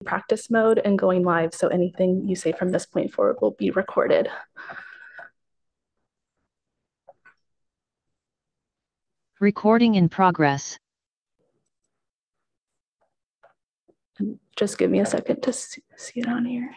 practice mode and going live, so anything you say from this point forward will be recorded. Recording in progress. Just give me a second to see it on here.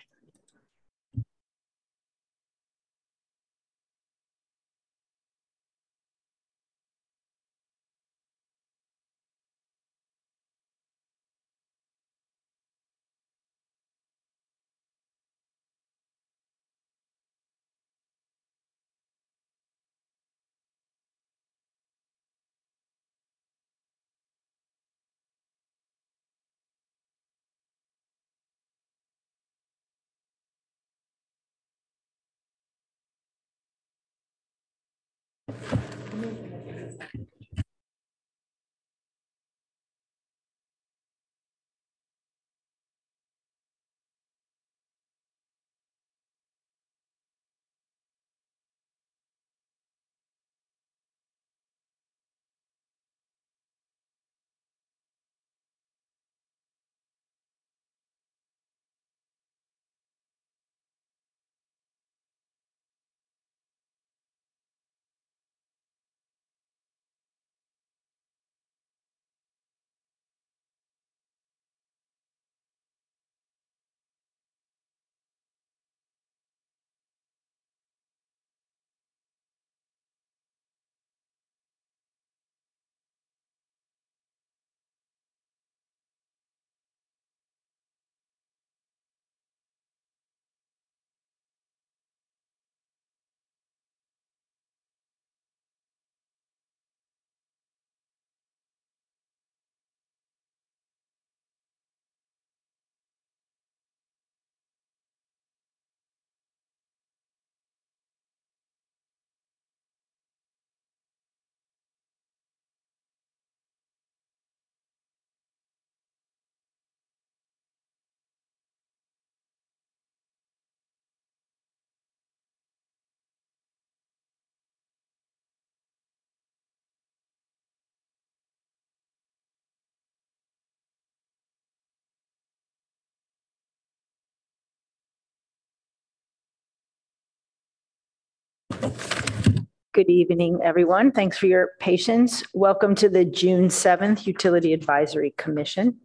Good evening, everyone. Thanks for your patience. Welcome to the June 7th Utility Advisory Commission.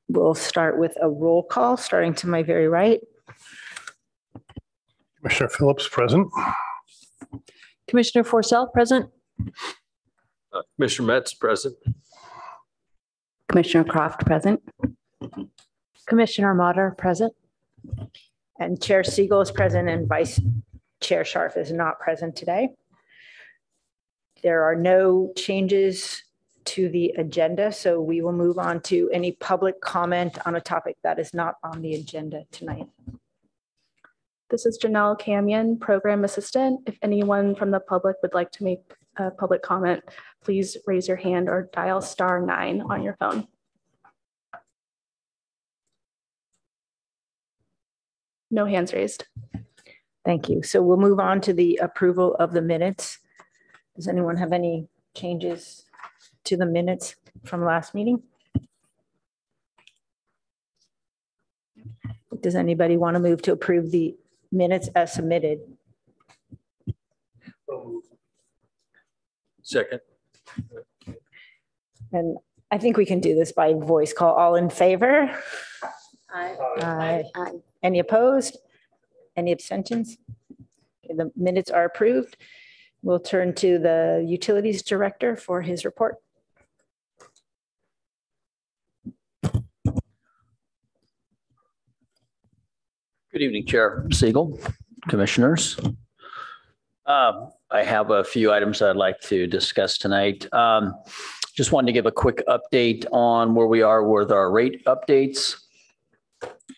We'll start with a roll call, starting to my very right. Commissioner Phillips, present. Commissioner Forcell, present. Commissioner Metz, present. Commissioner Croft, present. Commissioner Motter, present. And Chair Siegel is present and Vice Chair Scharf is not present today. There are no changes to the agenda, so we will move on to any public comment on a topic that is not on the agenda tonight. This is Janelle Camion, Program Assistant. If anyone from the public would like to make a public comment, please raise your hand or dial *9 on your phone. No hands raised. Thank you. So we'll move on to the approval of the minutes. Does anyone have any changes to the minutes from last meeting? Does anybody want to move to approve the minutes as submitted? Second. And I think we can do this by voice call. All in favor? Aye. Aye. Aye. Any opposed? Any abstentions? Okay, the minutes are approved. We'll turn to the Utilities Director for his report. Good evening, Chair Siegel, Commissioners. I have a few items I'd like to discuss tonight. Just wanted to give a quick update on where we are with our rate updates.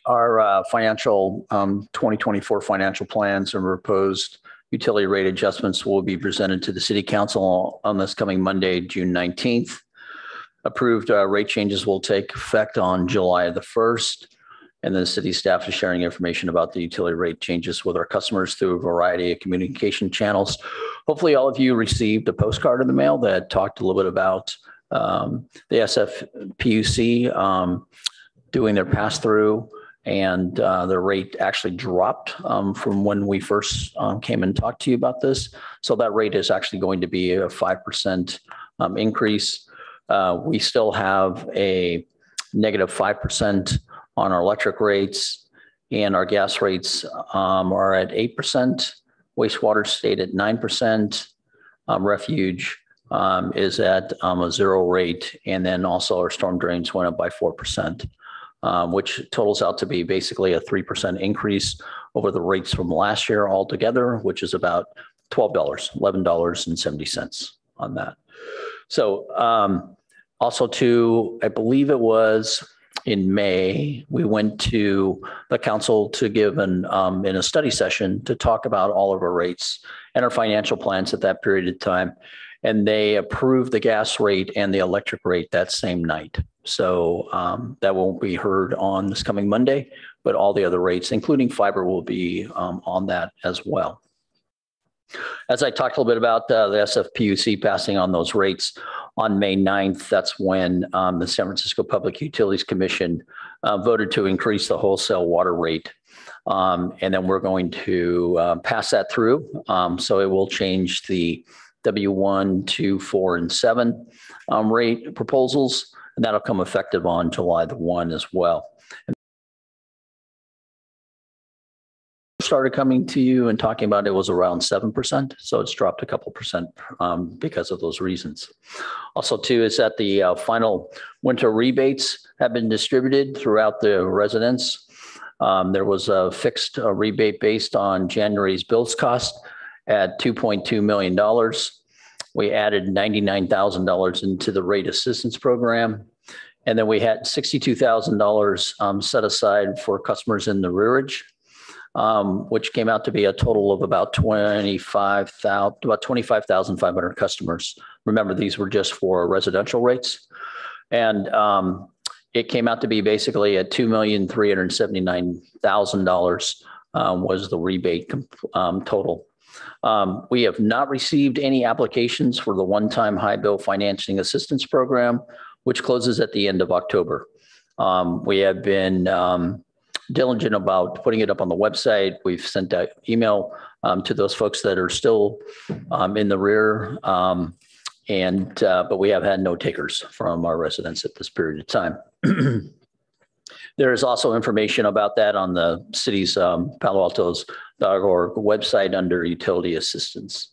Our financial 2024 financial plans and proposed utility rate adjustments will be presented to the City Council on this coming Monday, June 19th. Approved rate changes will take effect on July the 1st. And then the city staff is sharing information about the utility rate changes with our customers through a variety of communication channels. Hopefully all of you received a postcard in the mail that talked a little bit about the SFPUC doing their pass-through, and the rate actually dropped from when we first came and talked to you about this. So that rate is actually going to be a 5% increase. We still have a negative 5% on our electric rates, and our gas rates are at 8%. Wastewater stayed at 9%. Refuge is at a 0 rate. And then also our storm drains went up by 4%, which totals out to be basically a 3% increase over the rates from last year altogether, which is about $11.70 on that. So also too, I believe it was in May, we went to the council to give in a study session to talk about all of our rates and our financial plans at that period of time. And they approved the gas rate and the electric rate that same night. So that won't be heard on this coming Monday, but all the other rates, including fiber, will be on that as well. As I talked a little bit about the SFPUC passing on those rates on May 9th, that's when the San Francisco Public Utilities Commission voted to increase the wholesale water rate. And then we're going to pass that through. So it will change the W1, 2, 4, and 7 rate proposals, and that'll come effective on July the 1 as well. Started coming to you and talking about it was around 7%. So it's dropped a couple percent because of those reasons. Also too, is that the final winter rebates have been distributed throughout the residents. There was a fixed rebate based on January's bills cost at $2.2 million. We added $99,000 into the rate assistance program. And then we had $62,000 set aside for customers in the rearage, which came out to be a total of about 25,500 customers. Remember, these were just for residential rates. And it came out to be basically at $2,379,000 was the rebate total. We have not received any applications for the one-time high bill financing assistance program, which closes at the end of October. We have been diligent about putting it up on the website. We've sent out email to those folks that are still in the rear, but we have had no takers from our residents at this period of time. There is also information about that on the city's Palo Alto's.org website under utility assistance.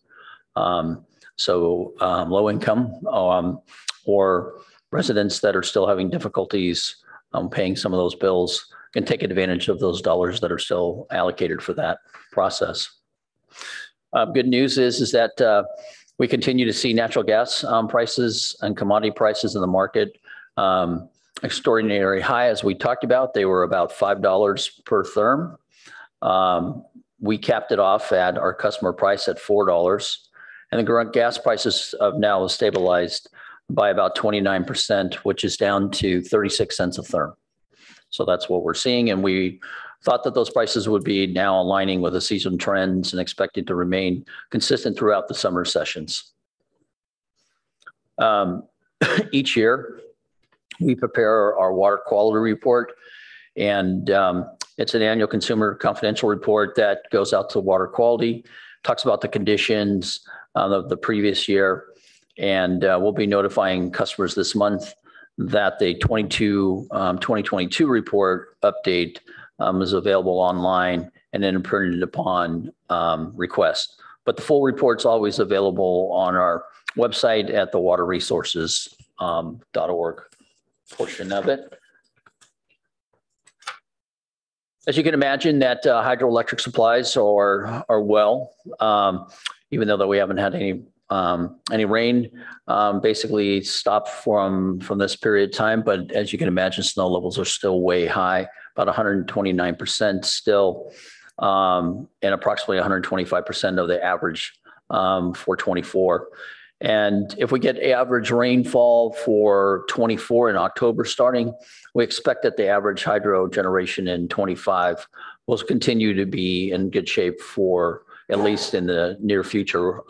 So low income or residents that are still having difficulties paying some of those bills can take advantage of those dollars that are still allocated for that process. Good news is that we continue to see natural gas prices and commodity prices in the market extraordinary high. As we talked about, they were about $5 per therm. We capped it off at our customer price at $4. And the gas prices have now stabilized by about 29%, which is down to 36 cents a therm. So that's what we're seeing. And we thought that those prices would be now aligning with the season trends and expected to remain consistent throughout the summer sessions. Each year, we prepare our water quality report, and it's an annual consumer confidential report that goes out to water quality, talks about the conditions of the previous year, and we'll be notifying customers this month that the 2022 report update is available online and then printed upon request. But the full report's always available on our website at the waterresources.org portion of it. As you can imagine, that hydroelectric supplies are well, even though that we haven't had any rain, basically stopped from this period of time. But as you can imagine, snow levels are still way high, about 129% still, and approximately 125% of the average for 24. And if we get average rainfall for 24 in October starting, we expect that the average hydro generation in 25 will continue to be in good shape for at least in the near future,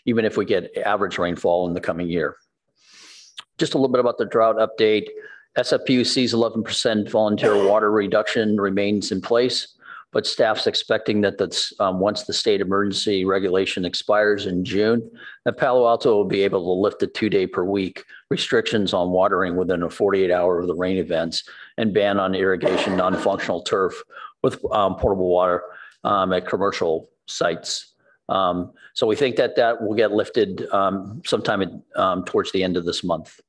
even if we get average rainfall in the coming year. Just a little bit about the drought update. SFPUC's 11% volunteer water reduction remains in place, but staff's expecting that that's once the state emergency regulation expires in June, that Palo Alto will be able to lift the 2-day per week restrictions on watering within a 48-hour of the rain events and ban on irrigation non-functional turf with portable water at commercial sites. So we think that that will get lifted sometime towards the end of this month.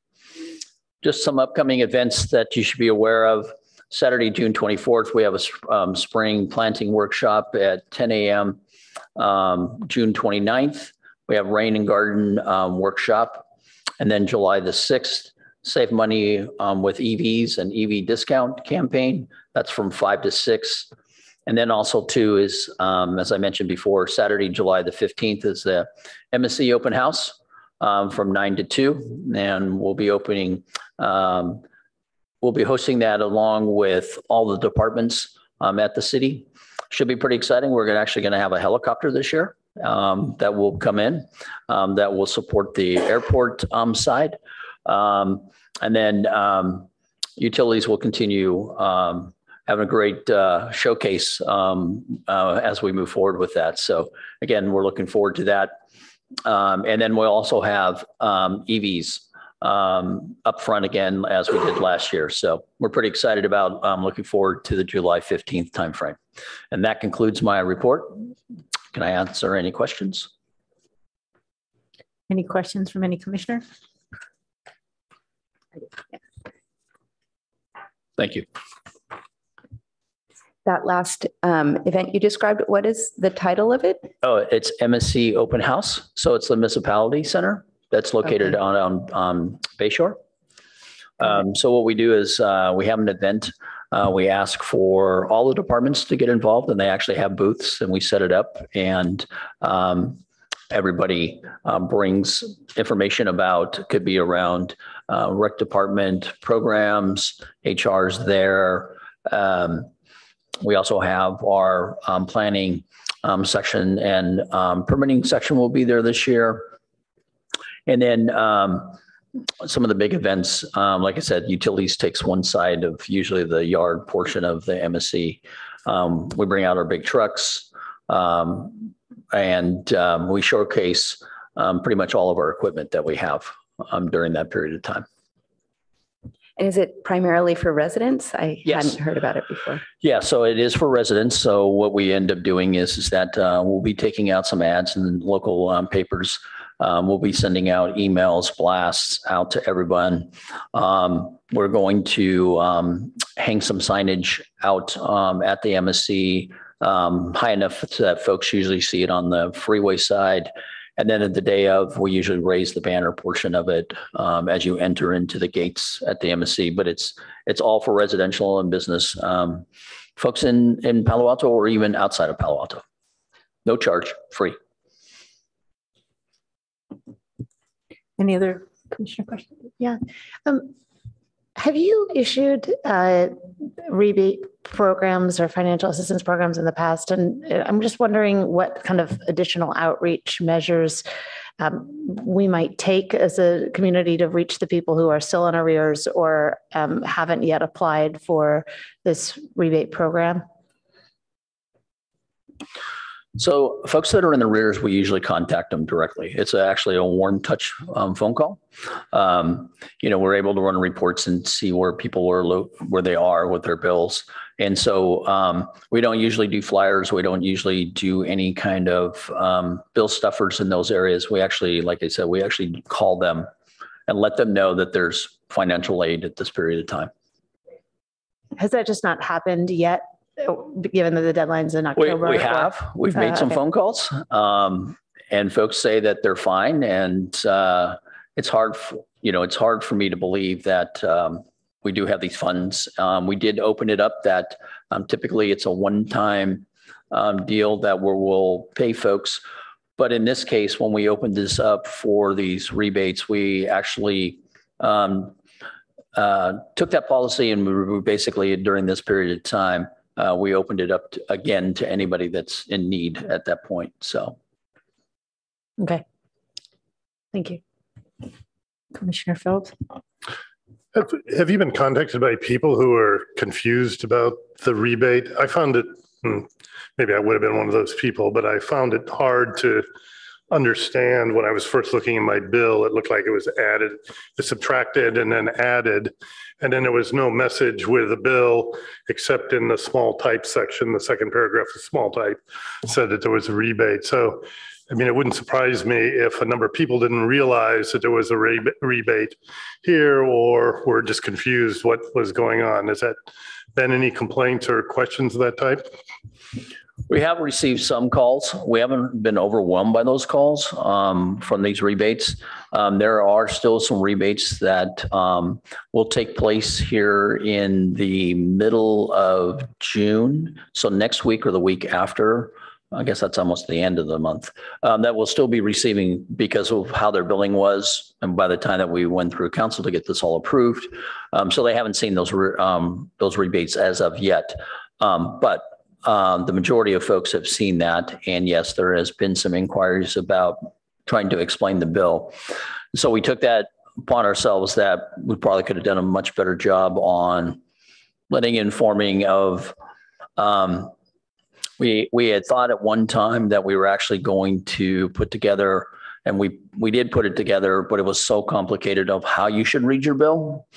Just some upcoming events that you should be aware of. Saturday, June 24th, we have a spring planting workshop at 10 a.m. June 29th, we have rain and garden workshop. And then July the 6th, save money with EVs and EV discount campaign. That's from 5 to 6. And then also too is, as I mentioned before, Saturday, July the 15th is the MSC open house from 9 to 2. And we'll be opening, we'll be hosting that along with all the departments at the city. Should be pretty exciting. We're actually going to have a helicopter this year that will come in that will support the airport side. And then utilities will continue having a great showcase as we move forward with that. So again, we're looking forward to that. And then we'll also have EVs up front again, as we did last year. So we're pretty excited about looking forward to the July 15th timeframe. And that concludes my report. Can I answer any questions? Any questions from any commissioner? Thank you. That last event you described, what is the title of it? Oh, it's MSC Open House. So it's the municipality center that's located on Bayshore. So what we do is we have an event. We ask for all the departments to get involved, and they actually have booths, and we set it up, and everybody brings information about, could be around rec department programs, HR's there. We also have our planning section, and permitting section will be there this year. And then some of the big events, like I said, utilities takes one side of usually the yard portion of the MSC. We bring out our big trucks, and we showcase pretty much all of our equipment that we have during that period of time. And is it primarily for residents? I Yes. hadn't heard about it before. Yeah, so it is for residents. So what we end up doing is that we'll be taking out some ads in local papers. We'll be sending out emails, blasts out to everyone. We're going to hang some signage out at the MSC high enough so that folks usually see it on the freeway side. And then at the day of, we usually raise the banner portion of it as you enter into the gates at the MSC. But it's all for residential and business folks in Palo Alto or even outside of Palo Alto. No charge, free. Any other commissioner questions? Yeah. Have you issued rebate programs or financial assistance programs in the past? And I'm just wondering what kind of additional outreach measures we might take as a community to reach the people who are still in arrears or haven't yet applied for this rebate program? So folks that are in the rears, we usually contact them directly. It's actually a warm touch phone call. We're able to run reports and see where people are, where they are with their bills. And so we don't usually do flyers. We don't usually do any kind of bill stuffers in those areas. We actually, like I said, we actually call them and let them know that there's financial aid at this period of time. Has that just not happened yet? Given that the deadline's in October? We've made some phone calls and folks say that they're fine. And it's hard for me to believe that we do have these funds. We did open it up that typically it's a one-time deal that we'll pay folks. But in this case, when we opened this up for these rebates, we actually took that policy and we basically during this period of time, we opened it up again to anybody that's in need at that point. So. Okay. Thank you. Commissioner Phillips? Have you been contacted by people who are confused about the rebate? I found it, maybe I would have been one of those people, but I found it hard to understand when I was first looking at my bill. It looked like it was added, subtracted and then added. And then there was no message with the bill except in the small type section. The second paragraph of small type said that there was a rebate. So, I mean, it wouldn't surprise me if a number of people didn't realize that there was a rebate here or were just confused what was going on. Has that been any complaints or questions of that type? We have received some calls. We haven't been overwhelmed by those calls from these rebates. There are still some rebates that will take place here in the middle of June. So next week or the week after, I guess that's almost the end of the month, that will still be receiving because of how their billing was. And by the time that we went through council to get this all approved. So they haven't seen those rebates as of yet. But the majority of folks have seen that. And yes, there has been some inquiries about trying to explain the bill. So we took that upon ourselves that we probably could have done a much better job on informing of, we had thought at one time that we were actually going to put together, and we did put it together, but it was so complicated of how you should read your bill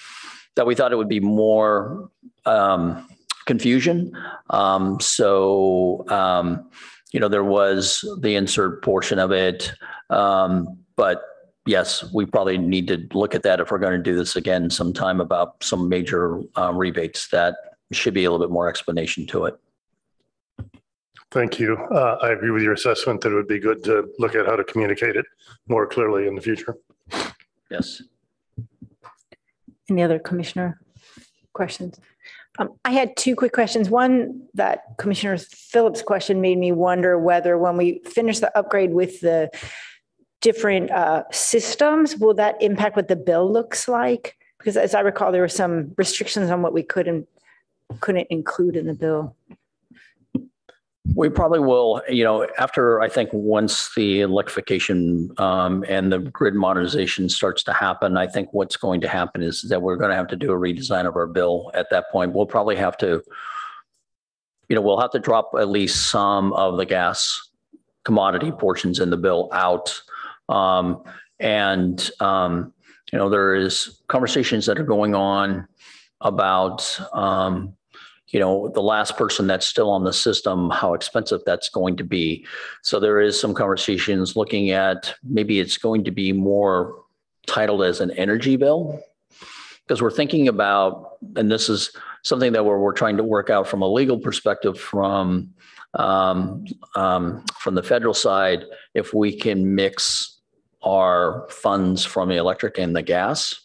that we thought it would be more confusion. There was the insert portion of it. But yes, we probably need to look at that if we're going to do this again sometime about some major rebates. That should be a little bit more explanation to it. Thank you. I agree with your assessment that it would be good to look at how to communicate it more clearly in the future. Yes. Any other commissioner questions? I had two quick questions. One, that Commissioner Phillips' question made me wonder whether when we finish the upgrade with the different systems, will that impact what the bill looks like? Because as I recall, there were some restrictions on what we could and couldn't include in the bill. We probably will, after I think once the electrification and the grid modernization starts to happen, I think what's going to happen is that we're going to have to do a redesign of our bill at that point. We'll probably have to, we'll have to drop at least some of the gas commodity portions in the bill out. There is conversations that are going on about, the last person that's still on the system, how expensive that's going to be. So there is some conversations looking at maybe it's going to be more titled as an energy bill, because we're thinking about, and this is something that we're trying to work out from a legal perspective from the federal side, if we can mix our funds from the electric and the gas.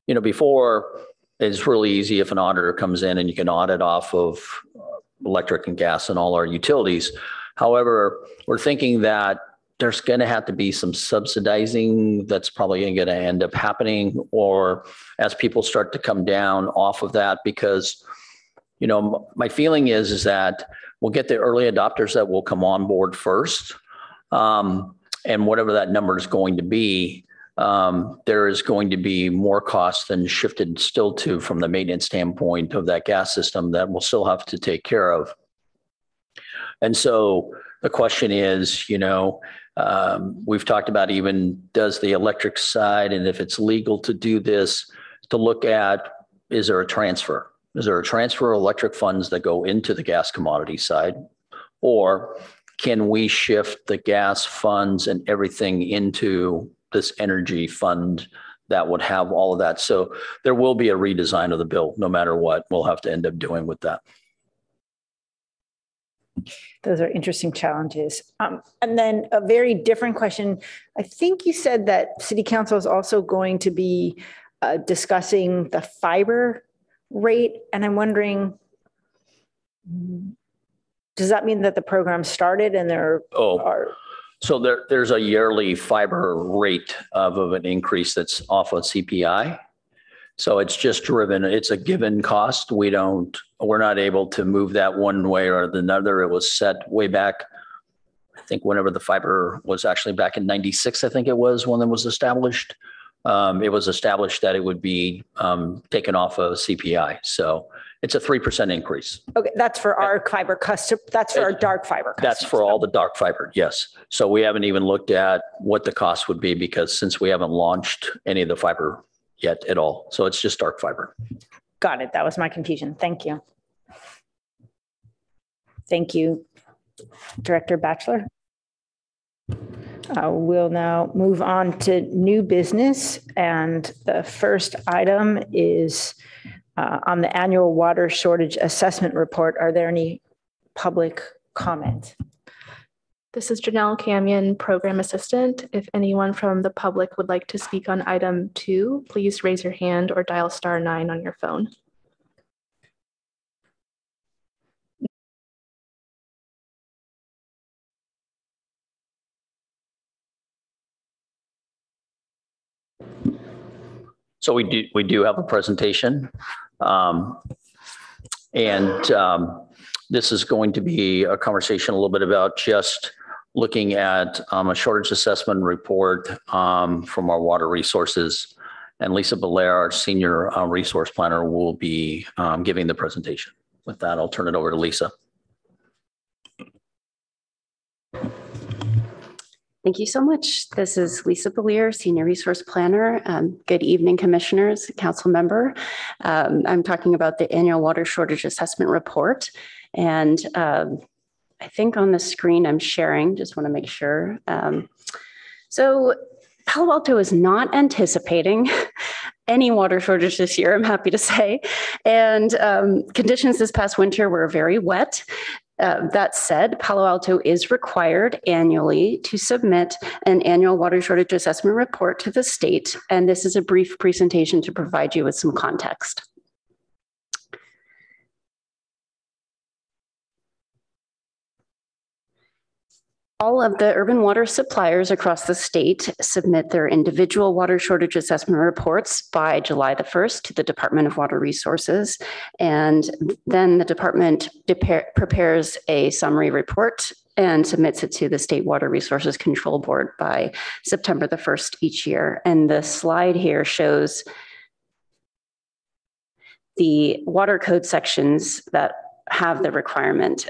Before, it's really easy if an auditor comes in and you can audit off of electric and gas and all our utilities. However, we're thinking that there's going to have to be some subsidizing that's probably going to end up happening, or as people start to come down off of that, because, my feeling is that we'll get the early adopters that will come on board first. And whatever that number is going to be, there is going to be more costs than shifted still to from the maintenance standpoint of that gas system that we'll still have to take care of. And so the question is, we've talked about even does the electric side, and if it's legal to do this, to look at, is there a transfer? Is there a transfer of electric funds that go into the gas commodity side? Or can we shift the gas funds and everything into this energy fund that would have all of that? So there will be a redesign of the bill, no matter what we'll have to end up doing with that. Those are interesting challenges. And then a very different question. I think you said that City Council is also going to be discussing the fiber rate. And I'm wondering, does that mean that the program started and there are... So there's a yearly fiber rate of an increase that's off of CPI. So it's just driven, it's a given cost. We're not able to move that one way or another. It was set way back, I think whenever the fiber was actually back in 96, I think it was when it was established. it was established that it would be taken off of CPI. So it's a 3% increase. Okay, that's for our fiber custom, that's for our dark fiber customers. That's for all the dark fiber, yes. So we haven't even looked at what the cost would be because since we haven't launched any of the fiber yet at all. So it's just dark fiber. Got it. That was my confusion. Thank you. Thank you, Director Batchelor. We'll now move on to new business. And the first item is on the annual water shortage assessment report. Are there any public comment? This is Janelle Camion, Program Assistant. If anyone from the public would like to speak on item 2, please raise your hand or dial *9 on your phone. So we do have a presentation. This is going to be a conversation a little bit about just looking at a shortage assessment report from our water resources. And Lisa Belair, our Senior Resource Planner, will be giving the presentation. With that, I'll turn it over to Lisa. Thank you so much. This is Lisa Belair, Senior Resource Planner. Good evening, Commissioners, Council Member. I'm talking about the Annual Water Shortage Assessment Report. And I think on the screen I'm sharing, just want to make sure. So Palo Alto is not anticipating any water shortage this year, I'm happy to say. And conditions this past winter were very wet. That said, Palo Alto is required annually to submit an annual water shortage assessment report to the state. And this is a brief presentation to provide you with some context. All of the urban water suppliers across the state submit their individual water shortage assessment reports by July the 1st to the Department of Water Resources. And then the department prepares a summary report and submits it to the State Water Resources Control Board by September the 1st each year. And the slide here shows the water code sections that have the requirement.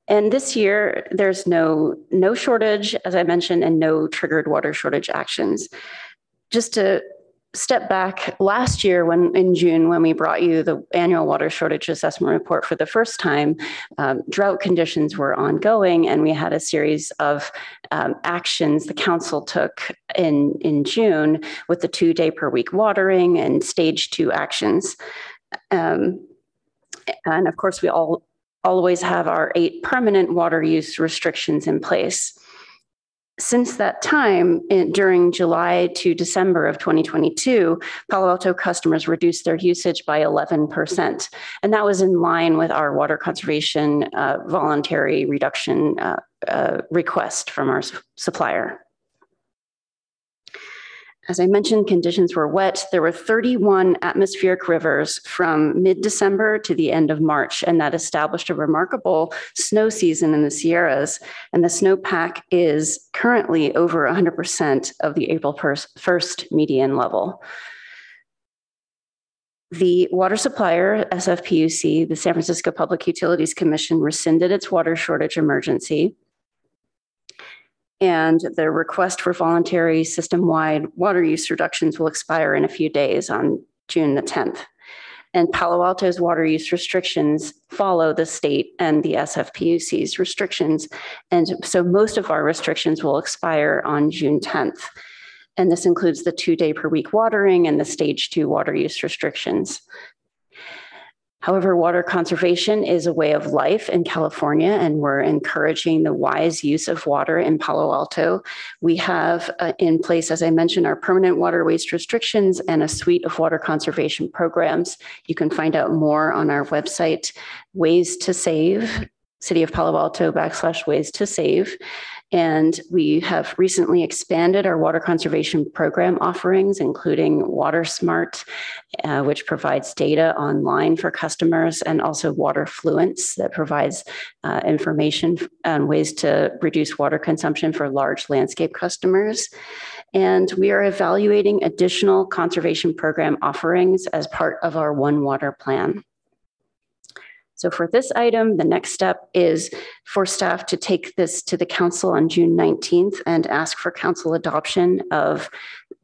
And this year, there's no shortage, as I mentioned, and no triggered water shortage actions. Just to step back, last year in June, when we brought you the annual water shortage assessment report for the first time, drought conditions were ongoing, and we had a series of actions the council took in June with the 2-day per week watering and stage 2 actions. And of course, we always have our 8 permanent water use restrictions in place. Since that time, during July to December of 2022, Palo Alto customers reduced their usage by 11%. And that was in line with our water conservation voluntary reduction request from our supplier. As I mentioned, conditions were wet. There were 31 atmospheric rivers from mid-December to the end of March, and that established a remarkable snow season in the Sierras. And the snowpack is currently over 100% of the April 1st median level. The water supplier, SFPUC, the San Francisco Public Utilities Commission, rescinded its water shortage emergency. And the request for voluntary system-wide water use reductions will expire in a few days on June the 10th. And Palo Alto's water use restrictions follow the state and the SFPUC's restrictions. And so most of our restrictions will expire on June 10th. And this includes the 2-day per week watering and the stage 2 water use restrictions. However, water conservation is a way of life in California, and we're encouraging the wise use of water in Palo Alto. We have in place, as I mentioned, our permanent water waste restrictions and a suite of water conservation programs. You can find out more on our website, Ways to Save, City of Palo Alto /Ways to Save. And we have recently expanded our water conservation program offerings, including Water Smart, which provides data online for customers, and also Water Fluence that provides information on ways to reduce water consumption for large landscape customers. And we are evaluating additional conservation program offerings as part of our One Water plan. So for this item, the next step is for staff to take this to the council on June 19th and ask for council adoption of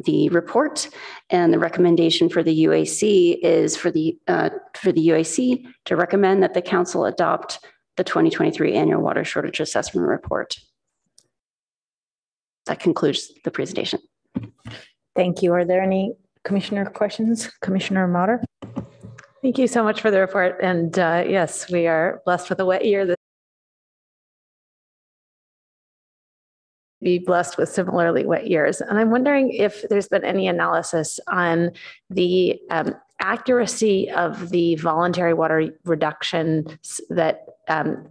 the report. And the recommendation for the UAC is for the UAC to recommend that the council adopt the 2023 annual water shortage assessment report. That concludes the presentation. Thank you. Are there any commissioner questions? Commissioner Motter? Thank you so much for the report. And yes, we are blessed with a wet year. Be blessed with similarly wet years. And I'm wondering if there's been any analysis on the accuracy of the voluntary water reduction that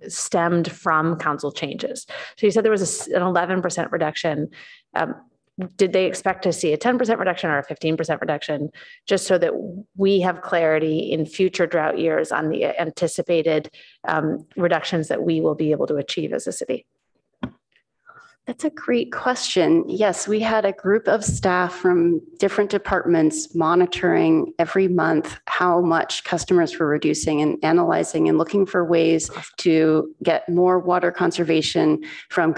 stemmed from council changes. So you said there was an 11% reduction. Did they expect to see a 10% reduction or a 15% reduction, just so that we have clarity in future drought years on the anticipated reductions that we will be able to achieve as a city? That's a great question. Yes, we had a group of staff from different departments monitoring every month how much customers were reducing and analyzing and looking for ways to get more water conservation from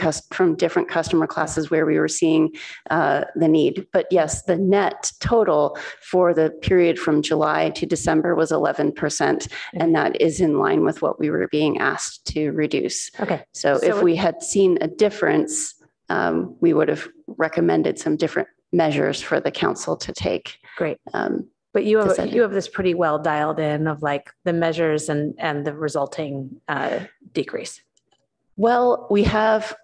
different customer classes where we were seeing the need. But yes, the net total for the period from July to December was 11%, and that is in line with what we were being asked to reduce. Okay. So if we had seen a difference, we would have recommended some different measures for the council to take. Great. But you have this pretty well dialed in of like the measures and the resulting decrease. Well, we have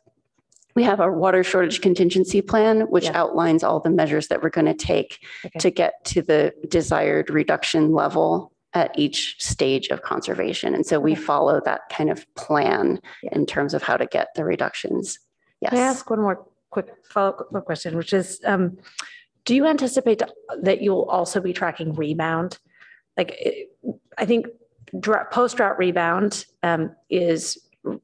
our water shortage contingency plan, which outlines all the measures that we're going to take to get to the desired reduction level at each stage of conservation. And so we follow that kind of plan in terms of how to get the reductions. Yes. Can I ask one more quick follow-up question, which is, do you anticipate that you'll also be tracking rebound? Like, I think post-drought rebound is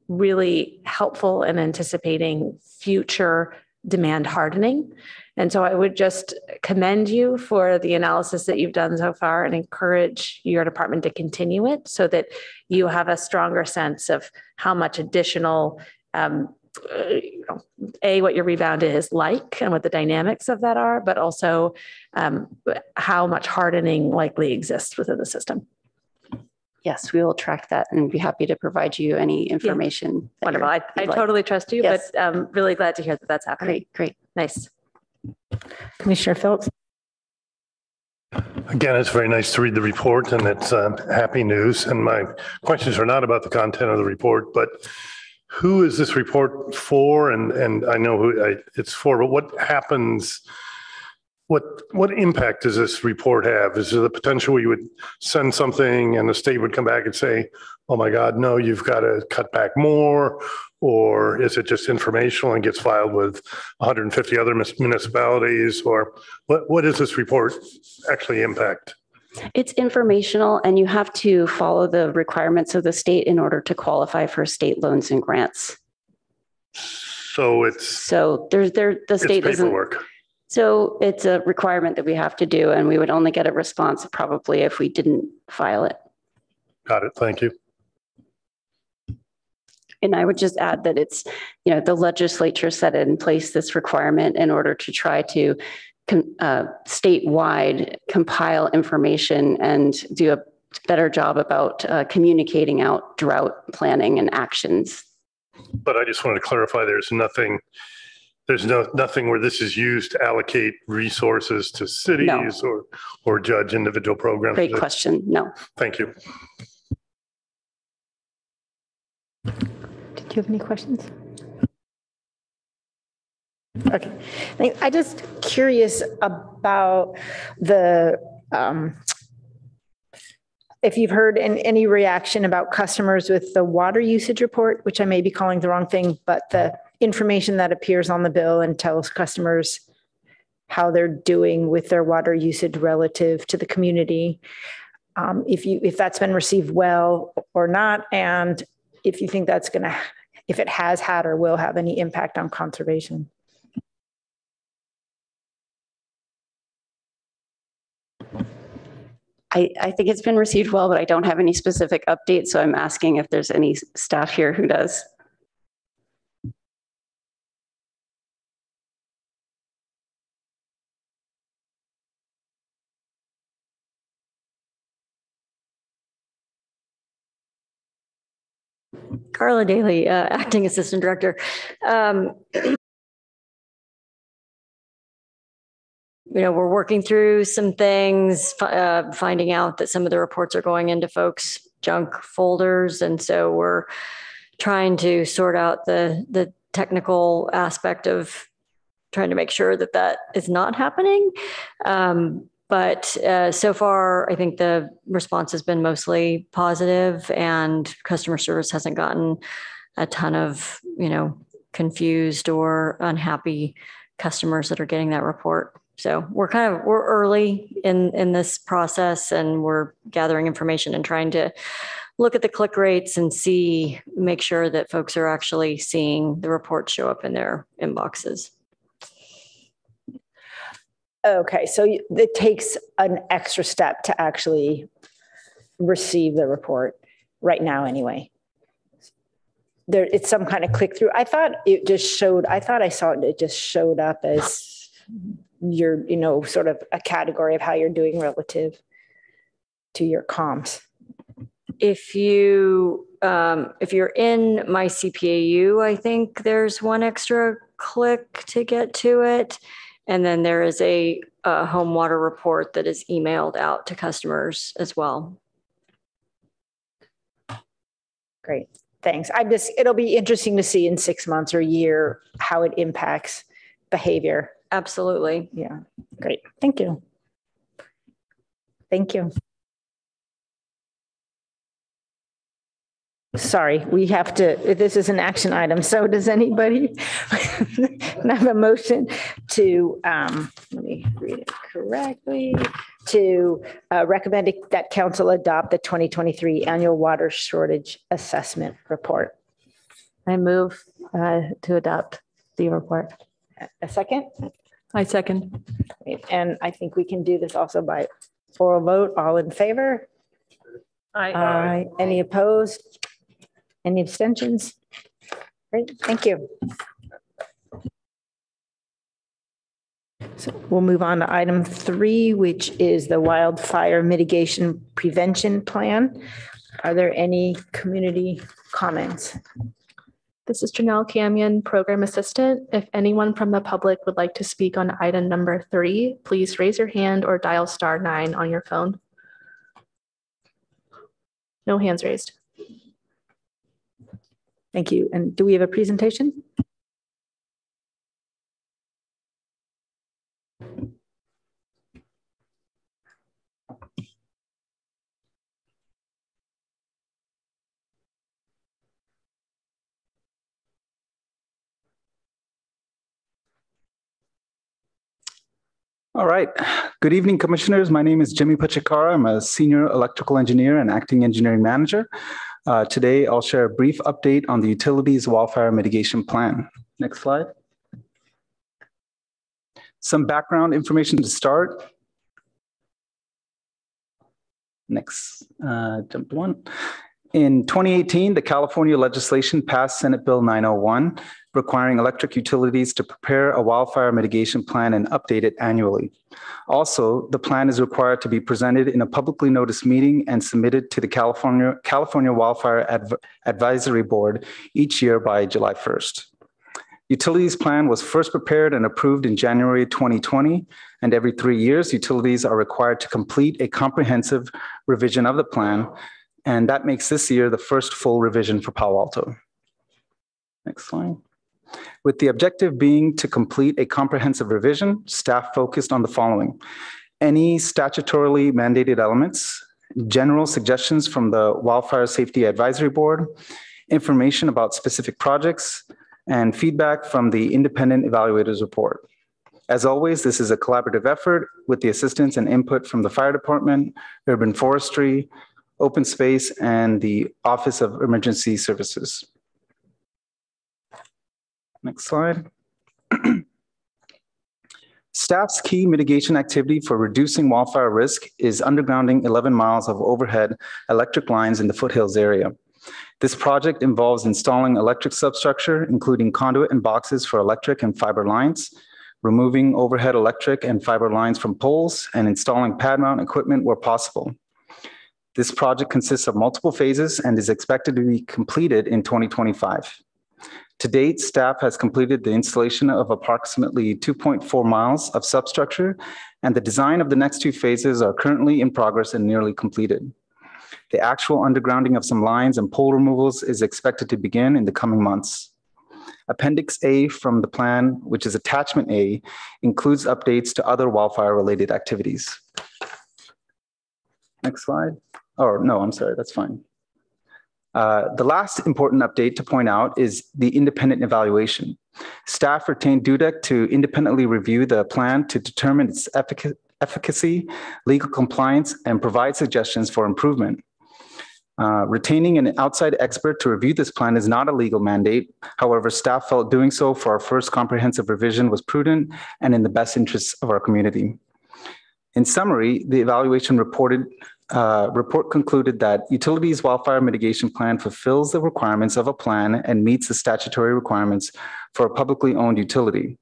really helpful in anticipating future demand hardening. And so I would just commend you for the analysis that you've done so far and encourage your department to continue it so that you have a stronger sense of how much additional what your rebound is like and what the dynamics of that are, but also how much hardening likely exists within the system. Yes, we will track that and be happy to provide you any information. Yeah. Wonderful. I totally trust you, but I'm really glad to hear that that's happening. Great. Nice. Commissioner Phillips. Again, it's very nice to read the report, and it's happy news. And my questions are not about the content of the report, but who is this report for? And I know who it's for, but what happens? What impact does this report have? Is there the potential you would send something and the state would come back and say, oh my God, no, you've got to cut back more? Or is it just informational and gets filed with 150 other municipalities? Or what does this report actually impact? It's informational, and you have to follow the requirements of the state in order to qualify for state loans and grants. So the state it's paperwork. So it's a requirement that we have to do, and we would only get a response probably if we didn't file it. Got it. Thank you. And I would just add that it's, the legislature set in place this requirement in order to try to statewide compile information and do a better job about communicating out drought planning and actions. But I just wanted to clarify, there's nothing where this is used to allocate resources to cities or judge individual programs. Great question. No. Thank you. Did you have any questions? Okay. I'm just curious about the, if you've heard any reaction about customers with the water usage report, which I may be calling the wrong thing, but the information that appears on the bill and tells customers how they're doing with their water usage relative to the community. If that's been received well or not, and if you think that's going to, if it has had or will have any impact on conservation. I think it's been received well, but I don't have any specific updates. So I'm asking if there's any staff here who does. Carla Daly, Acting Assistant Director. We're working through some things, finding out that some of the reports are going into folks' junk folders. And so we're trying to sort out the technical aspect of trying to make sure that that is not happening. But so far, I think the response has been mostly positive, and customer service hasn't gotten a ton of, confused or unhappy customers that are getting that report. So we're early in this process, and we're gathering information and trying to look at the click rates and make sure that folks are actually seeing the report show up in their inboxes. Okay, so it takes an extra step to actually receive the report right now anyway. It's some kind of click through. I thought I saw it just showed up as your, sort of a category of how you're doing relative to your comms. If you're in my CPAU, I think there's one extra click to get to it. And then there is a home water report that is emailed out to customers as well. Great, thanks. It'll be interesting to see in 6 months or a year how it impacts behavior. Absolutely. Yeah, great. Thank you. Thank you. Sorry, we have to, this is an action item. So does anybody have a motion to, let me read it correctly, to recommend that council adopt the 2023 annual water shortage assessment report? I move to adopt the report. A second? I second. Great. And I think we can do this also by oral vote. All in favor? Aye. Any opposed? Any abstentions? Great, thank you. So we'll move on to item 3, which is the wildfire mitigation prevention plan. Are there any community comments? This is Janelle Camion, Program Assistant. If anyone from the public would like to speak on item number 3, please raise your hand or dial *9 on your phone. No hands raised. Thank you. And do we have a presentation? All right. Good evening, commissioners. My name is Jimmy Pachikara. I'm a senior electrical engineer and acting engineering manager. Today, I'll share a brief update on the utilities wildfire mitigation plan. Next slide. Some background information to start. Next, jump to one. In 2018, the California legislation passed Senate Bill 901, requiring electric utilities to prepare a wildfire mitigation plan and update it annually. Also, the plan is required to be presented in a publicly noticed meeting and submitted to the California Wildfire Advisory Board each year by July 1st. Utilities plan was first prepared and approved in January 2020, and every 3 years, utilities are required to complete a comprehensive revision of the plan, and that makes this year the first full revision for Palo Alto. Next slide. With the objective being to complete a comprehensive revision, staff focused on the following: any statutorily mandated elements, general suggestions from the Wildfire Safety Advisory Board, information about specific projects, and feedback from the independent evaluators report. As always, this is a collaborative effort with the assistance and input from the fire department, urban forestry, open space, and the Office of Emergency Services. Next slide. Staff's key mitigation activity for reducing wildfire risk is undergrounding 11 miles of overhead electric lines in the foothills area. This project involves installing electric substructure, including conduit and boxes for electric and fiber lines, removing overhead electric and fiber lines from poles, and installing pad mount equipment where possible. This project consists of multiple phases and is expected to be completed in 2025. To date, staff has completed the installation of approximately 2.4 miles of substructure, and the design of the next two phases are currently in progress and nearly completed. The actual undergrounding of some lines and pole removals is expected to begin in the coming months. Appendix A from the plan, which is attachment A, includes updates to other wildfire-related activities. Next slide. Oh, no, I'm sorry, that's fine. The last important update to point out is the independent evaluation. Staff retained DUDEC to independently review the plan to determine its efficacy, legal compliance, and provide suggestions for improvement. Retaining an outside expert to review this plan is not a legal mandate. However, staff felt doing so for our first comprehensive revision was prudent and in the best interests of our community. In summary, the evaluation report concluded that utilities wildfire mitigation plan fulfills the requirements of a plan and meets the statutory requirements for a publicly owned utility.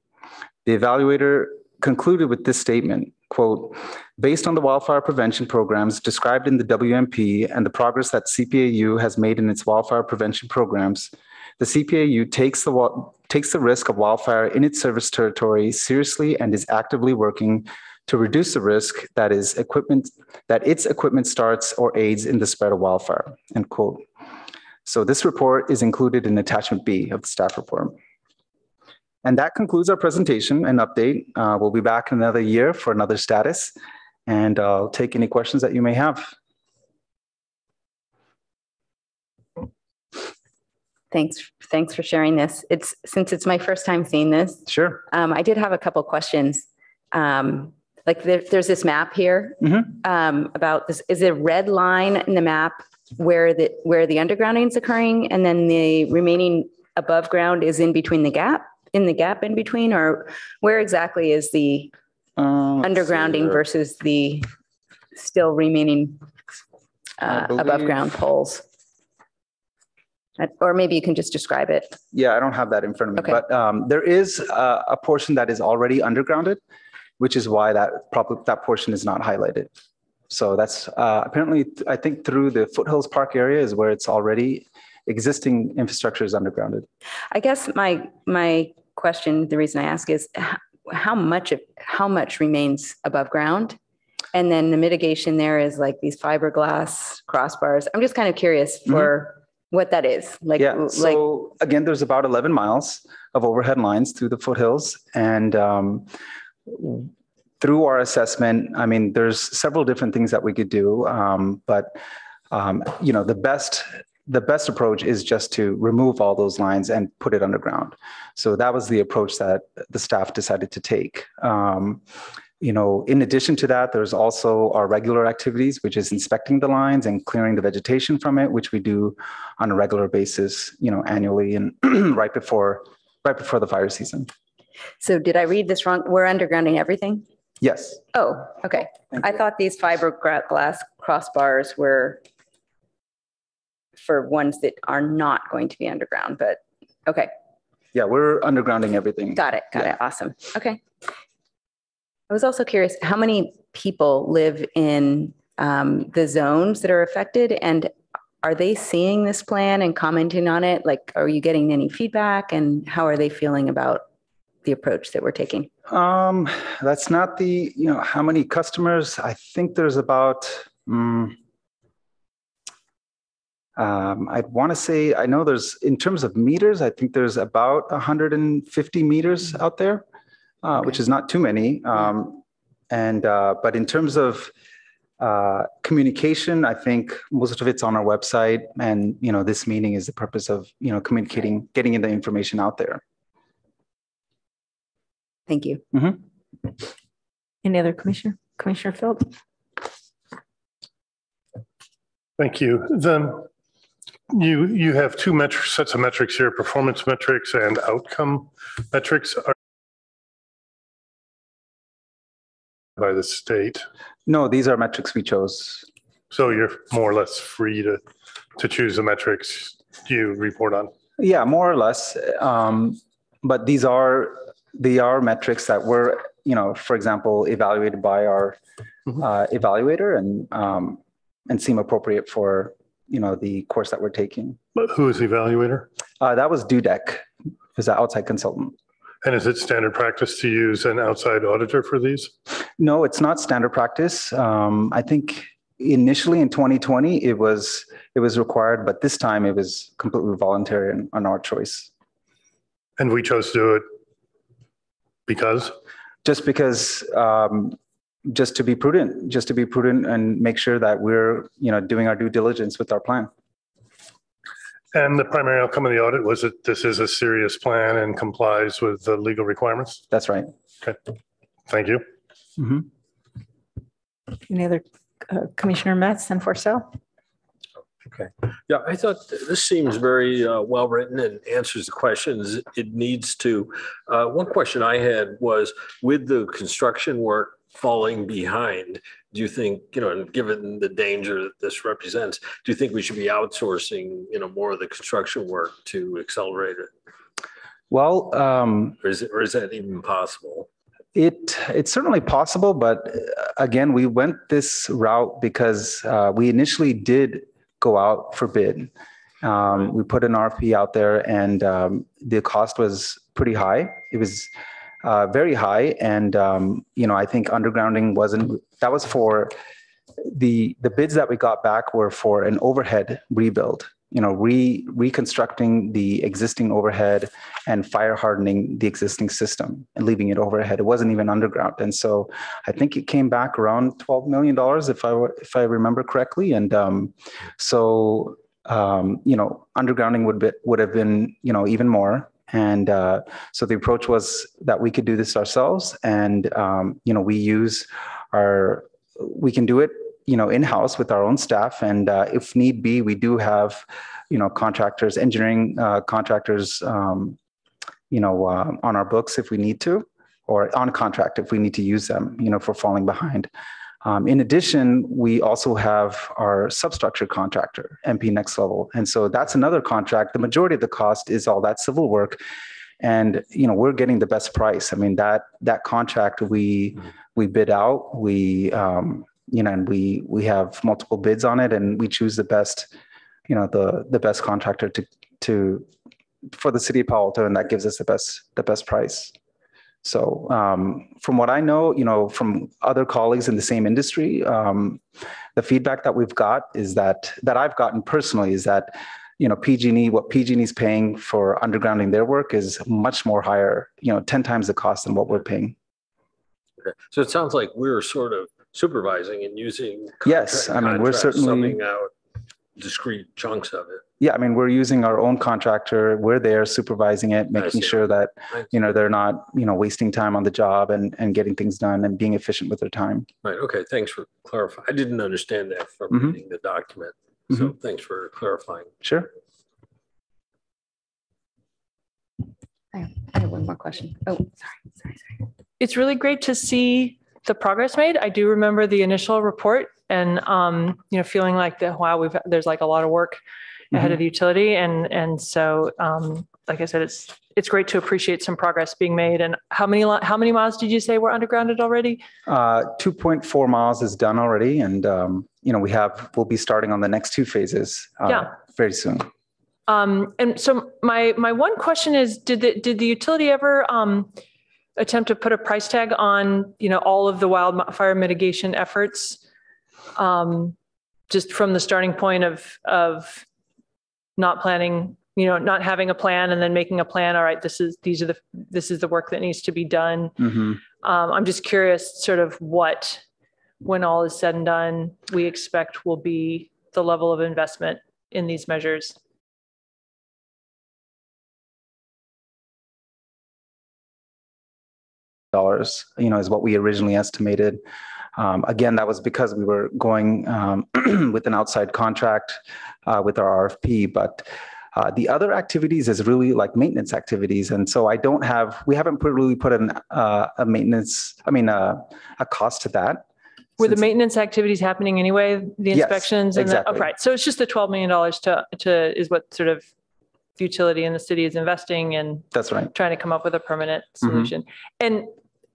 The evaluator concluded with this statement, quote, based on the wildfire prevention programs described in the WMP and the progress that CPAU has made in its wildfire prevention programs, the CPAU takes the risk of wildfire in its service territory seriously and is actively working to reduce the risk that its equipment starts or aids in the spread of wildfire, end quote. So this report is included in attachment B of the staff report. And that concludes our presentation and update. We'll be back in another year for another status, and I'll take any questions that you may have. Thanks for sharing this. Since it's my first time seeing this. Sure. I did have a couple questions. Like there's this map here about this. Is a red line in the map where the undergrounding is occurring, and then the remaining above ground is in between the gap? In the gap in between, or where exactly is the undergrounding versus the still remaining above ground poles? Or maybe you can just describe it. Yeah, I don't have that in front of me, okay. But there is a portion that is already undergrounded, which is why that portion is not highlighted. So that's apparently, I think through the Foothills Park area is where it's already existing infrastructure is undergrounded. I guess my question, the reason I ask is how much remains above ground? And then the mitigation there is like these fiberglass crossbars. I'm just kind of curious for what that is. So again, there's about 11 miles of overhead lines through the foothills. And through our assessment, I mean, there's several different things that we could do. You know, the best approach is just to remove all those lines and put it underground. So that was the approach that the staff decided to take. You know, in addition to that, there's also our regular activities, which is inspecting the lines and clearing the vegetation from it, which we do on a regular basis, you know, annually and right before the fire season. So did I read this wrong? We're undergrounding everything? Yes. Oh, okay. I thought these fiberglass crossbars were for ones that are not going to be underground, but okay. Yeah, we're undergrounding everything. Got it. Awesome. Okay. I was also curious, how many people live in the zones that are affected, and are they seeing this plan and commenting on it? Like, are you getting any feedback, and how are they feeling about the approach that we're taking? That's not the, you know, how many customers. I think there's about, I'd want to say, I know there's, in terms of meters, I think there's about 150 meters out there, okay. Which is not too many. But in terms of Communication, I think most of it's on our website, and this meeting is the purpose of communicating, getting the information out there. Thank you. Any other commissioner? Commissioner Field? Thank you. Then you have two sets of metrics here, performance metrics and outcome metrics by the state. No, these are metrics we chose. So you're more or less free to choose the metrics you report on. Yeah, more or less. But they are metrics that were, for example, evaluated by our evaluator and seem appropriate for, the course that we're taking. But who is the evaluator? That was Dudek, who's an outside consultant. And is it standard practice to use an outside auditor for these? No, it's not standard practice. I think initially in 2020, it was required, but this time it was completely voluntary on our choice. And we chose to do it because? Just because, just to be prudent and make sure that we're, doing our due diligence with our plan. And the primary outcome of the audit was that this is a serious plan and complies with the legal requirements? That's right. Okay, thank you. Any other Commissioner Metz and Forcell? Okay. Yeah, I thought this seems very well written and answers the questions it needs to. One question I had was, with the construction work falling behind, do you think, given the danger that this represents, do you think we should be outsourcing, more of the construction work to accelerate it? Well, or is that even possible? It's certainly possible, but again, we went this route because we initially did go out for bid. We put an RFP out there, and the cost was pretty high. It was very high, and I think undergrounding that was for the bids that we got back were for an overhead rebuild. Reconstructing the existing overhead and fire hardening the existing system and leaving it overhead. It wasn't even underground. And so I think it came back around $12 million if I remember correctly. And undergrounding would have been, even more. And so the approach was that we could do this ourselves, and we can do it in-house with our own staff. And if need be, we do have, contractors, engineering contractors, on our books if we need to, or on contract if we need to use them, for falling behind. In addition, we also have our substructure contractor, MP Next Level. And so that's another contract. The majority of the cost is all that civil work. And, we're getting the best price. I mean, that contract we bid out, and we have multiple bids on it, and we choose the best, the best contractor for the city of Palo Alto, and that gives us the best price. So from what I know, from other colleagues in the same industry, the feedback that we've got is that I've gotten personally is that, PG&E, what PG&E is paying for undergrounding their work is much more higher, 10 times the cost than what we're paying. Okay. So it sounds like we're sort of supervising and using yes, I mean, we're certainly subbing out discrete chunks of it. Yeah, I mean, we're using our own contractor. We're there supervising it, making sure that, they're not, wasting time on the job and getting things done and being efficient with their time. Right. Okay. Thanks for clarifying. I didn't understand that from reading the document. So thanks for clarifying. Sure. I have one more question. Oh, sorry. It's really great to see the progress made. I do remember the initial report and, feeling like there's like a lot of work ahead of the utility. And so, like I said, it's great to appreciate some progress being made. And how many miles did you say were undergrounded already? 2.4 miles is done already. And, we'll be starting on the next two phases very soon. And so my one question is, did the utility ever attempt to put a price tag on, all of the wildfire mitigation efforts, just from the starting point of not planning, not having a plan and then making a plan? All right, this is the work that needs to be done. I'm just curious, sort of what when all is said and done, we expect will be the level of investment in these measures? Dollars, is what we originally estimated. Again, that was because we were going with an outside contract with our RFP, but the other activities is really like maintenance activities. And so we haven't really put a maintenance, a cost to that. Were the maintenance activities happening anyway? The inspections? Yes, exactly. Right. So it's just the $12 million is what sort of utility in the city is investing in. That's right. Trying to come up with a permanent solution. And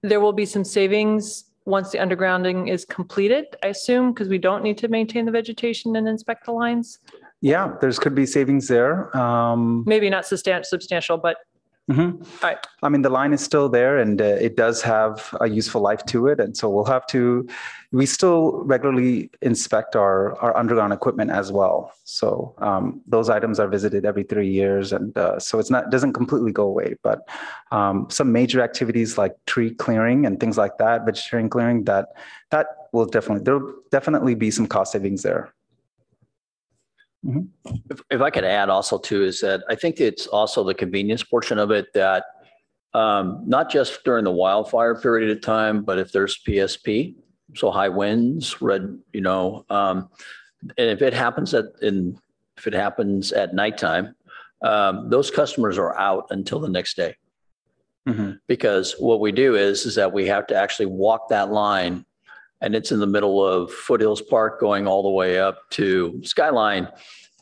there will be some savings once the undergrounding is completed, I assume, because we don't need to maintain the vegetation and inspect the lines. Yeah, could be savings there. Maybe not substantial, but. All right. The line is still there and it does have a useful life to it. And so we still regularly inspect our underground equipment as well. So those items are visited every 3 years. And so doesn't completely go away, but some major activities like tree clearing and things like that, vegetation clearing, there'll definitely be some cost savings there. If I could add also too, is that I think it's also the convenience portion of it that not just during the wildfire period of time, but if there's PSP, so high winds, and if it happens at nighttime, those customers are out until the next day. Because what we do is that we have to actually walk that line, and it's in the middle of Foothills Park going all the way up to Skyline.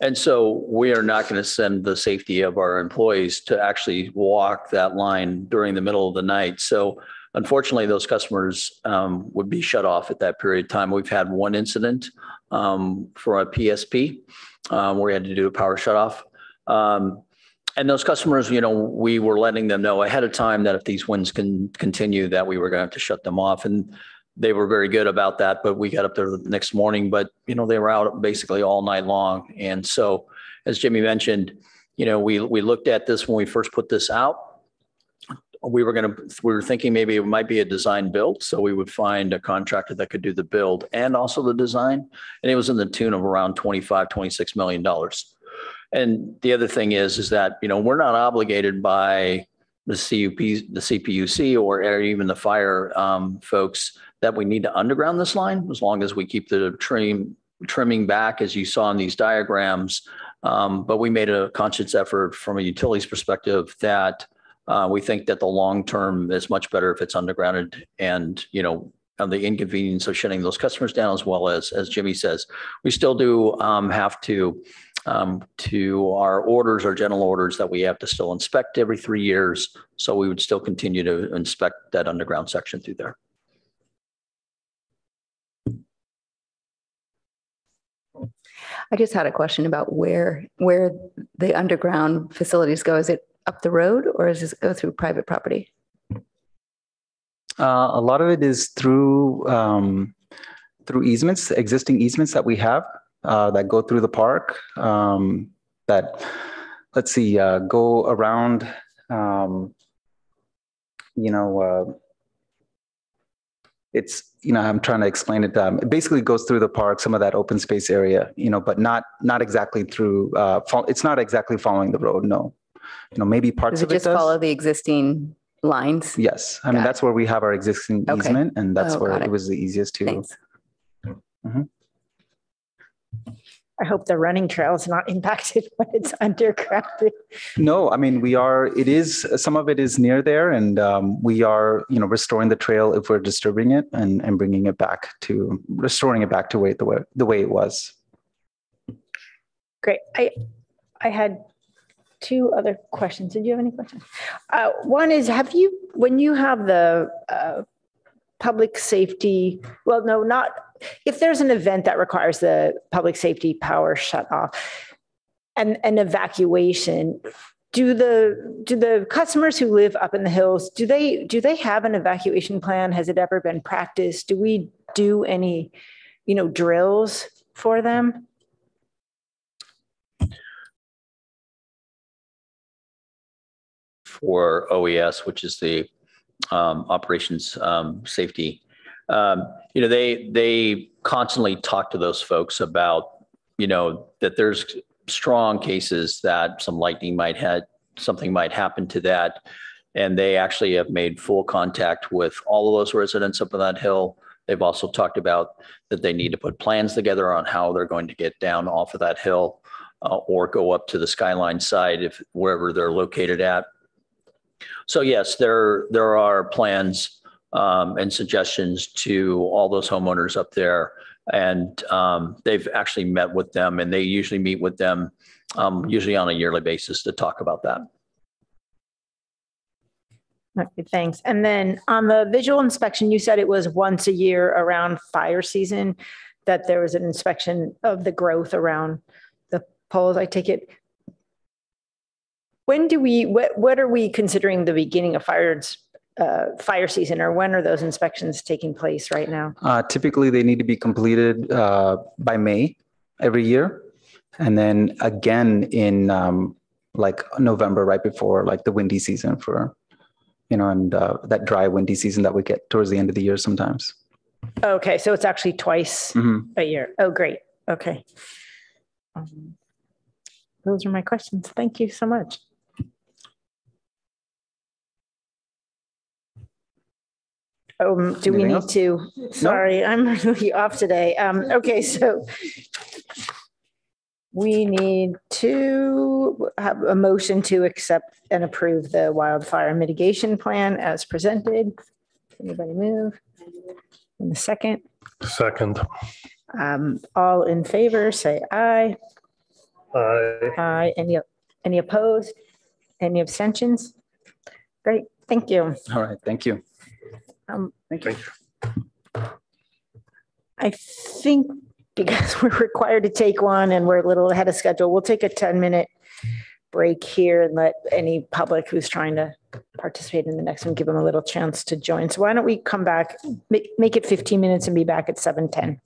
And so we are not going to send the safety of our employees to actually walk that line during the middle of the night. So unfortunately, those customers would be shut off at that period of time. We've had one incident for a PSP where we had to do a power shutoff. And those customers, we were letting them know ahead of time that if these winds can continue, that we were going to have to shut them off. And they were very good about that, but we got up there the next morning, but they were out basically all night long. And so, as Jimmy mentioned, we looked at this when we first put this out. We were thinking maybe it might be a design build. So we would find a contractor that could do the build and also the design. And it was in the tune of around $26 million. And the other thing is that, we're not obligated by the CPUC or even the fire folks that we need to underground this line, as long as we keep the trimming back, as you saw in these diagrams. But we made a conscious effort from a utilities perspective that we think that the long term is much better if it's undergrounded, and the inconvenience of shutting those customers down, as well as Jimmy says, we still do have to our orders, our general orders, that we have to still inspect every 3 years. So we would still continue to inspect that underground section through there. I just had a question about where the underground facilities go. Is it up the road or does it go through private property? A lot of it is through easements, existing easements that we have that go through the park. Go around. It's, I'm trying to explain it. It basically goes through the park, some of that open space area, but not exactly through, it's not exactly following the road, no. Maybe parts of it does. Does it just follow the existing lines? Yes. That's where we have our existing easement, and that's where it was the easiest to. Thanks. I hope the running trail is not impacted when it's underground. No, some of it is near there, and we are, restoring the trail if we're disturbing it and restoring it back to the way it was. Great. I had two other questions. Did you have any questions? One is, when you have the public safety, if there's an event that requires the public safety power shut off and an evacuation, do the customers who live up in the hills, do they have an evacuation plan? Has it ever been practiced? Do we do any, drills for them? For OES, which is the operations safety, They constantly talk to those folks about, that there's strong cases that something might happen to that. And they actually have made full contact with all of those residents up on that hill. They've also talked about that they need to put plans together on how they're going to get down off of that hill or go up to the skyline side wherever they're located at. So yes, there are plans and suggestions to all those homeowners up there. And they've actually met with them, and they usually meet with them usually on a yearly basis to talk about that. Okay, thanks. And then on the visual inspection, you said it was once a year around fire season, that there was an inspection of the growth around the poles. I take it. When what are we considering the beginning of fire season, or when are those inspections taking place right now? Typically, they need to be completed by May every year. And then again in like November, right before like the windy season and that dry windy season that we get towards the end of the year sometimes. Okay, so it's actually twice a year. Oh, great. Okay. Those are my questions. Thank you so much. Do we need to? Sorry, I'm really off today. Okay, so we need to have a motion to accept and approve the wildfire mitigation plan as presented. Anybody move? In a second. Second. All in favor, say aye. Aye. Aye. Any opposed? Any abstentions? Great, thank you. All right, thank you. Thank you. I think because we're required to take one and we're a little ahead of schedule, we'll take a 10-minute break here and let any public who's trying to participate in the next one, give them a little chance to join. So why don't we come back, make it 15 minutes and be back at 7:10.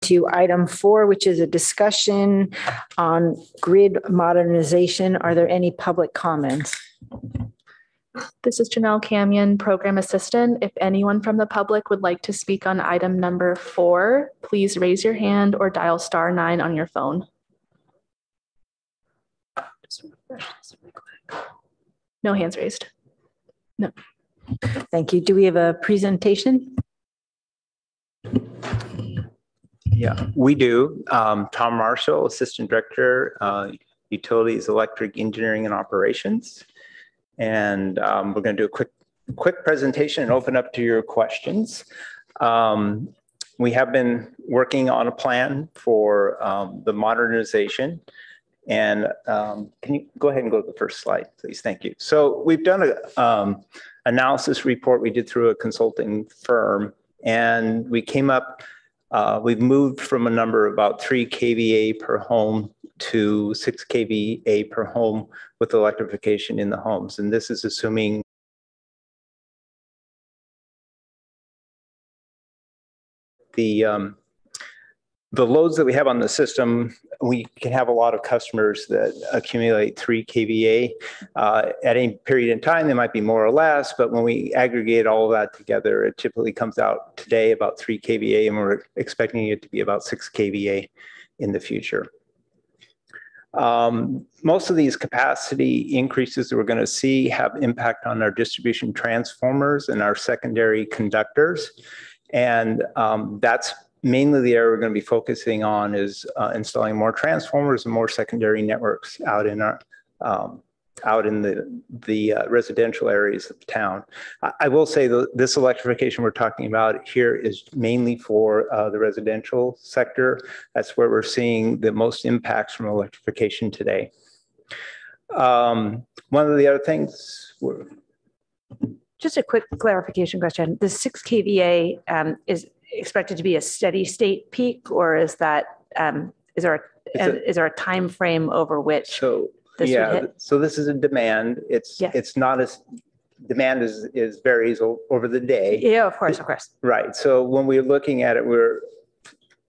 to item 4, which is a discussion on grid modernization. Are there any public comments? This is Janelle Camion, Program Assistant. If anyone from the public would like to speak on item number 4, please raise your hand or dial *9 on your phone. Just refresh this really quick. No hands raised. No. Thank you. Do we have a presentation? Yeah, we do. Tom Marshall, Assistant Director, Utilities, Electric Engineering and Operations. And we're going to do a quick presentation and open up to your questions. We have been working on a plan for the modernization. And can you go ahead and go to the first slide, please? Thank you. So we've done an analysis report we did through a consulting firm, and we came up, we've moved from a number of about 3 kVA per home to 6 kVA per home with electrification in the homes. And this is assuming the loads that we have on the system. We can have a lot of customers that accumulate 3 kVA. At any period in time, they might be more or less, but when we aggregate all of that together, it typically comes out today about 3 kVA, and we're expecting it to be about 6 kVA in the future. Most of these capacity increases that we're going to see have impact on our distribution transformers and our secondary conductors. And that's mainly the area we're going to be focusing on, is installing more transformers and more secondary networks out in our out in the residential areas of town. I will say that this electrification we're talking about here is mainly for the residential sector. That's where we're seeing the most impacts from electrification today. One of the other things just a quick clarification question. The 6 kVA is expected to be a steady state peak, or is that is there a time frame over which this would hit? So this is a demand. It's not as demand is varies over the day. Yeah, of course. Right. So when we're looking at it, we're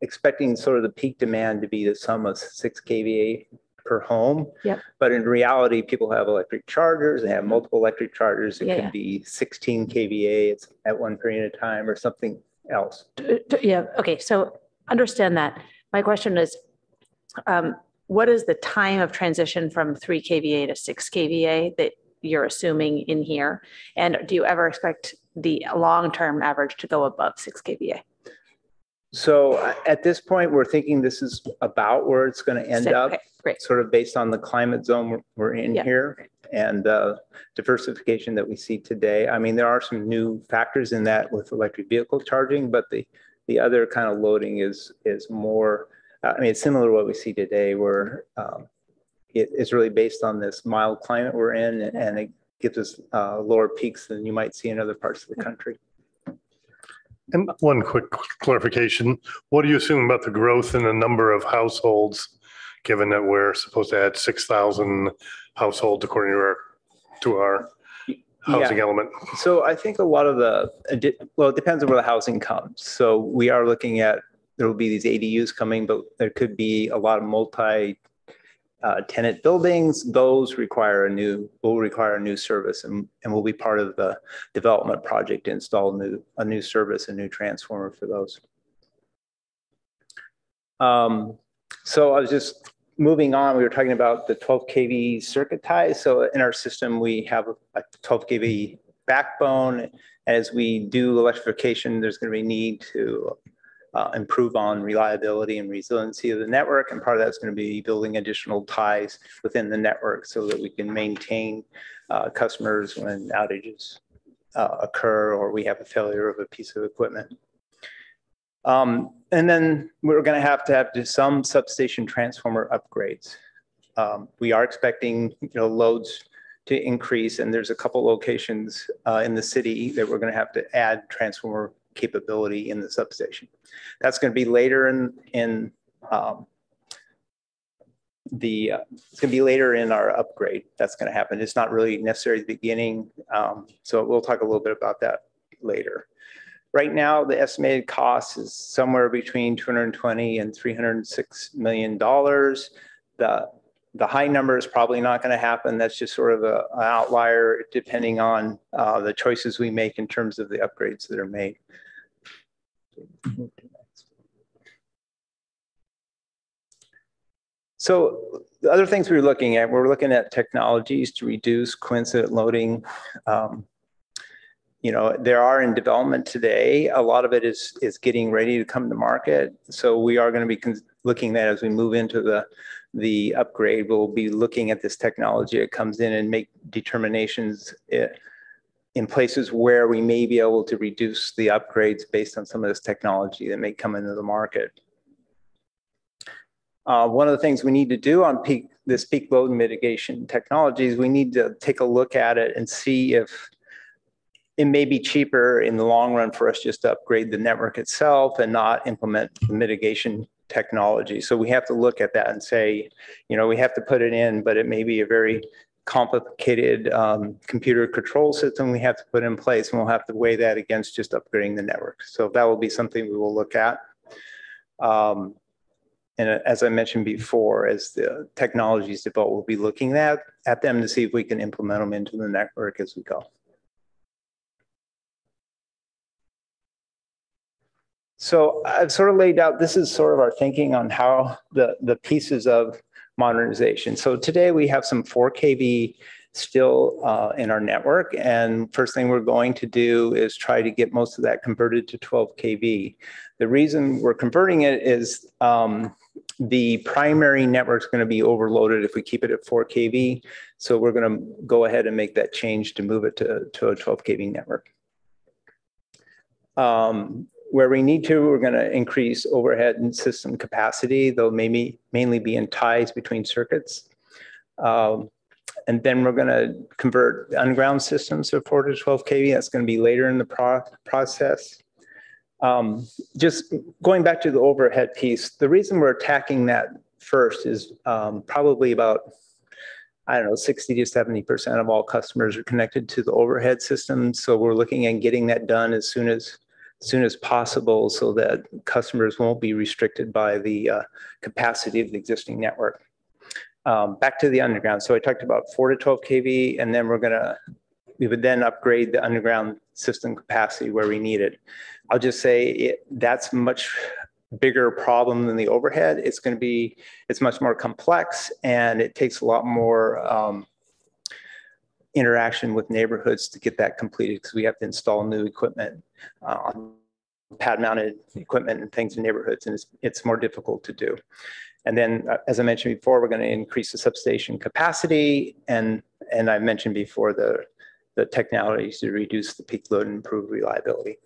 expecting sort of the peak demand to be the sum of 6 kVA per home. Yep. But in reality, people have electric chargers. They have multiple electric chargers. It could be 16 kVA. It's at one period of time, or something else. Yeah. Okay. So understand that. My question is, what is the time of transition from 3 kVA to 6 kVA that you're assuming in here? And do you ever expect the long-term average to go above 6 kVA? So at this point, we're thinking this is about where it's going to end up, sort of based on the climate zone we're in here and the diversification that we see today. I mean, there are some new factors in that with electric vehicle charging, but the other kind of loading is more, I mean, it's similar to what we see today, where it is really based on this mild climate we're in, and it gives us lower peaks than you might see in other parts of the country. And one quick clarification, what do you assume about the growth in the number of households, given that we're supposed to add 6,000 households according to our housing element? So I think a lot of well, it depends on where the housing comes. So we are looking at, there will be these ADUs coming, but there could be a lot of tenant buildings. Those will require a new service, and will be part of the development project to install a new service, a new transformer for those. So I was just moving on. We were talking about the 12 kV circuit ties. So in our system, we have a 12 kV backbone. As we do electrification, there's going to be need to improve on reliability and resiliency of the network. And part of that's going to be building additional ties within the network so that we can maintain customers when outages occur or we have a failure of a piece of equipment. And then we're going to have some substation transformer upgrades. We are expecting loads to increase, and there's a couple locations in the city that we're going to have to add transformer capability in the substation. That's going to be later it's going to be later in our upgrade. That's going to happen. It's not really necessary at the beginning. So we'll talk a little bit about that later. Right now, the estimated cost is somewhere between 220 and $306 million. The high number is probably not going to happen. That's just sort of an outlier depending on the choices we make in terms of the upgrades that are made. So the other things we're looking at technologies to reduce coincident loading. There are in development today. A lot of it is getting ready to come to market. So we are going to be looking at as we move into the upgrade. We'll be looking at this technology that comes in and make determinations in places where we may be able to reduce the upgrades based on some of this technology that may come into the market. One of the things we need to do on this peak load mitigation technologies, we need to take a look at it and see if it may be cheaper in the long run for us just to upgrade the network itself and not implement the mitigation technology. So we have to look at that and say, we have to put it in, but it may be a very complicated computer control system we have to put in place, and we'll have to weigh that against just upgrading the network. So that will be something we will look at. And as I mentioned before, as the technologies develop, we'll be looking at them to see if we can implement them into the network as we go. So I've sort of laid out, this is sort of our thinking on how the pieces of modernization. So today we have some 4 kV still in our network. And first thing we're going to do is try to get most of that converted to 12 kV. The reason we're converting it is the primary network is going to be overloaded if we keep it at 4 kV. So we're going to go ahead and make that change to move it to a 12 kV network. Where we need to, we're going to increase overhead and system capacity. They'll mainly be in ties between circuits. And then we're going to convert the underground systems to 4 to 12 kV. That's going to be later in the process. Just going back to the overhead piece, the reason we're attacking that first is probably about, 60 to 70% of all customers are connected to the overhead system. So we're looking at getting that done as soon as possible so that customers won't be restricted by the capacity of the existing network. Back to the underground. So I talked about 4 to 12 kV, and then we would then upgrade the underground system capacity where we need it. I'll just say that's much bigger problem than the overhead. It's much more complex, and it takes a lot more interaction with neighborhoods to get that completed because we have to install new equipment, pad mounted equipment and things in neighborhoods, and it's more difficult to do. And then, as I mentioned before, we're going to increase the substation capacity, and I mentioned before the technologies to reduce the peak load and improve reliability.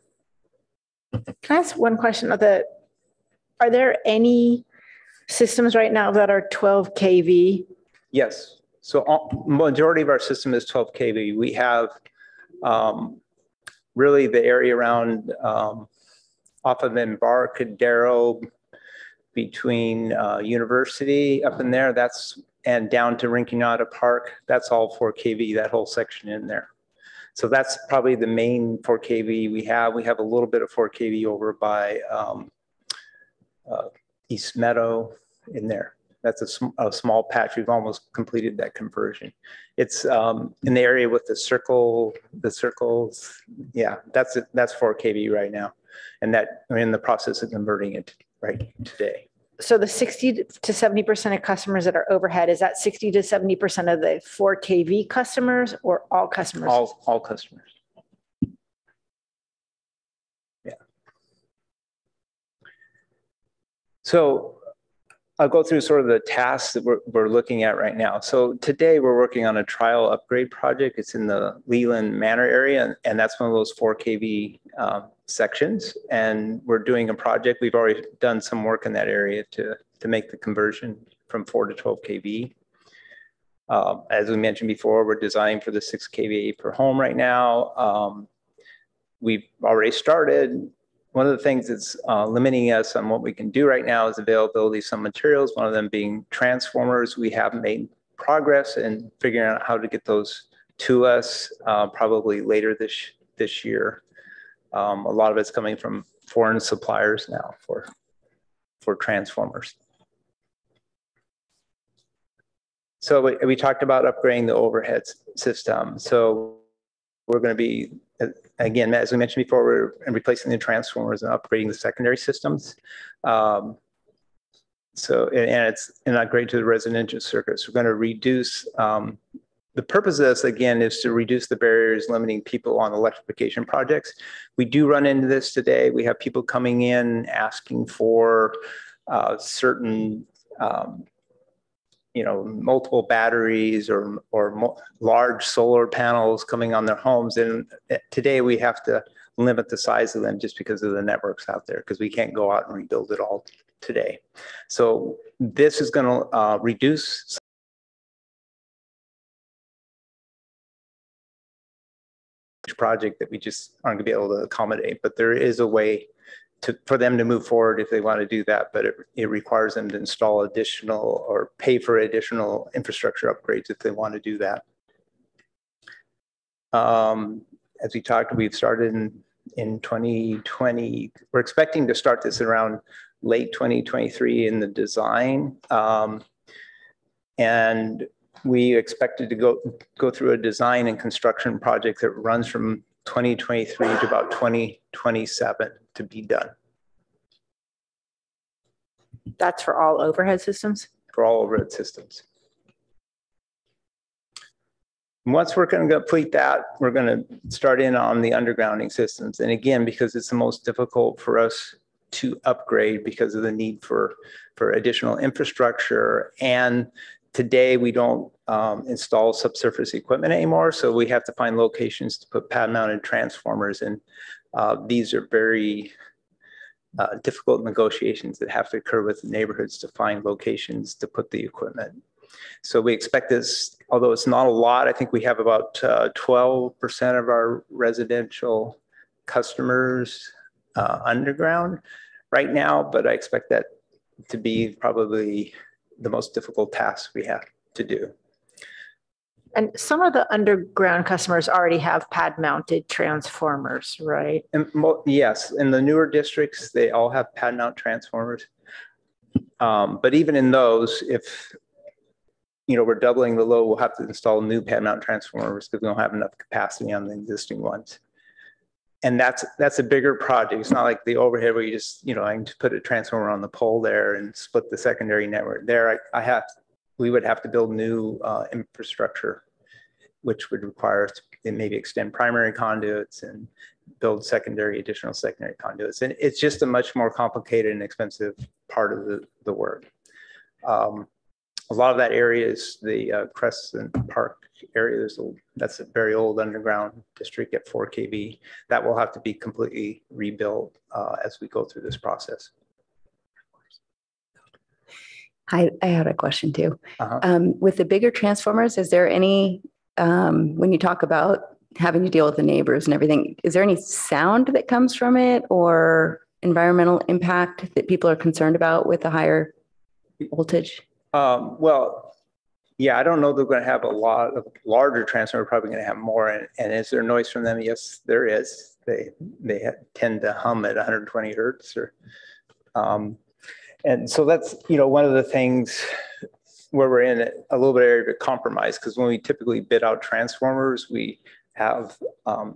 Can I ask one question? Are there any systems right now that are 12 kV? Yes. So majority of our system is 12 kV. We have really the area around off of Embarcadero between University up in there, and down to Rinconada Park, that's all 4 kV, that whole section in there. So that's probably the main 4 kV we have. We have a little bit of 4 kV over by East Meadow in there. That's a small patch. We've almost completed that conversion. It's in the area with the circles. Yeah, that's 4 kV right now. And that we're in the process of converting it right today. So the 60 to 70% of customers that are overhead, is that 60 to 70% of the 4 kV customers or all customers? All customers. Yeah. So I'll go through sort of the tasks that we're looking at right now. So today we're working on a trial upgrade project. It's in the Leland Manor area, and that's one of those 4 kV sections. And we're doing a project. We've already done some work in that area to make the conversion from 4 to 12 kV. As we mentioned before, we're designing for the 6 kV per home right now. We've already started. One of the things that's limiting us on what we can do right now is availability of some materials, one of them being transformers. We have made progress in figuring out how to get those to us probably later this year. A lot of it's coming from foreign suppliers now for transformers. So we talked about upgrading the overhead system. So we're going to be, again, as we mentioned before, we're replacing the transformers and upgrading the secondary systems. And it's an upgrade to the residential circuits. We're going to reduce, the purpose of this, again, is to reduce the barriers limiting people on electrification projects. We do run into this today. We have people coming in asking for certain multiple batteries or large solar panels coming on their homes. And today we have to limit the size of them just because of the networks out there, because we can't go out and rebuild it all today. So this is going to reduce project that we just aren't going to be able to accommodate, but there is a way for them to move forward if they want to do that, but it requires them to install additional or pay for additional infrastructure upgrades if they want to do that. As we talked, we've started in 2020. We're expecting to start this around late 2023 in the design. And we expected to go through a design and construction project that runs from 2023 to about 2027 to be done. That's for all overhead systems? For all overhead systems. Once we're going to complete that, we're going to start in on the undergrounding systems. And again, because it's the most difficult for us to upgrade because of the need for additional infrastructure. And today we don't install subsurface equipment anymore. So we have to find locations to put pad mounted transformers. And these are very difficult negotiations that have to occur with the neighborhoods to find locations to put the equipment. So we expect this, although it's not a lot, I think we have about 12% of our residential customers underground right now, but I expect that to be probably the most difficult task we have to do. And some of the underground customers already have pad mounted transformers, right? And yes, in the newer districts, they all have pad mount transformers. But even in those, if we're doubling the load, we'll have to install new pad mount transformers because we don't have enough capacity on the existing ones. And that's a bigger project. It's not like the overhead where you just, I can just put a transformer on the pole there and split the secondary network. There, we would have to build new infrastructure, which would require us to maybe extend primary conduits and build additional secondary conduits. And it's just a much more complicated and expensive part of the work. A lot of that area is the Crescent Park area. That's a very old underground district at 4 kV. That will have to be completely rebuilt as we go through this process. I had a question too. With the bigger transformers, is there any, when you talk about having to deal with the neighbors and everything, is there any sound that comes from it or environmental impact that people are concerned about with the higher voltage? Well, yeah, I don't know that we're going to have a lot of larger transformers. We're probably going to have more. And is there noise from them? Yes, there is. They tend to hum at 120 hertz. And so that's one of the things where we're in a little bit area of compromise, because when we typically bid out transformers, we have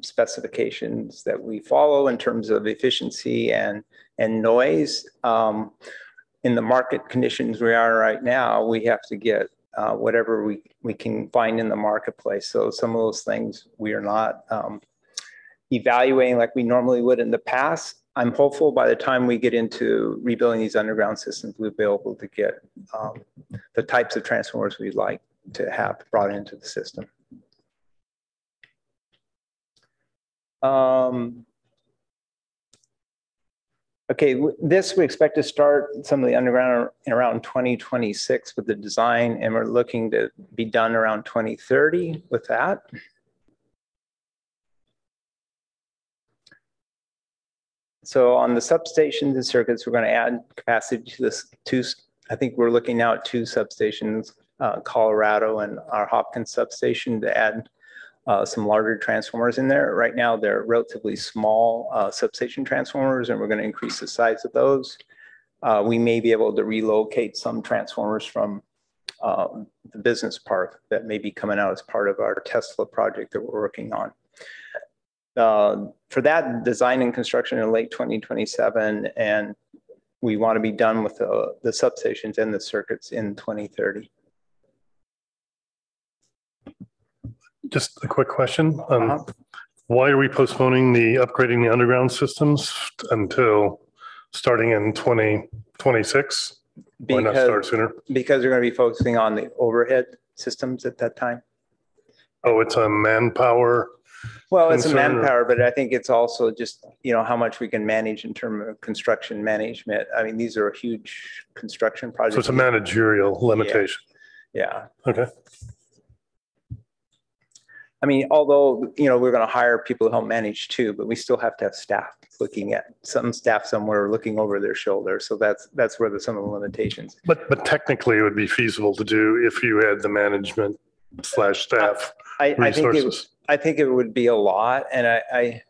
specifications that we follow in terms of efficiency and noise. In the market conditions we are right now, we have to get whatever we can find in the marketplace. So some of those things we are not evaluating like we normally would in the past. I'm hopeful by the time we get into rebuilding these underground systems, we'll be able to get the types of transformers we'd like to have brought into the system. Okay, this we expect to start some of the underground in around 2026 with the design, and we're looking to be done around 2030 with that. So on the substations and circuits, we're going to add capacity to this I think we're looking now at 2 substations, Colorado and our Hopkins substation, to add some larger transformers in there. Right now, they're relatively small substation transformers, and we're going to increase the size of those. We may be able to relocate some transformers from the business park that may be coming out as part of our Tesla project that we're working on. For that, design and construction in late 2027, and we want to be done with the substations and the circuits in 2030. Just a quick question. Why are we postponing the upgrading the underground systems until starting in 2026? Why not start sooner? Because they're going to be focusing on the overhead systems at that time. Oh, it's a manpower. Well, it's a manpower, but I think it's also just, how much we can manage in terms of construction management. I mean, these are huge construction projects. So it's a managerial limitation. Yeah. Okay. I mean, although, we're going to hire people to help manage too, but we still have to have staff looking at some staff somewhere looking over their shoulder. So that's where some of the limitations. But technically it would be feasible to do if you had the management / staff resources. I think it would be a lot. And I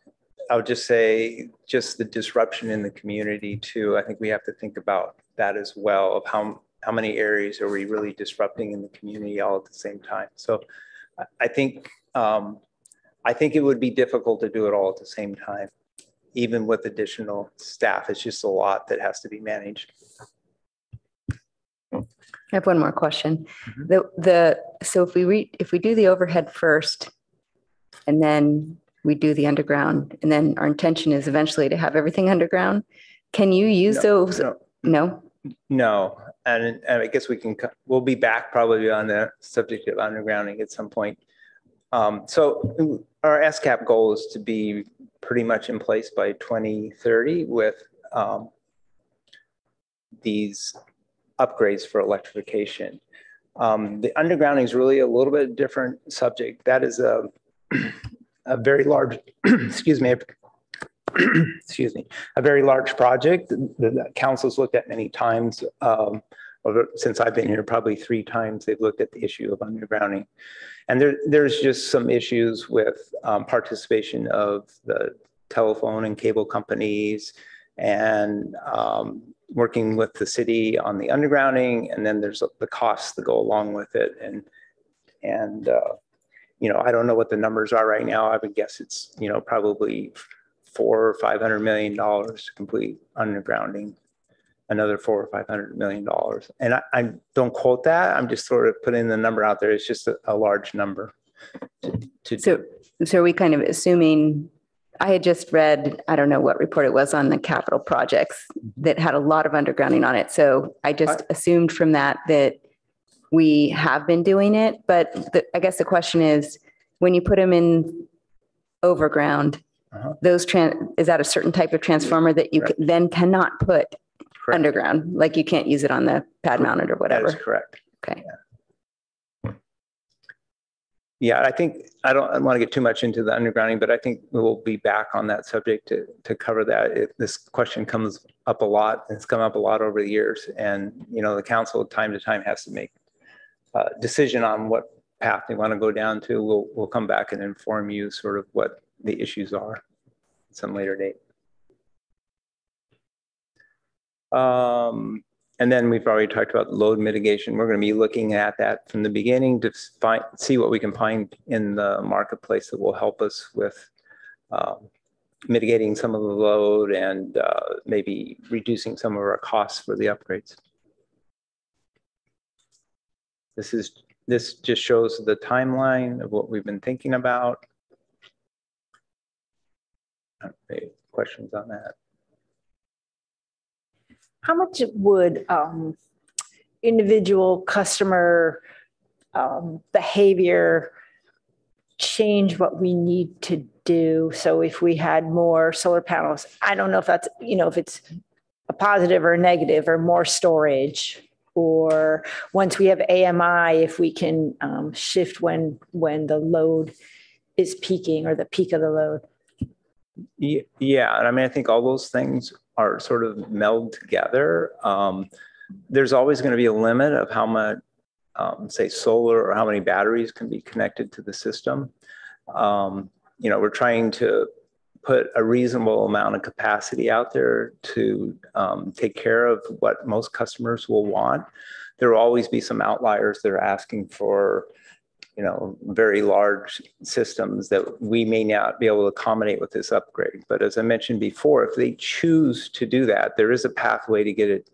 would just say just the disruption in the community too. I think we have to think about that as well, of how many areas are we really disrupting in the community all at the same time. So I think it would be difficult to do it all at the same time, even with additional staff. It's just a lot that has to be managed. I have one more question. So if we do the overhead first, and then we do the underground, and then our intention is eventually to have everything underground, can you use those? No. And I guess we'll be back probably on the subject of undergrounding at some point. So our SCAP goal is to be pretty much in place by 2030 with these upgrades for electrification. The undergrounding is really a little bit different subject. That is a very large, excuse me, a very large project that council's looked at many times. Since I've been here, probably 3 times they've looked at the issue of undergrounding. And there's just some issues with participation of the telephone and cable companies and working with the city on the undergrounding. And then there's the costs that go along with it. And I don't know what the numbers are right now. I would guess it's, probably $400 or $500 million to complete undergrounding. Another $400 or $500 million. And I don't quote that. I'm just sort of putting the number out there. It's just a large number. So are we kind of assuming, I had just read, I don't know what report it was on the capital projects that had a lot of undergrounding on it. So I just assumed from that we have been doing it. But I guess the question is, when you put them in overground, is that a certain type of transformer that you then cannot put underground? Like you can't use it on the pad mounted or whatever? That is correct. Okay. Yeah, I think I don't want to get too much into the undergrounding, but I think we'll be back on that subject to cover that. This question comes up a lot. It's come up a lot over the years. And, the council time to time has to make a decision on what path they want to go down to. We'll come back and inform you sort of what the issues are at some later date. And then we've already talked about load mitigation. We're going to be looking at that from the beginning to see what we can find in the marketplace that will help us with mitigating some of the load and maybe reducing some of our costs for the upgrades. This just shows the timeline of what we've been thinking about. Any questions on that? How much would individual customer behavior change what we need to do? So if we had more solar panels, I don't know if that's, if it's a positive or a negative or more storage, or once we have AMI, if we can shift when the load is peaking or the peak of the load. Yeah, and I mean, I think all those things are sort of meld together. There's always going to be a limit of how much, say, solar or how many batteries can be connected to the system. We're trying to put a reasonable amount of capacity out there to take care of what most customers will want. There will always be some outliers that are asking for, very large systems that we may not be able to accommodate with this upgrade. But as I mentioned before, if they choose to do that, there is a pathway to get it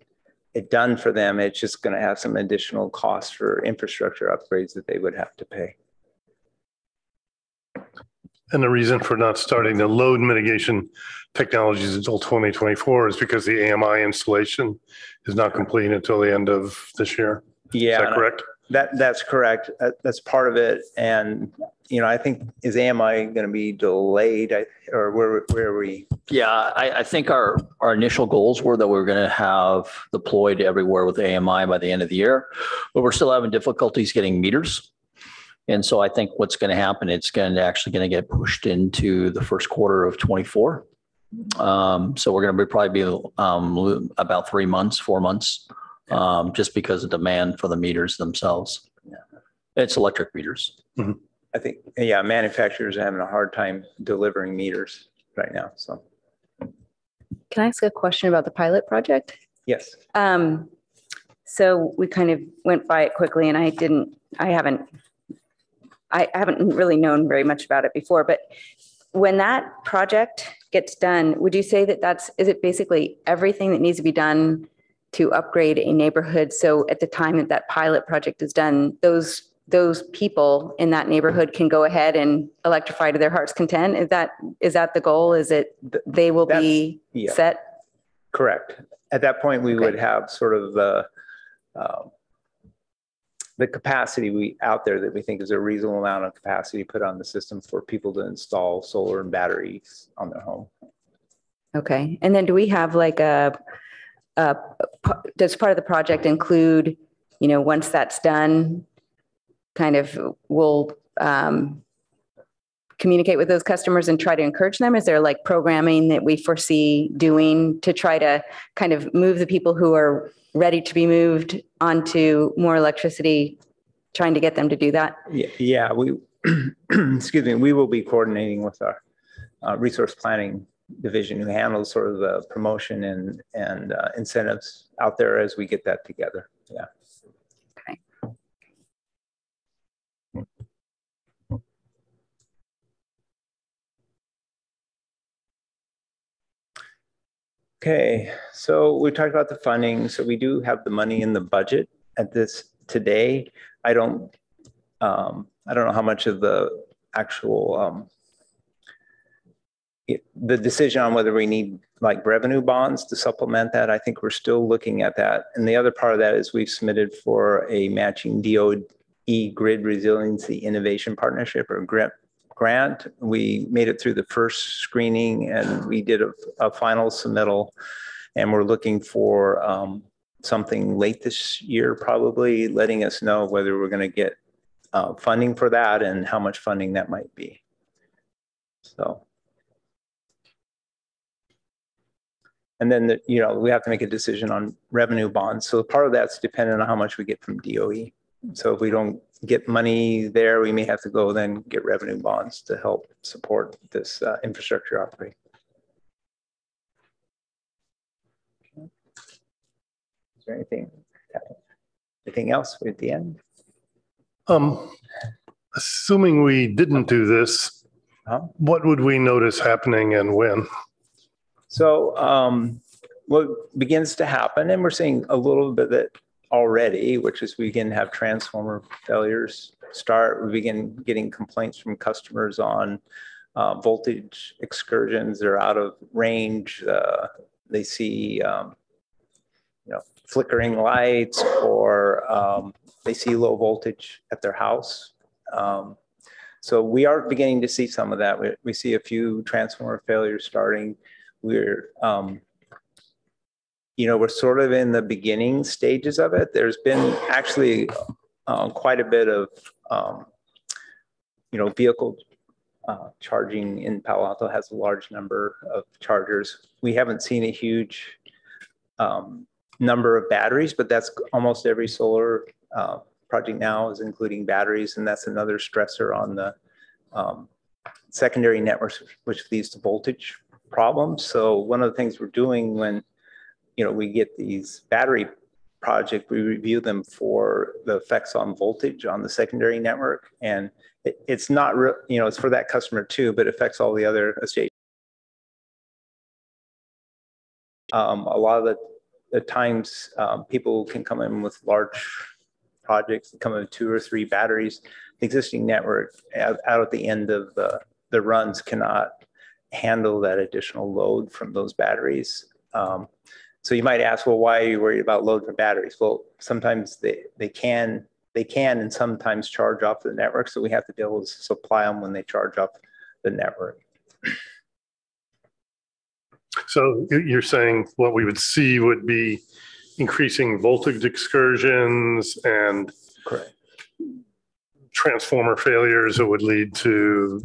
done for them. It's just going to have some additional costs for infrastructure upgrades that they would have to pay. And the reason for not starting the load mitigation technologies until 2024 is because the AMI installation is not complete until the end of this year. Yeah, is that correct? That's correct. That's part of it. And, I think, is AMI going to be delayed or where are we? Yeah, I think our initial goals were that we were going to have deployed everywhere with AMI by the end of the year, but we're still having difficulties getting meters. And so I think what's going to happen, it's going to get pushed into the first quarter of 24. So we're going to probably be about 4 months, just because of demand for the meters themselves. Yeah. It's electric meters. Mm-hmm. I think, yeah, manufacturers are having a hard time delivering meters right now. So, can I ask a question about the pilot project? Yes. So we kind of went by it quickly, and I haven't really known very much about it before, but when that project gets done, would you say that is it basically everything that needs to be done to upgrade a neighborhood? So at the time that pilot project is done, those people in that neighborhood can go ahead and electrify to their heart's content? Is that the goal? Is it they will be set? Correct. At that point, we would have sort of the capacity out there that we think is a reasonable amount of capacity put on the system for people to install solar and batteries on their home. Okay. And then do we have does part of the project include, once that's done, kind of we'll communicate with those customers and try to encourage them? Is there programming that we foresee doing to try to kind of move the people who are ready to be moved onto more electricity, trying to get them to do that? Yeah, we, excuse me, we will be coordinating with our resource planning division who handles sort of the promotion and incentives out there as we get that together. Yeah. Okay. Okay, so we talked about the funding. So we do have the money in the budget at this today. I don't know how much of the actual the decision on whether we need revenue bonds to supplement that. I think we're still looking at that. And the other part of that is we've submitted for a matching DOE Grid Resiliency Innovation Partnership or grant. We made it through the first screening and we did a final submittal, and we're looking for something late this year, probably letting us know whether we're going to get funding for that and how much funding that might be. So, and then we have to make a decision on revenue bonds. So part of that's dependent on how much we get from DOE. So if we don't get money there, we may have to go then get revenue bonds to help support this infrastructure upgrade. Is there anything else at the end? Assuming we didn't do this, what would we notice happening and when? So what begins to happen, and we're seeing a little bit of it already, which is we begin to have transformer failures start. We begin getting complaints from customers on voltage excursions. They're out of range. They see flickering lights, or they see low voltage at their house. So we are beginning to see some of that. We see a few transformer failures starting. We're sort of in the beginning stages of it. There's been actually quite a bit of, vehicle charging in Palo Alto has a large number of chargers. We haven't seen a huge number of batteries, but that's almost every solar project now is including batteries, and that's another stressor on the secondary networks, which leads to voltage problems. So one of the things we're doing when, we get these battery projects, we review them for the effects on voltage on the secondary network. And it's not, it's for that customer too, but it affects all the other associations. A lot of the times people can come in with large projects, come in with 2 or 3 batteries. The existing network out at the end of the runs cannot handle that additional load from those batteries. So you might ask, well, why are you worried about load from batteries? Well, sometimes they can and sometimes charge off the network. So we have to be able to supply them when they charge off the network. So you're saying what we would see would be increasing voltage excursions and correct transformer failures that would lead to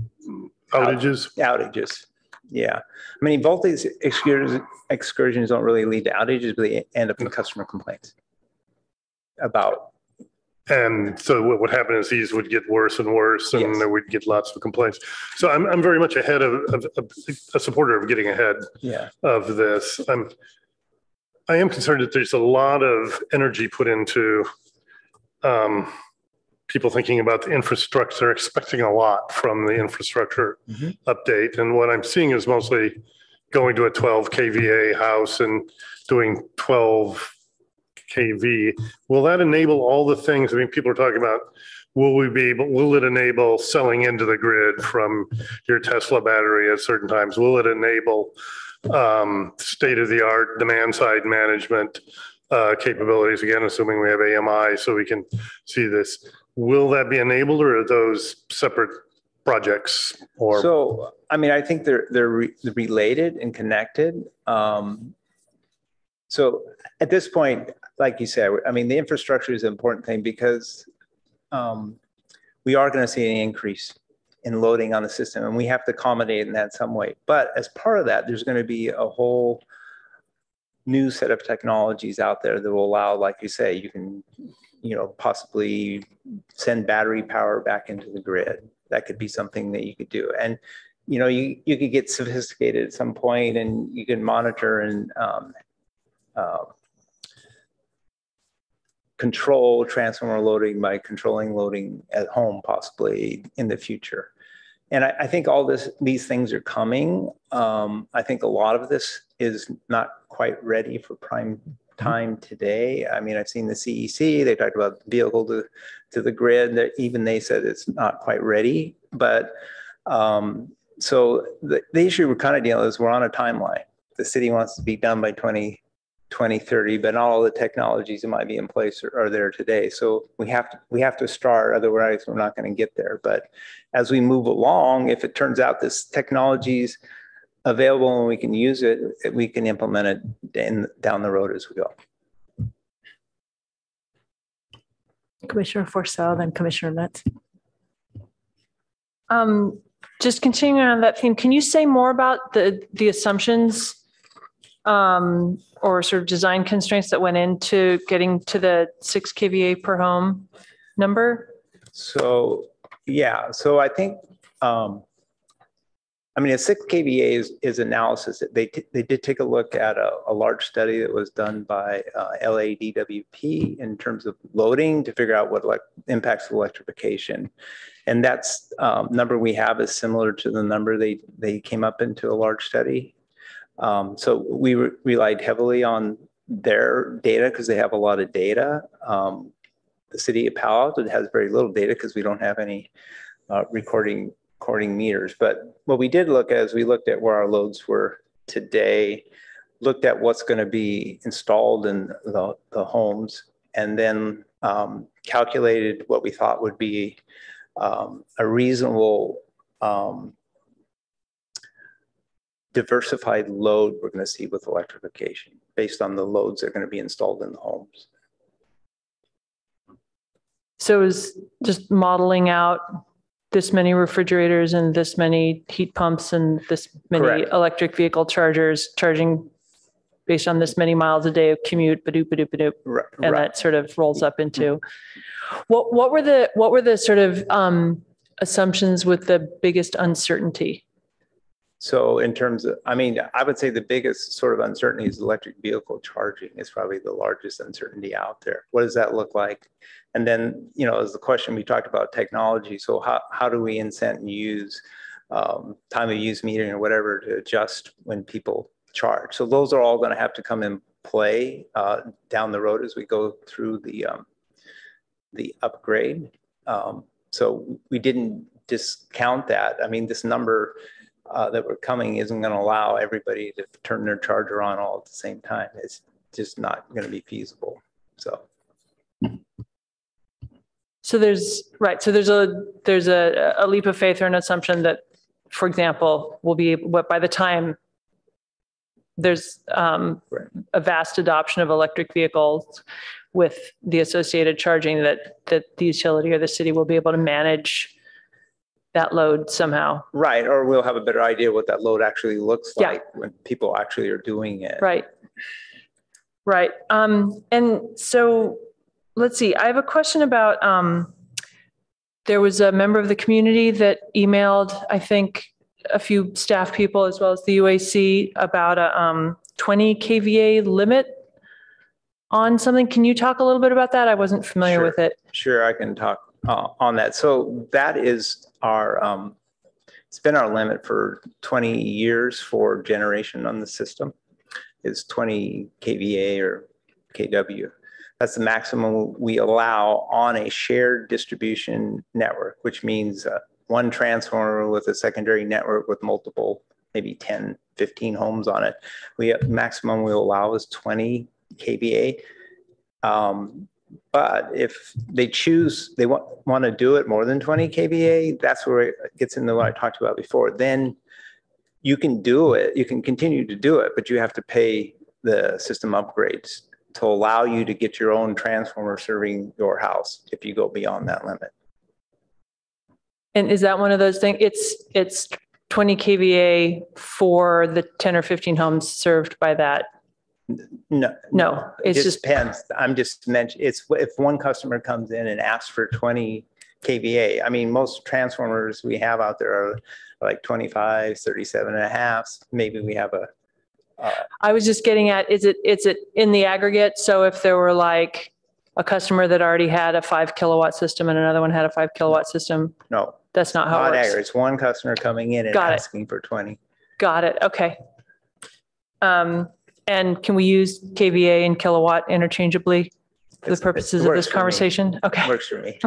outages? Outages. Yeah. I mean, voltage excursions don't really lead to outages, but they end up in customer complaints about. And so what would happen is these would get worse and worse, and Yes. we'd get lots of complaints. So I'm very much ahead of a supporter of getting ahead of this. I am concerned that there's a lot of energy put into people thinking about the infrastructure. They're expecting a lot from the infrastructure update. And what I'm seeing is mostly going to a 12 kVA house and doing 12 kV. Will that enable all the things? I mean, people are talking about, will it enable selling into the grid from your Tesla battery at certain times? Will it enable state-of-the-art demand-side management capabilities? Again, assuming we have AMI so we can see this. Will that be enabled, or are those separate projects? Or so, I mean, I think they're related and connected. So at this point, like you said, I mean, the infrastructure is an important thing because we are going to see an increase in loading on the system, and we have to accommodate in that some way. But as part of that, there's going to be a whole new set of technologies out there that will allow, like you say, you can, possibly send battery power back into the grid. That could be something that you could do. And, you could get sophisticated at some point, and you can monitor and control transformer loading by controlling loading at home, possibly in the future. And I think all these things are coming. I think a lot of this is not quite ready for prime time today. I mean, I've seen the CEC, they talked about vehicle to the grid, that even they said it's not quite ready. But so the issue we're kind of dealing with is we're on a timeline. The city wants to be done by 2030, but not all the technologies that might be in place are there today. So we have to start, otherwise we're not going to get there. But as we move along, if it turns out this technology's available and we can use it, we can implement it down the road as we go. Commissioner Forcell, then Commissioner Metz. Just continuing on that theme, can you say more about the assumptions or sort of design constraints that went into getting to the 6 kVA per home number? So, yeah, so I think, I mean, a 6 kVA is analysis. They did take a look at a large study that was done by LADWP in terms of loading to figure out what impacts of electrification. And that's number we have is similar to the number they came up into a large study. So we relied heavily on their data because they have a lot of data. The city of Pauac has very little data because we don't have any recording meters. But what we did look at is we looked at where our loads were today, looked at what's going to be installed in the homes, and then calculated what we thought would be a reasonable diversified load we're going to see with electrification based on the loads that are going to be installed in the homes. So is just modeling out this many refrigerators and this many heat pumps and this many Correct. electric vehicle chargers charging based on this many miles a day of commute, badoop, Right. and that sort of rolls up into what were the sort of assumptions with the biggest uncertainty? So in terms of, I mean, I would say the biggest sort of uncertainty is electric vehicle charging is probably the largest uncertainty out there. What does that look like? And then, you know, as the question we talked about technology. So how do we incent and use time of use metering or whatever to adjust when people charge? So those are all going to have to come in play down the road as we go through the upgrade. So we didn't discount that. I mean, this number that we're coming isn't going to allow everybody to turn their charger on all at the same time. It's just not going to be feasible. So there's a leap of faith or an assumption that, for example, will be what by the time there's a vast adoption of electric vehicles with the associated charging that the utility or the city will be able to manage that load somehow. Right, or we'll have a better idea what that load actually looks like when people actually are doing it. Right. And so let's see, I have a question about, there was a member of the community that emailed, I think, a few staff people as well as the UAC about a 20 kVA limit on something. Can you talk a little bit about that? I wasn't familiar with it. Sure, I can talk on that. So that is our, it's been our limit for 20 years for generation on the system is 20 kVA or kW. That's the maximum we allow on a shared distribution network, which means one transformer with a secondary network with multiple, maybe 10, 15 homes on it. Maximum we'll allow is 20 kVA. But if they choose, they want to do it more than 20 kVA, that's where it gets into what I talked about before. Then you can do it, you can continue to do it, but you have to pay the system upgrades to allow you to get your own transformer serving your house if you go beyond that limit. And is that one of those things? It's 20 kVA for the 10 or 15 homes served by that? No, it just depends. I'm just mentioning, it's if one customer comes in and asks for 20 kVA. I mean, most transformers we have out there are like 25, 37 and a half. Maybe we have a I was just getting at, is it in the aggregate? So if there were like a customer that already had a 5 kilowatt system and another one had a 5 kilowatt system? No, that's not how it works. Aggregate. It's one customer coming in and asking for 20. Got it. Okay. And can we use kVA and kilowatt interchangeably for the purposes of this conversation? Okay. Works for me.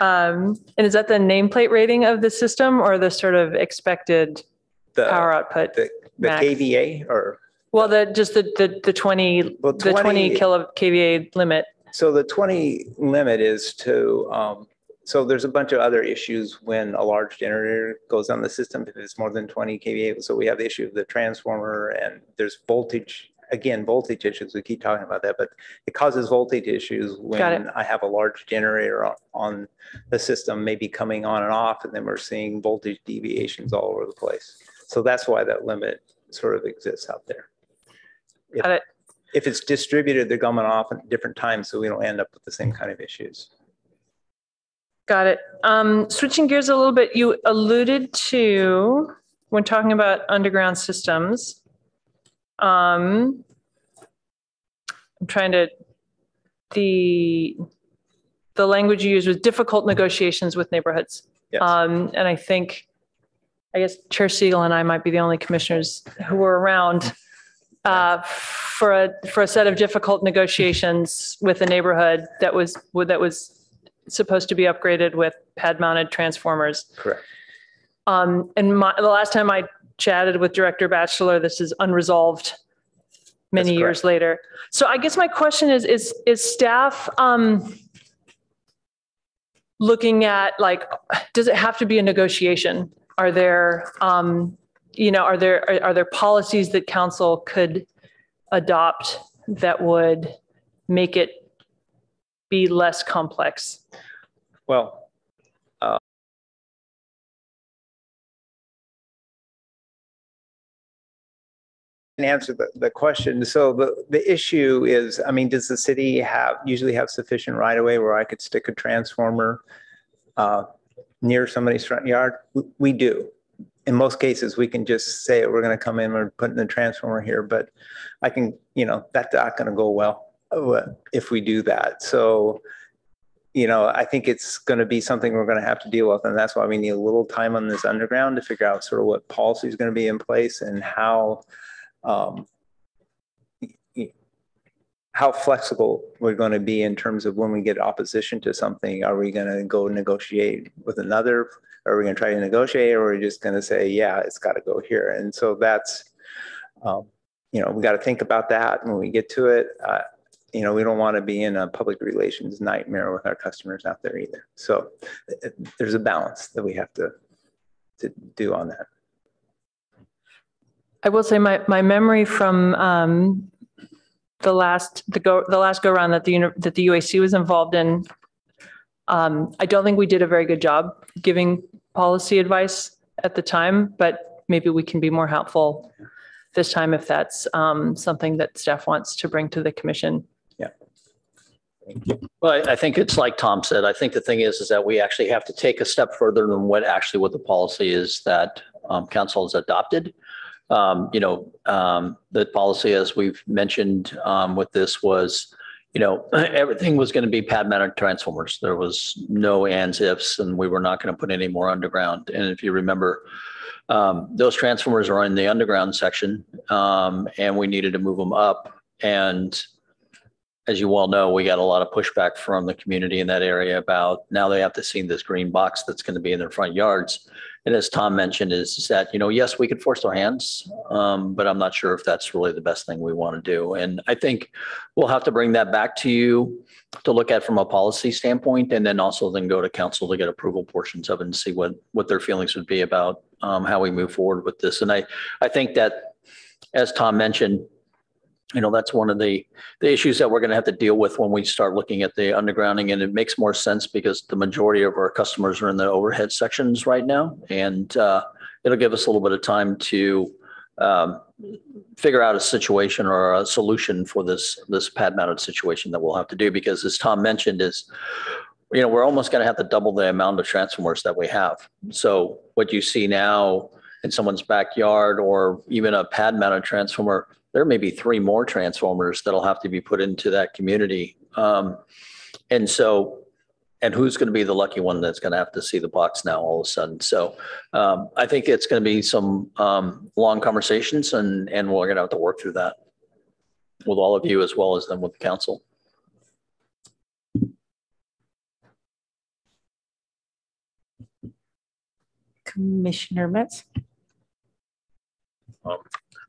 And is that the nameplate rating of the system or the sort of expected power output? The KVA or? Well, just the 20 kilo kVA limit. So the 20 limit is to, so there's a bunch of other issues when a large generator goes on the system if it's more than 20 kVA. So we have the issue of the transformer and there's voltage, again, voltage issues. We keep talking about that, but it causes voltage issues when I have a large generator on the system, maybe coming on and off, and then we're seeing voltage deviations all over the place. So that's why that limit sort of exists out there. If it's distributed, they're coming off at different times, so we don't end up with the same kind of issues. Got it. Switching gears a little bit, you alluded to, when talking about underground systems, I'm trying to, the language you used was difficult negotiations with neighborhoods. Yes. And I guess Chair Siegel and I might be the only commissioners who were around for a set of difficult negotiations with a neighborhood that was supposed to be upgraded with pad-mounted transformers. Correct. And the last time I chatted with Director Batchelor, this is unresolved many years later. So I guess my question is staff looking at, like, does it have to be a negotiation? Are there, are there policies that council could adopt that would make it be less complex? Well, and answer the question. So the issue is, I mean, does the city usually have sufficient right of way where I could stick a transformer near somebody's front yard? We do. In most cases, we can just say we're going to come in, we're putting the transformer here, but I can, that's not going to go well if we do that. So, I think it's going to be something we're going to have to deal with. And that's why we need a little time on this underground to figure out sort of what policy is going to be in place and how flexible we're going to be in terms of when we get opposition to something. Are we going to go negotiate with another? Are we going to try to negotiate, or are we just going to say, yeah, it's got to go here? And so that's, we got to think about that when we get to it. We don't want to be in a public relations nightmare with our customers out there either. So there's a balance that we have to do on that. I will say my memory from the last go around that the UAC was involved in, I don't think we did a very good job giving policy advice at the time, but maybe we can be more helpful this time if that's something that staff wants to bring to the commission. Yeah. Well, I think it's like Tom said. I think the thing is that we actually have to take a step further than what the policy is that council has adopted. The policy, as we've mentioned with this, was, everything was going to be pad mounted transformers. There was no ands, ifs, and we were not going to put any more underground. And if you remember, those transformers are in the underground section, and we needed to move them up. And as you well know, we got a lot of pushback from the community in that area about now they have to see this green box that's going to be in their front yards. And as Tom mentioned, is that, yes, we could force our hands, but I'm not sure if that's really the best thing we want to do. And I think we'll have to bring that back to you to look at from a policy standpoint, and then also then go to council to get approval portions of it and see what their feelings would be about how we move forward with this. And I think that, as Tom mentioned, that's one of the issues that we're going to have to deal with when we start looking at the undergrounding. And it makes more sense because the majority of our customers are in the overhead sections right now. And it'll give us a little bit of time to figure out a situation or a solution for this pad mounted situation that we'll have to do. Because as Tom mentioned is, we're almost going to have to double the amount of transformers that we have. So what you see now in someone's backyard, or even a pad mounted transformer, there may be 3 more transformers that'll have to be put into that community. And who's going to be the lucky one that's going to have to see the box now all of a sudden? So I think it's going to be some long conversations, and we're going to have to work through that with all of you as well as then with the council. Commissioner Metz.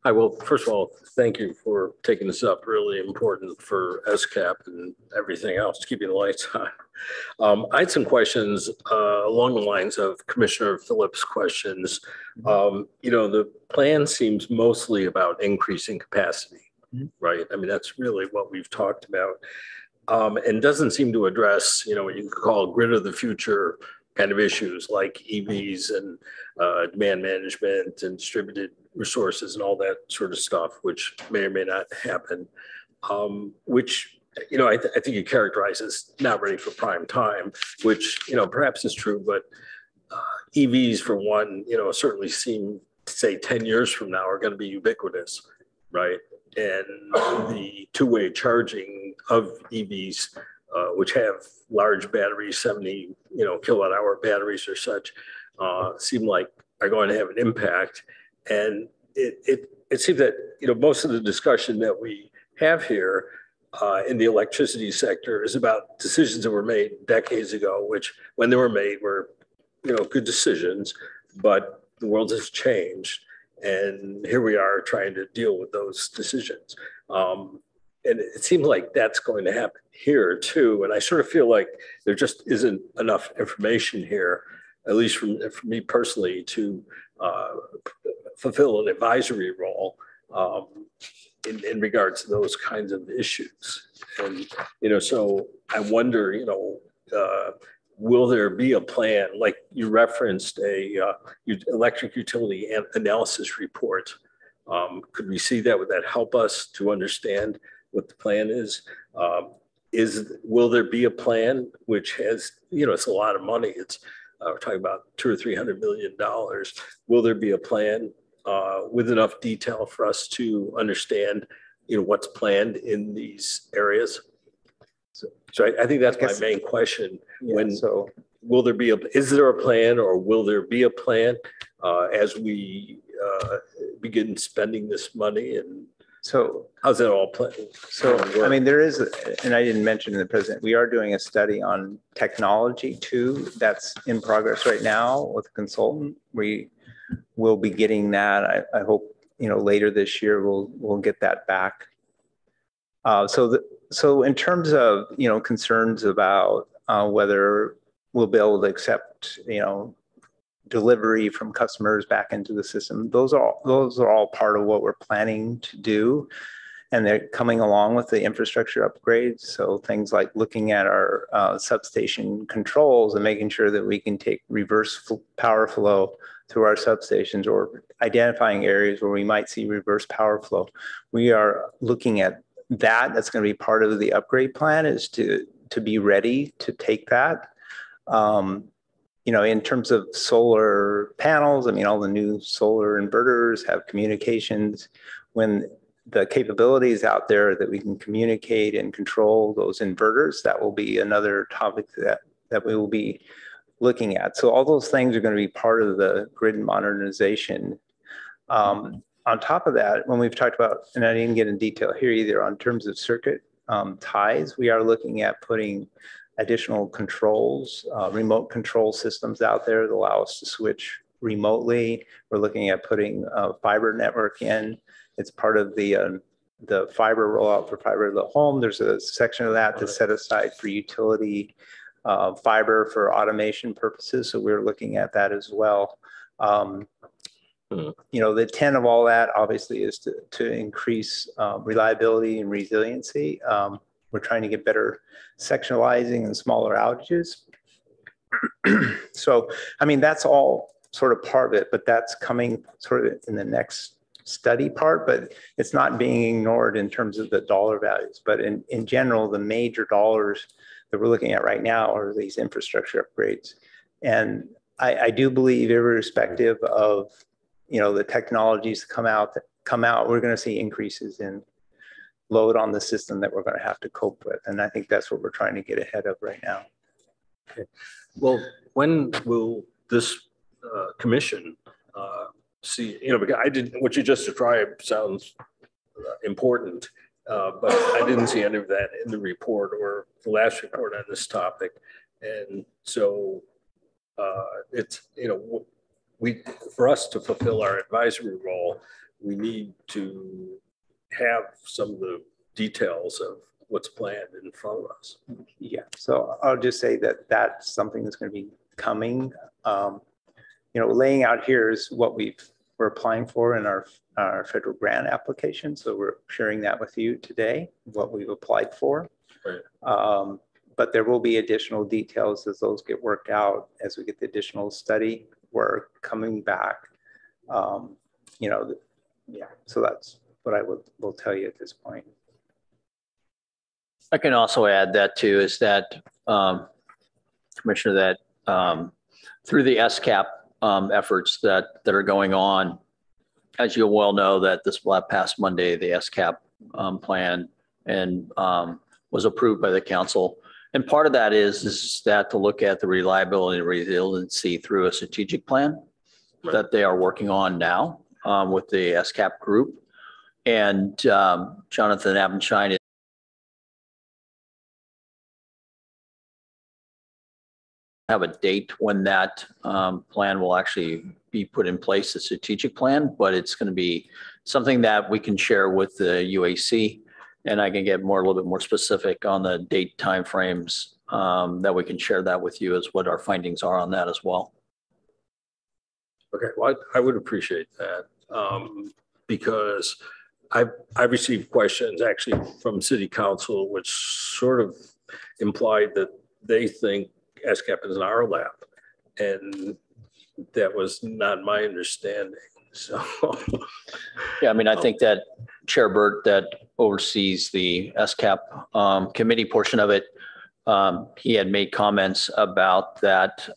I will, first of all, thank you for taking this up. Really important for SCAP and everything else, keeping the lights on. I had some questions along the lines of Commissioner Phillips' questions. The plan seems mostly about increasing capacity, right? I mean, that's really what we've talked about, and doesn't seem to address, what you could call grid of the future kind of issues like EVs and demand management and distributed resources and all that sort of stuff, which may or may not happen, which, I think you characterize as not ready for prime time, which, perhaps is true, but EVs, for one, certainly seem to say 10 years from now are going to be ubiquitous, right? And the two-way charging of EVs, which have large batteries, 70, kilowatt hour batteries or such, seem like are going to have an impact. And it seems that, most of the discussion that we have here in the electricity sector is about decisions that were made decades ago, which when they were made were, good decisions, but the world has changed. And here we are trying to deal with those decisions. And it seems like that's going to happen here too. And I sort of feel like there just isn't enough information here, at least for me personally, to fulfill an advisory role in regards to those kinds of issues. And, so I wonder, will there be a plan? Like you referenced a electric utility analysis report. Could we see that? Would that help us to understand what the plan is? Will there be a plan which has, it's a lot of money. It's we're talking about $200 or $300 million. Will there be a plan with enough detail for us to understand, what's planned in these areas? So I think that's my main question. Will there be is there a plan, or will there be a plan as we begin spending this money? And so how's that all planned? So, I mean, there is, and I didn't mention in the president, we are doing a study on technology too. That's in progress right now with a consultant. We will be getting that. I hope, later this year, we'll get that back. So in terms of, concerns about whether we'll be able to accept, delivery from customers back into the system, those are all part of what we're planning to do. And they're coming along with the infrastructure upgrades. So things like looking at our substation controls and making sure that we can take reverse power flow through our substations, or identifying areas where we might see reverse power flow. We are looking at that. That's going to be part of the upgrade plan, is to be ready to take that. In terms of solar panels, I mean, all the new solar inverters have communications. When the capabilities out there that we can communicate and control those inverters, that will be another topic that we will be looking at. So all those things are going to be part of the grid modernization. On top of that, when we've talked about, and I didn't get in detail here either, on terms of circuit ties, we are looking at putting additional controls, remote control systems out there that allow us to switch remotely. We're looking at putting a fiber network in. It's part of the fiber rollout for fiber to the home. There's a section of that that's set aside for utility fiber for automation purposes. So we're looking at that as well. The intent of all that obviously is to increase reliability and resiliency. We're trying to get better sectionalizing and smaller outages. So, I mean, that's all sort of part of it, but that's coming sort of in the next study part, but it's not being ignored in terms of the dollar values. But in general, the major dollars that we're looking at right now are these infrastructure upgrades. And I do believe, irrespective of the technologies come out, we're going to see increases in load on the system that we're going to have to cope with. And I think that's what we're trying to get ahead of right now. Okay. Well, when will this commission see, because what you just described sounds important, but I didn't see any of that in the report or the last report on this topic. And so it's, for us to fulfill our advisory role, we need to have some of the details of what's planned in front of us. Yeah, so I'll just say that that's something that's going to be coming. Laying out here is what we're applying for in our federal grant application. So we're sharing that with you today, what we've applied for. Right. But there will be additional details as those get worked out, as we get the additional study work coming back. So that's what I will tell you at this point. I can also add that too, is that, Commissioner, that through the SCAP efforts that are going on, as you well know, that this past Monday, the SCAP plan and was approved by the council. And part of that is that to look at the reliability and resiliency through a strategic plan that they are working on now with the SCAP group. And Jonathan Abendschein have a date when that plan will actually be put in place, the strategic plan, but it's going to be something that we can share with the UAC, and I can get a little bit more specific on the date timeframes that we can share that with you as what our findings are on that as well. Okay, well, I would appreciate that because I've received questions actually from City Council, which sort of implied that they think SCAP is in our lap, and that was not my understanding. So, yeah, I mean, I think that Chair Burt, that oversees the SCAP committee portion of it, he had made comments about that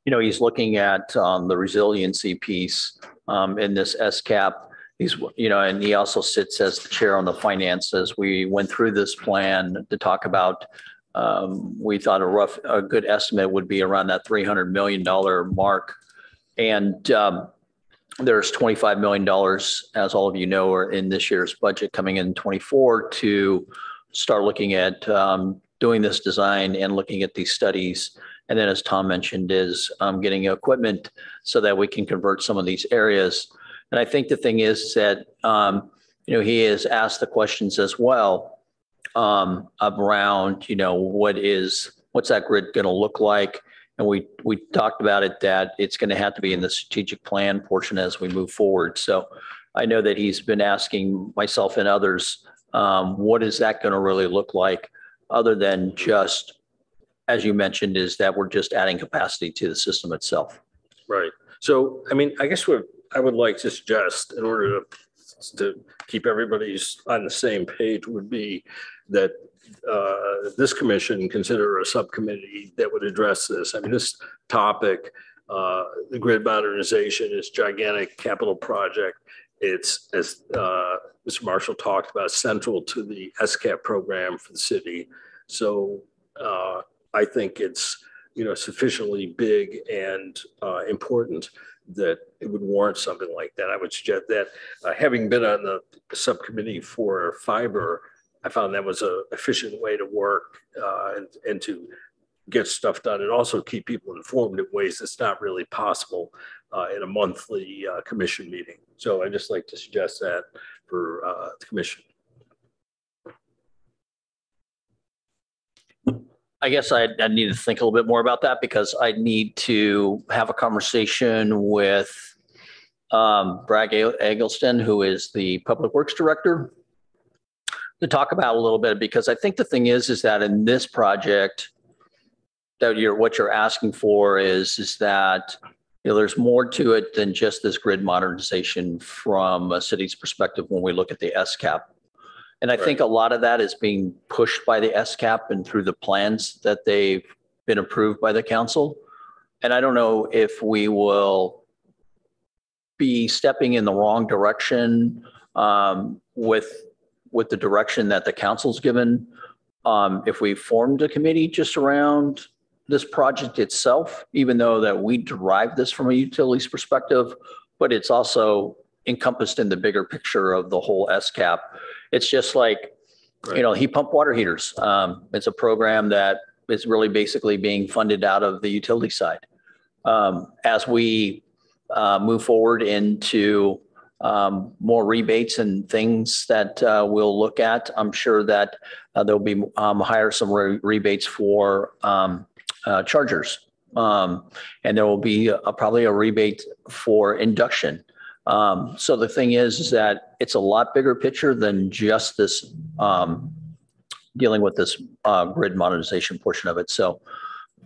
he's looking at the resiliency piece in this SCAP. He's, and he also sits as the chair on the finances. We went through this plan to talk about, we thought a good estimate would be around that $300 million mark. And there's $25 million, as all of you know, are in this year's budget coming in 24 to start looking at doing this design and looking at these studies. And then, as Tom mentioned, is getting equipment so that we can convert some of these areas. And I think the thing is that, he has asked the questions as well around, what's that grid going to look like? And we talked about it, that it's going to have to be in the strategic plan portion as we move forward. So I know that he's been asking myself and others, what is that going to really look like, other than just, as you mentioned, is that we're just adding capacity to the system itself. Right. So, I guess what I would like to suggest, in order to keep everybody's on the same page, would be that this commission consider a subcommittee that would address this. This topic, the grid modernization, is a gigantic capital project. It's, as Mr. Marshall talked about, central to the SCAP program for the city. So I think it's sufficiently big and important that it would warrant something like that. I would suggest that, having been on the subcommittee for fiber, I found that was an efficient way to work and to get stuff done, and also keep people informed in ways that's not really possible in a monthly commission meeting. So I just like to suggest that for the commission. I guess I need to think a little bit more about that, because I need to have a conversation with Brad Eggleston, who is the Public Works Director, to talk about a little bit, because I think the thing is that in this project, that what you're asking for is that there's more to it than just this grid modernization from a city's perspective when we look at the SCAP. And I think a lot of that is being pushed by the SCAP and through the plans that they've been approved by the council. And I don't know if we will be stepping in the wrong direction with the direction that the council's given. If we formed a committee just around this project itself, even though that we derive this from a utilities perspective, but it's also encompassed in the bigger picture of the whole SCAP. It's just like, heat pump water heaters. It's a program that is really basically being funded out of the utility side. As we move forward into more rebates and things that we'll look at, I'm sure that there'll be some rebates for chargers. And there will be probably a rebate for induction. So the thing is that it's a lot bigger picture than just this dealing with this grid modernization portion of it. So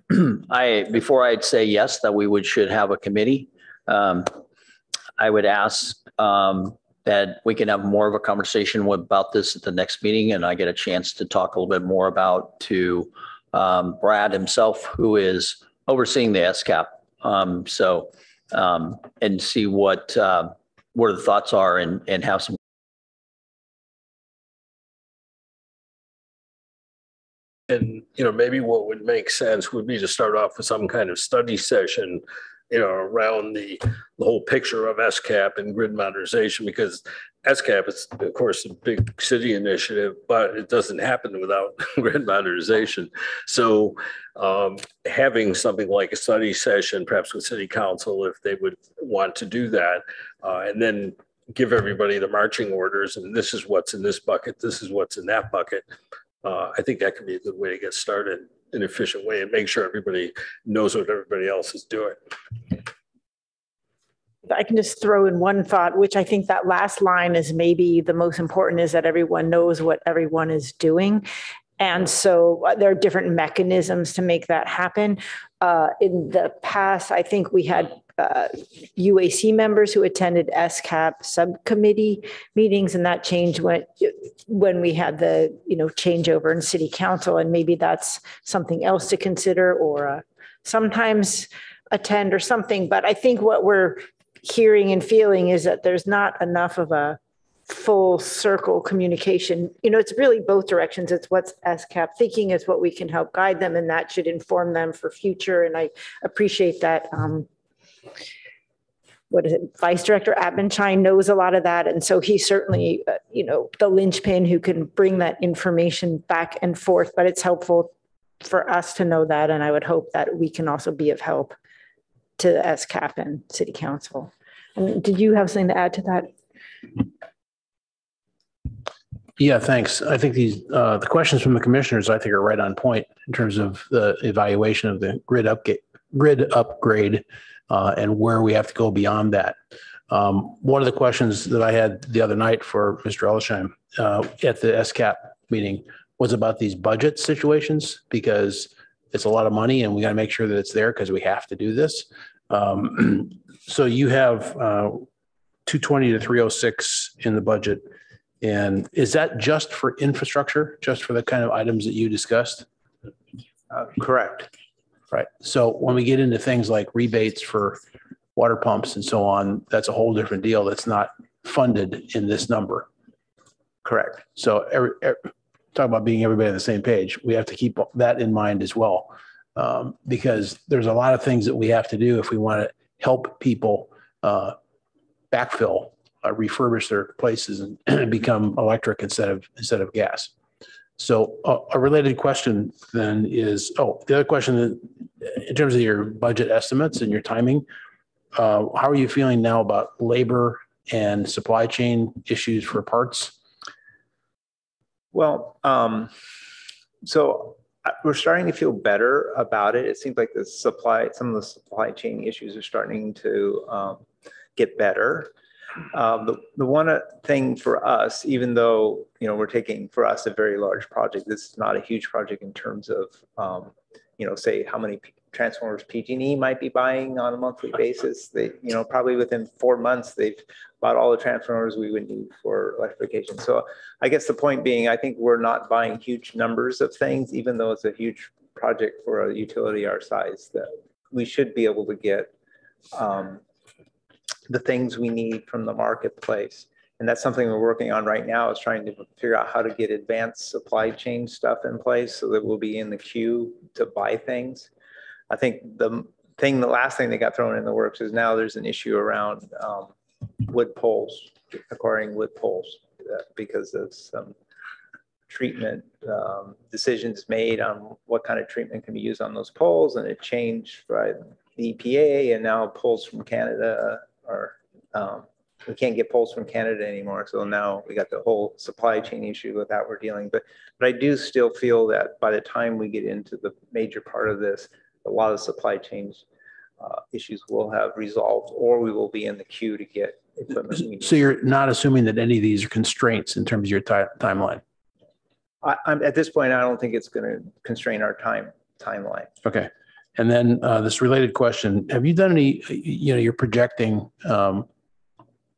before I'd say yes, that we should have a committee, I would ask that we can have more of a conversation about this at the next meeting, and I get a chance to talk a little bit more about to Brad himself, who is overseeing the SCAP. And see what the thoughts are, and have some. And, maybe what would make sense would be to start off with some kind of study session, around the whole picture of SCAP and grid modernization, because SCAP is, of course, a big city initiative, but it doesn't happen without grid modernization. So having something like a study session, perhaps with city council, if they would want to do that, and then give everybody the marching orders, and this is what's in this bucket, this is what's in that bucket. I think that could be a good way to get started in an efficient way and make sure everybody knows what everybody else is doing. I can just throw in one thought, which I think that last line is maybe the most important, is that everyone knows what everyone is doing. And so there are different mechanisms to make that happen. In the past, I think we had UAC members who attended SCAP subcommittee meetings, and that changed when we had the changeover in city council, and maybe that's something else to consider. Or sometimes attend or something. But I think what we're hearing and feeling is that there's not enough of a full circle communication. It's really both directions. It's what's SCAP thinking, is what we can help guide them, and that should inform them for future. And I appreciate that. Vice Director Abendschein knows a lot of that. And so he's certainly, the linchpin who can bring that information back and forth, but it's helpful for us to know that. And I would hope that we can also be of help to the SCAP and City Council. And did you have something to add to that? Yeah, thanks. I think the questions from the commissioners, I think, are right on point in terms of the evaluation of the grid upgrade and where we have to go beyond that. One of the questions that I had the other night for Mr. Ellsheim at the SCAP meeting was about these budget situations, because it's a lot of money and we got to make sure that it's there because we have to do this. So you have 220 to 306 in the budget. And is that just for infrastructure, just for the kind of items that you discussed? Correct. Right. So when we get into things like rebates for water pumps and so on, that's a whole different deal that's not funded in this number. Correct. So talk about being everybody on the same page. We have to keep that in mind as well, because there's a lot of things that we have to do if we want to help people backfill, refurbish their places and become electric instead of gas. So a related question then is, the other question in terms of your budget estimates and your timing, how are you feeling now about labor and supply chain issues for parts? Well, so we're starting to feel better about it. It seems like some of the supply chain issues are starting to get better. The one thing for us, even though, we're taking for us a very large project, this is not a huge project in terms of, say how many transformers PG&E might be buying on a monthly basis. They, probably within 4 months, they've bought all the transformers we would need for electrification. So I guess the point being, I think we're not buying huge numbers of things, even though it's a huge project for a utility our size, that we should be able to get the things we need from the marketplace. And that's something we're working on right now, is trying to figure out how to get advanced supply chain stuff in place so that we'll be in the queue to buy things. I think the last thing that got thrown in the works is now there's an issue around wood poles, acquiring wood poles, because of some treatment decisions made on what kind of treatment can be used on those poles. And it changed by the EPA, and now poles from Canada we can't get poles from Canada anymore. So now we got the whole supply chain issue with that we're dealing. But I do still feel that by the time we get into the major part of this, a lot of supply chain issues will have resolved, or we will be in the queue to get equipment. So you're not assuming that any of these are constraints in terms of your timeline? I'm at this point, I don't think it's going to constrain our timeline. Okay. And then this related question, have you done any, you're projecting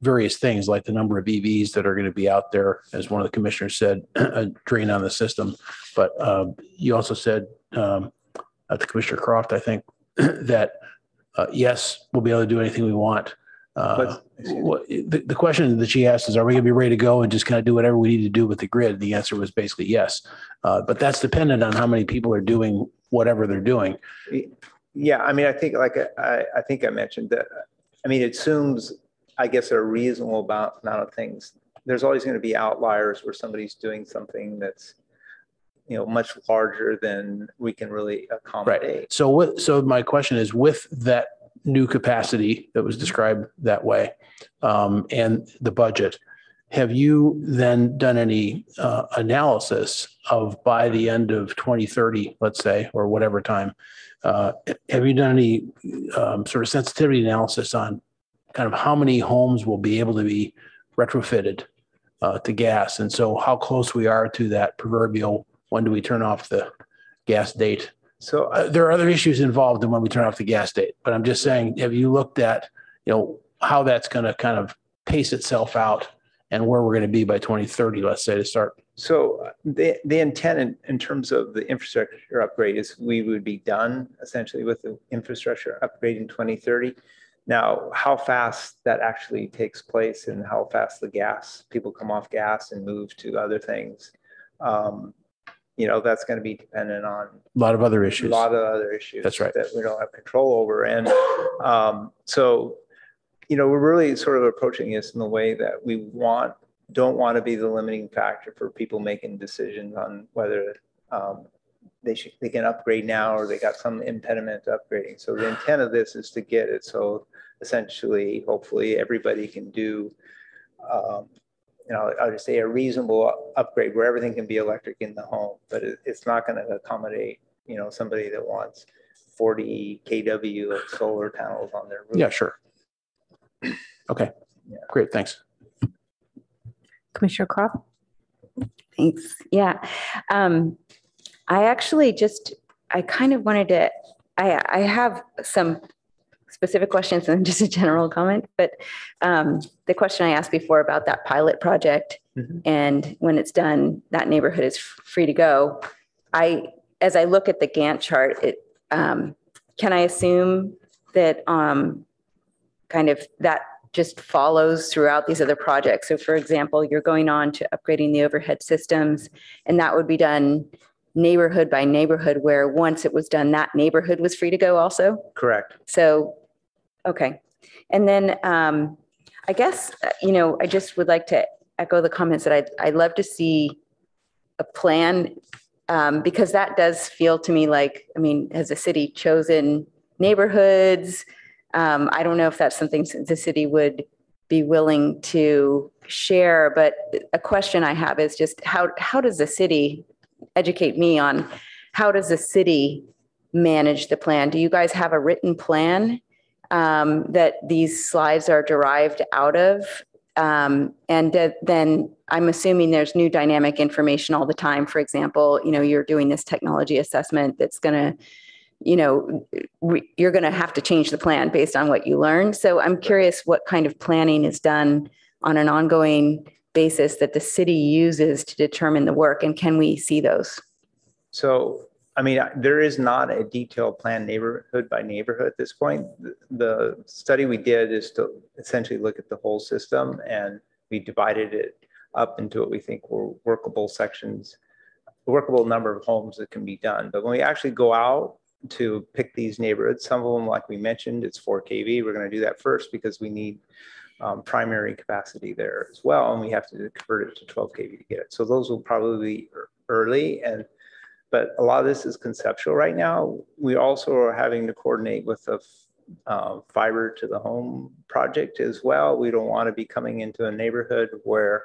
various things like the number of EVs that are going to be out there, as one of the commissioners said, a drain on the system. But you also said to Commissioner Croft, I think, that yes, we'll be able to do anything we want. The question that she asked is, are we going to be ready to go and just kind of do whatever we need to do with the grid? The answer was basically yes. But that's dependent on how many people are doing whatever they're doing. Yeah, I mean, I think I think I mentioned that. I mean, it assumes, I guess, a reasonable amount of things. There's always going to be outliers where somebody's doing something that's, much larger than we can really accommodate. Right. So my question is, with that new capacity that was described that way, and the budget, have you then done any analysis of, by the end of 2030, let's say, or whatever time, have you done any sort of sensitivity analysis on kind of how many homes will be able to be retrofitted to gas? And so how close we are to that proverbial, when do we turn off the gas date? So there are other issues involved in when we turn off the gas date, but I'm just saying, have you looked at, how that's going to kind of pace itself out and where we're going to be by 2030, let's say, to start So the intent in terms of the infrastructure upgrade is we would be done essentially with the infrastructure upgrade in 2030. Now, how fast that actually takes place and how fast people come off gas and move to other things, that's going to be dependent on a lot of other issues. A lot of other issues. That's right. That we don't have control over. And we're really sort of approaching this in the way that we don't want to be the limiting factor for people making decisions on whether they can upgrade now or they got some impediment to upgrading. So the intent of this is to get it so essentially, hopefully, everybody can do, I'll just say a reasonable upgrade where everything can be electric in the home, but it's not going to accommodate, somebody that wants 40 kW of solar panels on their roof. Yeah, sure. Okay, yeah. Great, thanks. Commissioner Croft? Thanks. Yeah. I actually I kind of wanted to, I have some specific questions and just a general comment, but the question I asked before about that pilot project and when it's done, that neighborhood is free to go. As I look at the Gantt chart, can I assume that kind of that just follows throughout these other projects? So for example, you're going on to upgrading the overhead systems, and that would be done neighborhood by neighborhood, where once it was done, that neighborhood was free to go also? Correct. So, okay. And then I guess, I just would like to echo the comments that I'd love to see a plan because that does feel to me like, has the city chosen neighborhoods? I don't know if that's something the city would be willing to share, but a question I have is just how does the city educate me on how does the city manage the plan? Do you guys have a written plan that these slides are derived out of? And then I'm assuming there's new dynamic information all the time. For example, you're doing this technology assessment that's going to, you're going to have to change the plan based on what you learned. So I'm curious what kind of planning is done on an ongoing basis that the city uses to determine the work, and can we see those? So, there is not a detailed plan neighborhood by neighborhood at this point. The study we did is to essentially look at the whole system, and we divided it up into what we think were workable sections, a workable number of homes that can be done. But when we actually go out to pick these neighborhoods, some of them, like we mentioned, it's 4 kV. We're going to do that first because we need primary capacity there as well, and we have to convert it to 12 kV to get it. So those will probably be early, but a lot of this is conceptual right now. We also are having to coordinate with the fiber to the home project as well. We don't want to be coming into a neighborhood where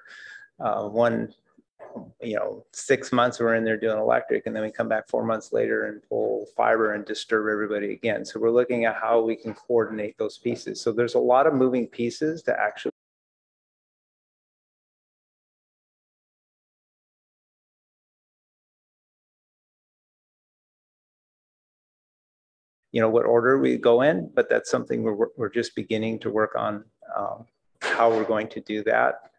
6 months we're in there doing electric, and then we come back 4 months later and pull fiber and disturb everybody again. So we're looking at how we can coordinate those pieces. So there's a lot of moving pieces to actually what order we go in, but that's something we're just beginning to work on how we're going to do that.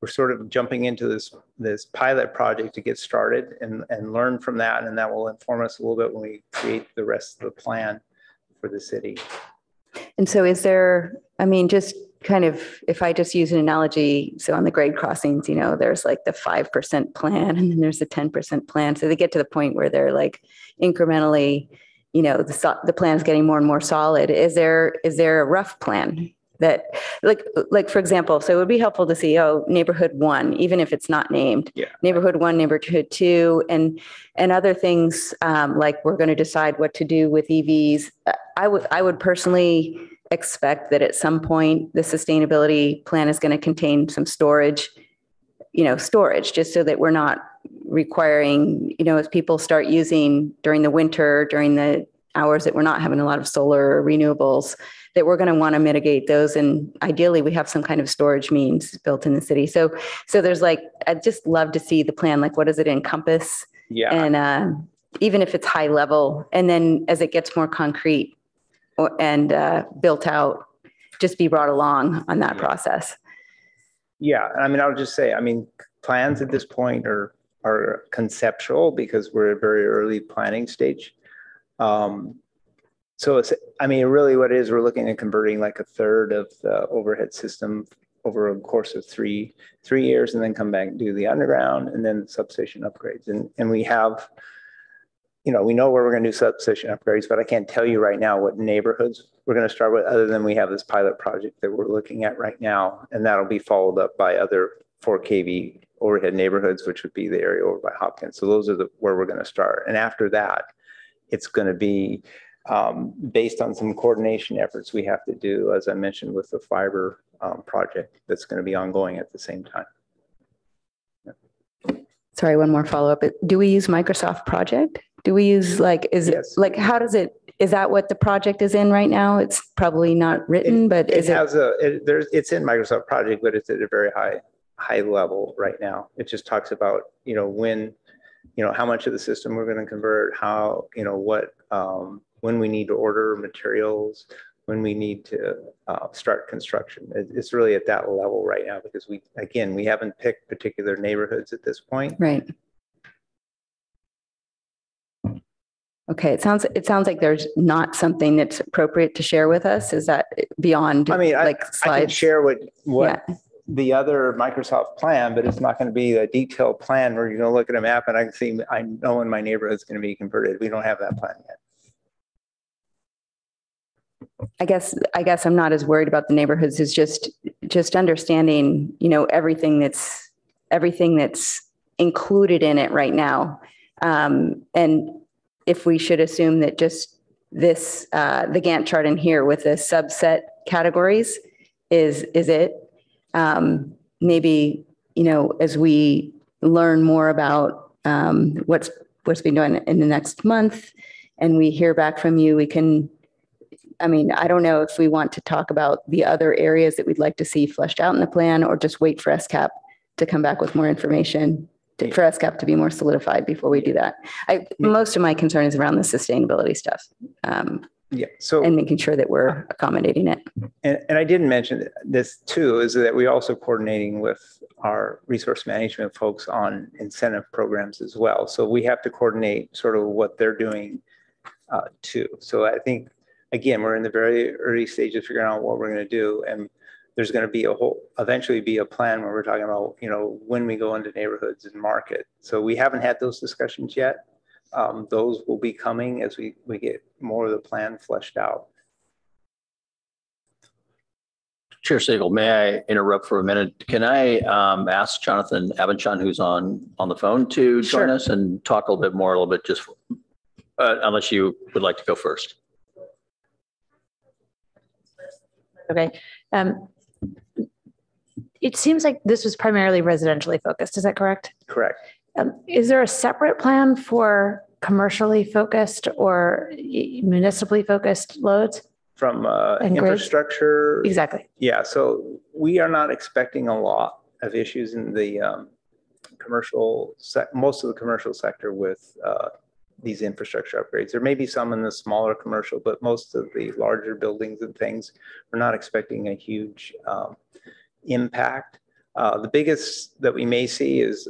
We're sort of jumping into this pilot project to get started and learn from that, and that will inform us a little bit when we create the rest of the plan for the city. And so is there, just kind of, if I just use an analogy, so on the grade crossings, there's like the 5% plan and then there's the 10% plan. So they get to the point where they're like incrementally, the plan's getting more and more solid. Is there a rough plan that like, for example, so it would be helpful to see, neighborhood 1, even if it's not named, neighborhood 1, neighborhood 2, and other things like we're going to decide what to do with EVs. I would personally expect that at some point the sustainability plan is going to contain some storage just so that we're not requiring, as people start using during the winter, during the hours that we're not having a lot of solar or renewables, that we're going to want to mitigate those. And ideally we have some kind of storage means built in the city. So there's I'd just love to see the plan, what does it encompass? Yeah. And even if it's high level, and then as it gets more concrete and built out, just be brought along on that process. Yeah. I would just say, plans at this point are conceptual because we're at a very early planning stage. So it's, I mean, really what it is, we're looking at converting like a third of the overhead system over a course of three years, and then come back and do the underground and then substation upgrades. And we have, you know, we know where we're going to do substation upgrades, but I can't tell you right now what neighborhoods we're going to start with, other than we have this pilot project that we're looking at right now. And that'll be followed up by other 4 kV overhead neighborhoods, which would be the area over by Hopkins. So those are where we're going to start. And after that, it's going to be based on some coordination efforts we have to do, as I mentioned, with the fiber project that's going to be ongoing at the same time. Sorry, one more follow-up. Do we use Microsoft Project? Do we use Yes. it like, how does it, is that what the project is in right now? It's probably not written, but is it? It's in Microsoft Project, but it's at a very high level right now. It just talks about, you know, when, you know, how much of the system we're going to convert, how, you know, what, when we need to order materials, when we need to start construction. It's really at that level right now because we haven't picked particular neighborhoods at this point. Right. Okay, it sounds like there's not something that's appropriate to share with us. Is that beyond? I mean, like slides? I can share what Yeah. the other Microsoft plan, but it's not going to be a detailed plan where you're going to look at a map and I know when my neighborhood's going to be converted. We don't have that plan yet. I guess I'm not as worried about the neighborhoods. Is just understanding, you know, everything that's included in it right now, and if we should assume that just this the Gantt chart in here with the subset categories is it. Maybe, you know, as we learn more about what's been done in the next month, and we hear back from you, we can. I mean, I don't know if we want to talk about the other areas that we'd like to see fleshed out in the plan, or just wait for SCAP to come back with more information, for SCAP to be more solidified before we do that. Most of my concern is around the sustainability stuff. So and making sure that we're accommodating it. And I didn't mention this too, is that we're also coordinating with our resource management folks on incentive programs as well. So we have to coordinate sort of what they're doing too. So I think, again, we're in the very early stages of figuring out what we're going to do. And there's going to be eventually be a plan where we're talking about, you know, when we go into neighborhoods and market. So we haven't had those discussions yet. Those will be coming as we get more of the plan fleshed out. Chair Siegel, may I interrupt for a minute? Can I ask Jonathan Abenchon, who's on the phone, to join us and talk a little bit, just unless you would like to go first. Okay. It seems like this was primarily residentially focused. Is that correct? Correct. Is there a separate plan for commercially focused or municipally focused loads? From infrastructure? Exactly. Yeah, so we are not expecting a lot of issues in the most of the commercial sector with these infrastructure upgrades. There may be some in the smaller commercial, but most of the larger buildings and things, we're not expecting a huge impact. The biggest that we may see is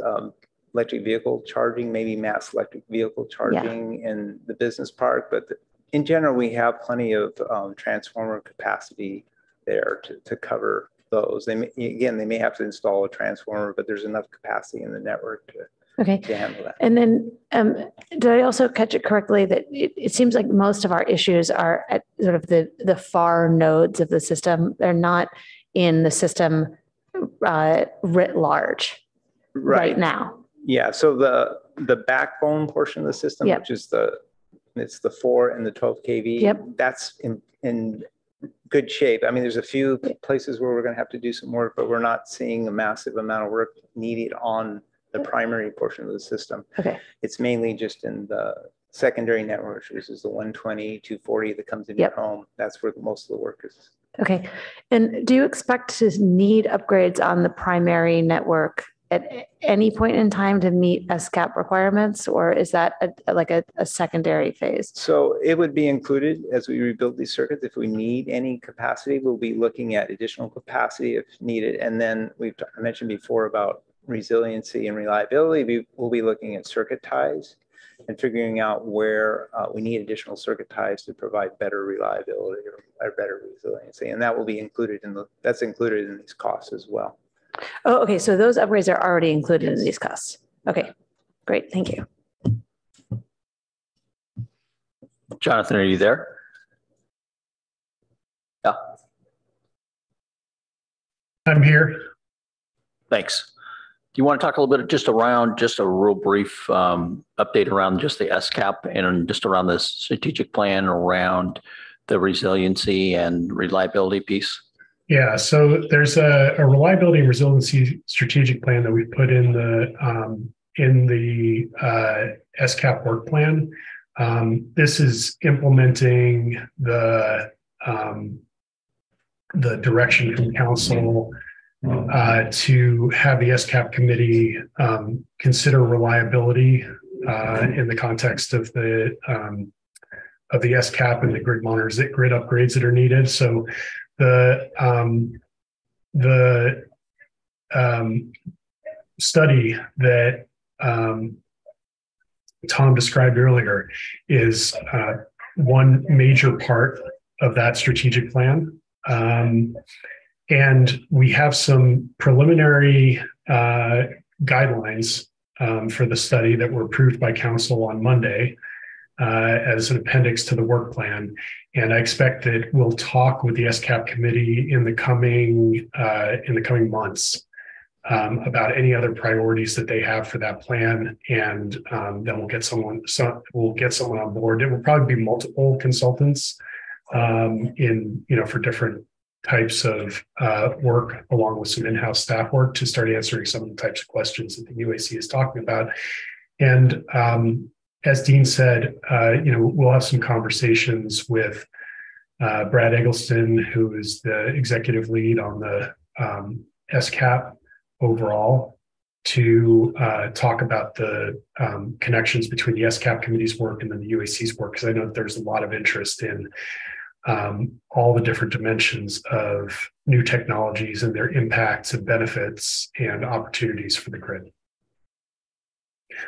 electric vehicle charging, maybe mass electric vehicle charging in the business park. But in general, we have plenty of transformer capacity there to cover those. They may have to install a transformer, but there's enough capacity in the network to handle that. And then did I also catch it correctly that it seems like most of our issues are at sort of the far nodes of the system. They're not in the system writ large right now. Yeah, so the backbone portion of the system, which is it's the 4 and the 12 kV, that's in good shape. I mean, there's a few places where we're going to have to do some work, but we're not seeing a massive amount of work needed on the primary portion of the system. It's mainly just in the secondary network, which is the 120, 240 that comes in your home. That's where most of the work is. Okay. And do you expect to need upgrades on the primary network at any point in time to meet SCAP requirements, or is that a secondary phase? So it would be included as we rebuild these circuits. If we need any capacity, we'll be looking at additional capacity if needed. And then I mentioned before about resiliency and reliability, we'll be looking at circuit ties and figuring out where we need additional circuit ties to provide better reliability or better resiliency. And that will be included that's included in these costs as well. Oh, okay. So those upgrades are already included in these costs. Okay, great. Thank you. Jonathan, are you there? Yeah. I'm here. Thanks. Do you want to talk a little bit just around just a real brief update around just the SCAP and just around the strategic plan around the resiliency and reliability piece? Yeah, so there's a reliability and resiliency strategic plan that we put in the SCAP work plan. This is implementing the direction from council to have the SCAP committee consider reliability in the context of the SCAP and the grid upgrades that are needed. So the study that Tom described earlier is one major part of that strategic plan. And we have some preliminary guidelines for the study that were approved by council on Monday as an appendix to the work plan. And I expect that we'll talk with the SCAP committee in the coming months about any other priorities that they have for that plan, and then we'll get someone on board. It will probably be multiple consultants for different types of work, along with some in-house staff work to start answering some of the types of questions that the UAC is talking about. And as Dean said, we'll have some conversations with Brad Eggleston, who is the executive lead on the SCAP overall, to talk about the connections between the SCAP committee's work and then the UAC's work, because I know that there's a lot of interest in all the different dimensions of new technologies and their impacts and benefits and opportunities for the grid.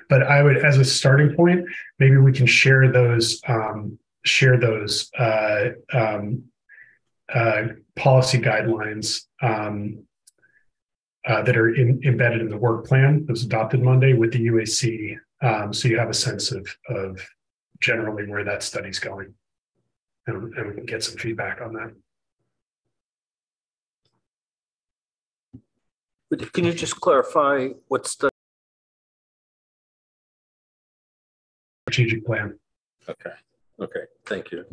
But I would, as a starting point, maybe we can share those policy guidelines that are embedded in the work plan that was adopted Monday with the UAC, so you have a sense of generally where that study's going, and we can get some feedback on that. But can you just clarify what study? Strategic plan. Okay, thank you.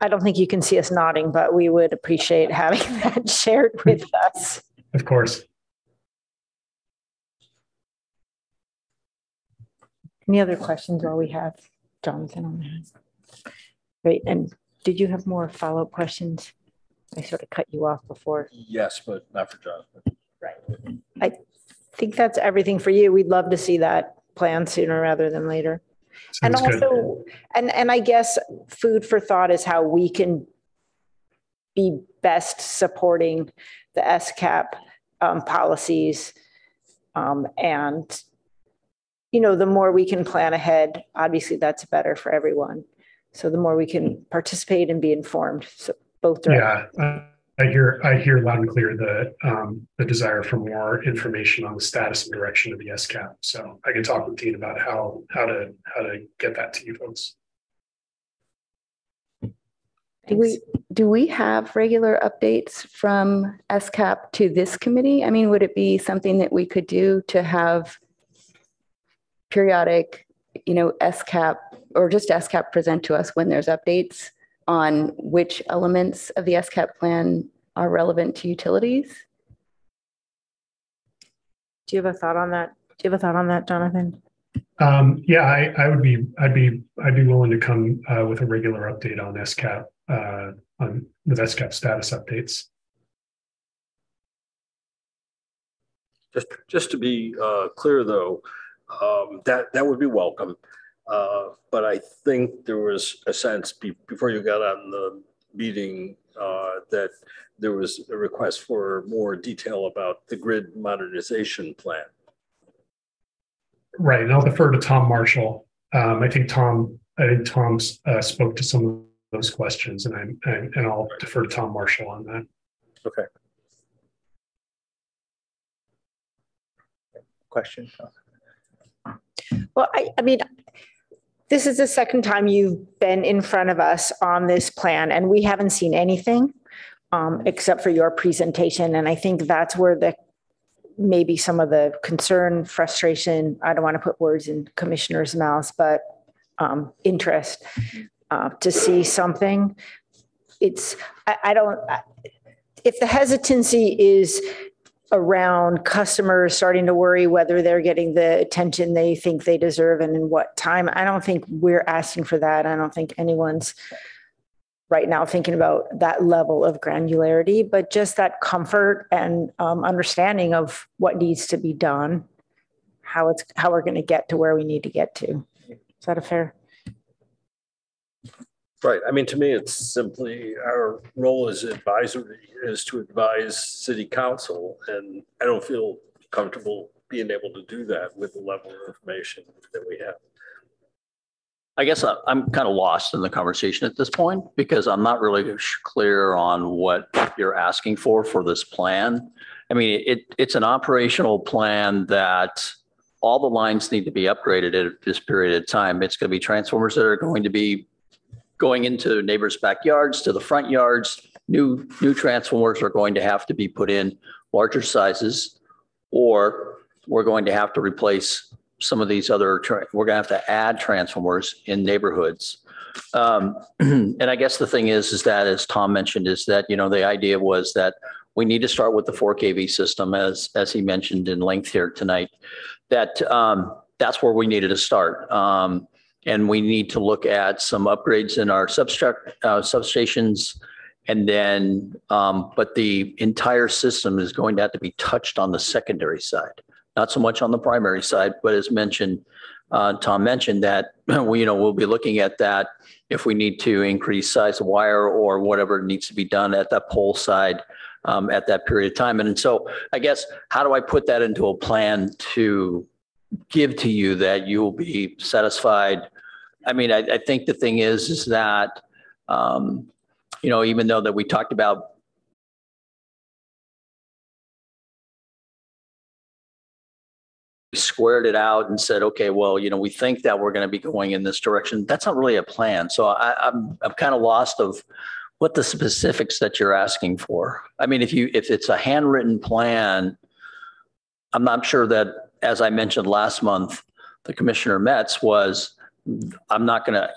I don't think you can see us nodding, but we would appreciate having that shared with us. Of course. Any other questions while we have Jonathan on that? Great. And did you have more follow-up questions? I sort of cut you off before. Yes, but not for Jonathan. Right. I think that's everything for you. We'd love to see that plan sooner rather than later. Sounds and also, and I guess food for thought is how we can be best supporting the SCAP policies. And, the more we can plan ahead, obviously that's better for everyone. So the more we can participate and be informed, so both directions. Yeah, I hear loud and clear the desire for more information on the status and direction of the SCAP. So I can talk with Dean about how to get that to you folks. Do we have regular updates from SCAP to this committee? I mean, would it be something that we could do to have periodic, SCAP or just SCAP present to us when there's updates on which elements of the SCAP plan are relevant to utilities? Do you have a thought on that? Jonathan? Yeah, I'd be willing to come with a regular update on SCAP, with SCAP status updates. Just to be clear, though, that would be welcome. But I think there was a sense before you got on the meeting that there was a request for more detail about the grid modernization plan. Right, and I'll defer to Tom Marshall. I think Tom spoke to some of those questions, and I'll defer to Tom Marshall on that. Okay. Question? Well, I mean, this is the second time you've been in front of us on this plan, and we haven't seen anything except for your presentation. And I think that's where maybe some of the concern, frustration, I don't want to put words in commissioners' mouths, but interest to see something. If the hesitancy is around customers starting to worry whether they're getting the attention they think they deserve and in what time, I don't think we're asking for that. I don't think anyone's right now thinking about that level of granularity, but just that comfort and understanding of what needs to be done, how we're going to get to where we need to get to. Is that a fair? Right. I mean, to me, it's simply our role as advisory is to advise city council, and I don't feel comfortable being able to do that with the level of information that we have. I guess I'm kind of lost in the conversation at this point because I'm not really clear on what you're asking for this plan. I mean, it's an operational plan that all the lines need to be upgraded at this period of time. It's going to be transformers that are going to be going into neighbors' backyards, to the front yards. New transformers are going to have to be put in larger sizes, or we're going to have to replace some of these other, we're going to have to add transformers in neighborhoods. And I guess the thing is that, as Tom mentioned, is that, the idea was that we need to start with the 4 kV system, as he mentioned in length here tonight, that that's where we needed to start. And we need to look at some upgrades in our substations. And then, but the entire system is going to have to be touched on the secondary side, not so much on the primary side, but as mentioned, Tom mentioned that we'll be looking at that if we need to increase size of wire or whatever needs to be done at that pole side at that period of time. And so I guess, how do I put that into a plan to give to you that you will be satisfied? I mean, I think the thing is that, even though that we talked about squared it out and said, okay, well, we think that we're going to be going in this direction. That's not really a plan. So I'm kind of lost of what the specifics that you're asking for. I mean, if it's a handwritten plan, I'm not sure that, as I mentioned last month, the Commissioner Metz was, I'm not going to,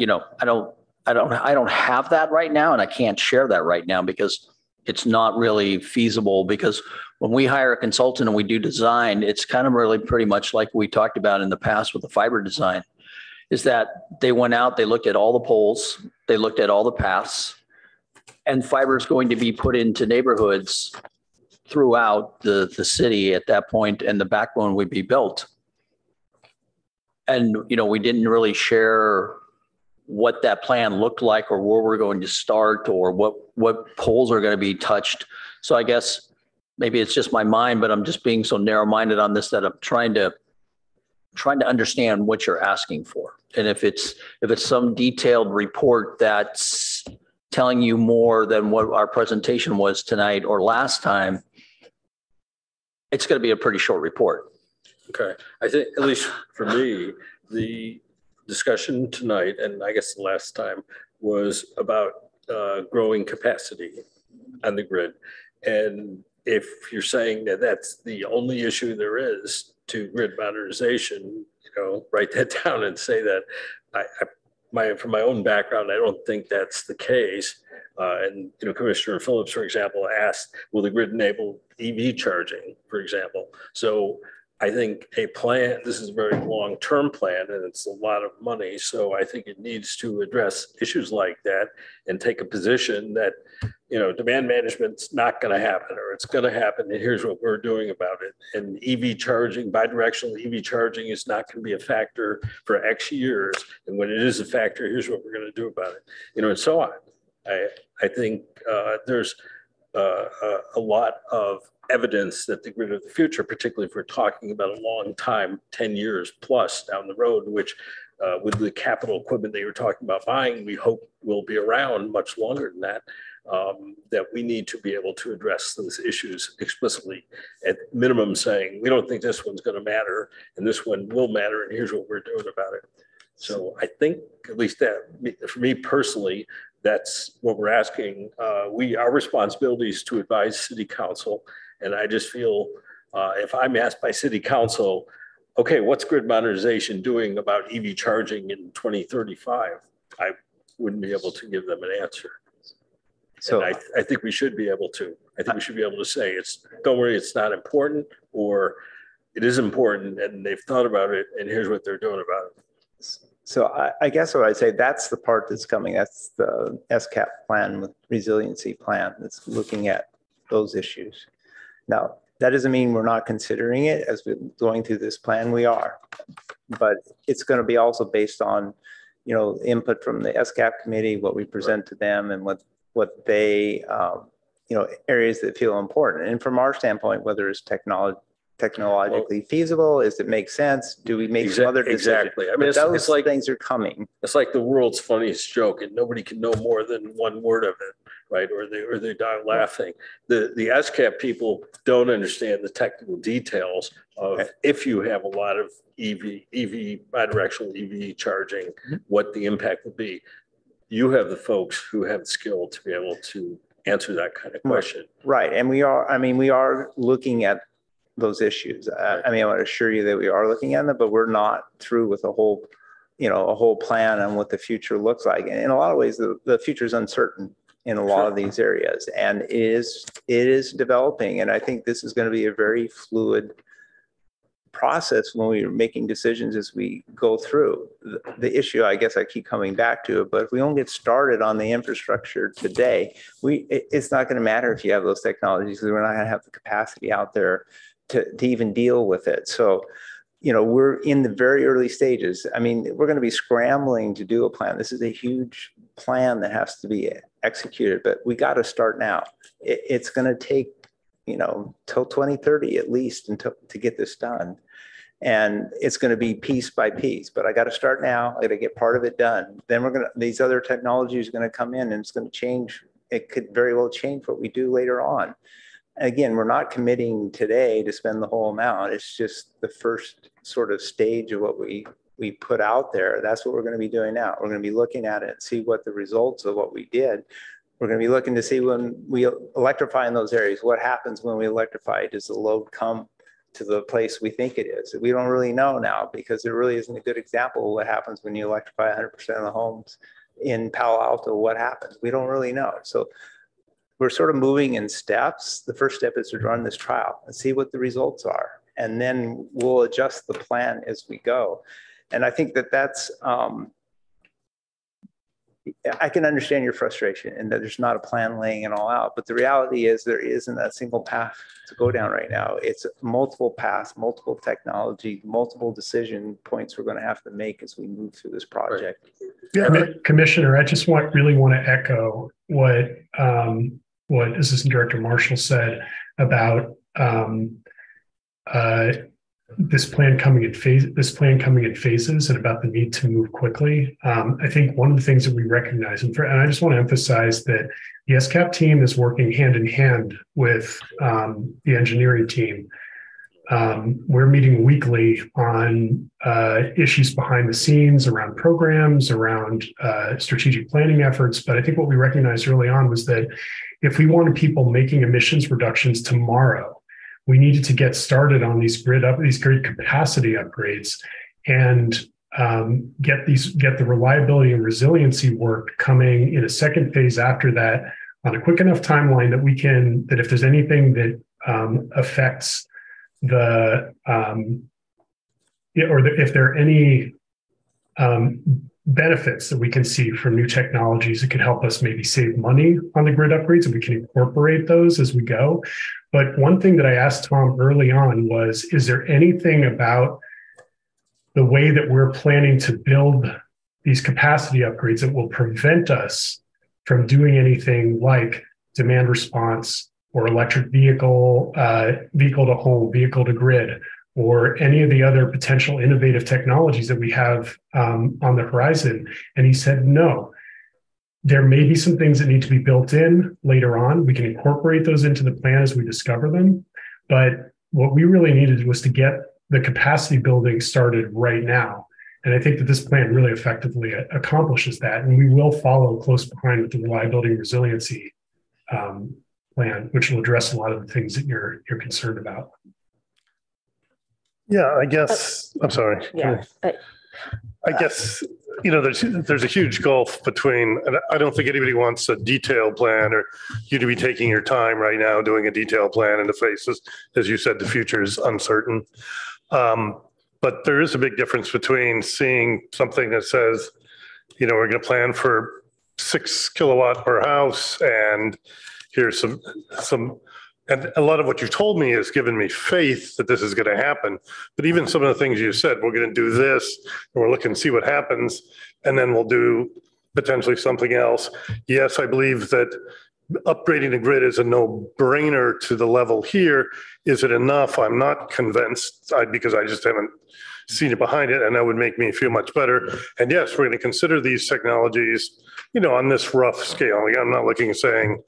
I don't have that right now, and I can't share that right now because it's not really feasible. Because when we hire a consultant and we do design, it's kind of really pretty much like we talked about in the past with the fiber design, is that they went out, they looked at all the poles, they looked at all the paths, and fiber is going to be put into neighborhoods throughout the city at that point, and the backbone would be built. And, we didn't really share what that plan looked like or where we're going to start or what poles are going to be touched. So I guess maybe it's just my mind, but I'm just being so narrow-minded on this that I'm trying to understand what you're asking for. And if it's some detailed report that's telling you more than what our presentation was tonight or last time, it's going to be a pretty short report. Okay. I think, at least for me, the discussion tonight, and I guess the last time, was about growing capacity on the grid. And if you're saying that that's the only issue there is to grid modernization, write that down and say that. From my own background, I don't think that's the case. And Commissioner Phillips, for example, asked, will the grid enable EV charging, for example? So I think this is a very long-term plan, and it's a lot of money. So I think it needs to address issues like that and take a position that, demand management's not going to happen, or it's going to happen, and here's what we're doing about it. And EV charging, bidirectional EV charging, is not going to be a factor for X years. And when it is a factor, here's what we're going to do about it, and so on. I think there's a lot of evidence that the grid of the future, particularly if we're talking about a long time, 10 years plus down the road, which with the capital equipment that you're talking about buying, we hope will be around much longer than that, that we need to be able to address those issues explicitly, at minimum saying, we don't think this one's going to matter and this one will matter and here's what we're doing about it. So I think, at least that, for me personally, that's what we're asking. Our responsibility is to advise City Council. And I just feel if I'm asked by City Council, okay, what's grid modernization doing about EV charging in 2035? I wouldn't be able to give them an answer. So I think we should be able to. I think we should be able to say, don't worry, it's not important, or it is important and they've thought about it and here's what they're doing about it. So I guess what I'd say, that's the part that's coming. That's the SCAP plan with resiliency plan that's looking at those issues. Now, that doesn't mean we're not considering it as we're going through this plan. We are, but it's going to be also based on, input from the SCAP committee, what we present to them, and what they, areas that feel important. And from our standpoint, whether it's technologically feasible, does it make sense? Do we make some other decisions? Exactly. I mean, it's like things are coming. It's like the world's funniest joke, and nobody can know more than one word of it, right? Or they die laughing. The SCAP people don't understand the technical details of if you have a lot of EV bidirectional EV charging, what the impact would be. You have the folks who have the skill to be able to answer that kind of question. Right. And we are looking at those issues. I want to assure you that we are looking at them, but we're not through with a whole plan on what the future looks like. And in a lot of ways, the future is uncertain in a lot of these areas, and it is developing. And I think this is going to be a very fluid process when we're making decisions as we go through. The issue, I guess I keep coming back to it, but if we don't get started on the infrastructure today, it's not going to matter if you have those technologies, because we're not going to have the capacity out there to even deal with it. So, we're in the very early stages. I mean, we're going to be scrambling to do a plan. This is a huge plan that has to be executed, but we got to start now. It's going to take, till 2030 at least to get this done. And it's going to be piece by piece, but I got to start now. I got to get part of it done. Then these other technologies are going to come in and it's going to change. It could very well change what we do later on. Again, we're not committing today to spend the whole amount. It's just the first sort of stage of what we put out there. That's what we're going to be doing now. We're going to be looking at it and see what the results of what we did. We're going to be looking to see when we electrify in those areas, what happens when we electrify? Does the load come to the place we think it is? We don't really know now, because there really isn't a good example of what happens when you electrify 100% of the homes in Palo Alto. What happens? We don't really know. So we're sort of moving in steps. The first step is to run this trial and see what the results are. And then we'll adjust the plan as we go. And I think that's, I can understand your frustration and that there's not a plan laying it all out, but the reality is there isn't a single path to go down right now. It's multiple paths, multiple technology, multiple decision points we're going to have to make as we move through this project. Yeah, Commissioner, I just really want to echo what Assistant Director Marshall said about this plan coming in phases and about the need to move quickly. I think one of the things that we recognize, and I just want to emphasize that the SCAP team is working hand in hand with the engineering team. We're meeting weekly on issues behind the scenes around programs, around strategic planning efforts. But I think what we recognized early on was that if we wanted people making emissions reductions tomorrow, we needed to get started on these grid capacity upgrades and get the reliability and resiliency work coming in a second phase after that on a quick enough timeline that if there's anything that affects if there are any benefits that we can see from new technologies that could help us maybe save money on the grid upgrades, and we can incorporate those as we go. But one thing that I asked Tom early on was, is there anything about the way that we're planning to build these capacity upgrades that will prevent us from doing anything like demand response, or electric vehicle, vehicle to home, vehicle to grid, or any of the other potential innovative technologies that we have on the horizon? And he said, no. There may be some things that need to be built in later on. We can incorporate those into the plan as we discover them. But what we really needed was to get the capacity building started right now. And I think that this plan really effectively accomplishes that. And we will follow close behind with the reliability and resiliency plan, which will address a lot of the things that you're concerned about. Yeah, I guess, I'm sorry. Yeah. I guess, there's a huge gulf between, and I don't think anybody wants a detailed plan or you to be taking your time right now doing a detailed plan in the faces. As you said, the future is uncertain. But there is a big difference between seeing something that says, we're going to plan for 6 kilowatt per house, and here's some, and a lot of what you've told me has given me faith that this is going to happen. But even some of the things you said, we're going to do this, and we're looking to see what happens, and then we'll do potentially something else. Yes, I believe that upgrading the grid is a no-brainer to the level here. Is it enough? I'm not convinced because I just haven't seen it behind it, and that would make me feel much better. And yes, we're going to consider these technologies, on this rough scale. I'm not looking at saying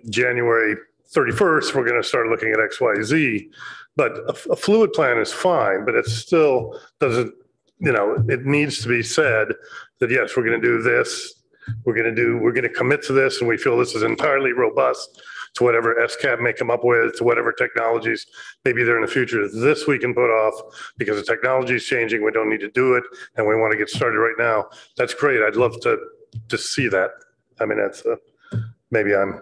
January 31st, we're going to start looking at X, Y, Z, but a fluid plan is fine, but it still doesn't, it needs to be said that, yes, we're going to do this. We're going to commit to this, and we feel this is entirely robust to whatever SCAP may come up with, to whatever technologies maybe there in the future. This we can put off because the technology is changing. We don't need to do it, and we want to get started right now. That's great. I'd love to see that. I mean, that's maybe I'm,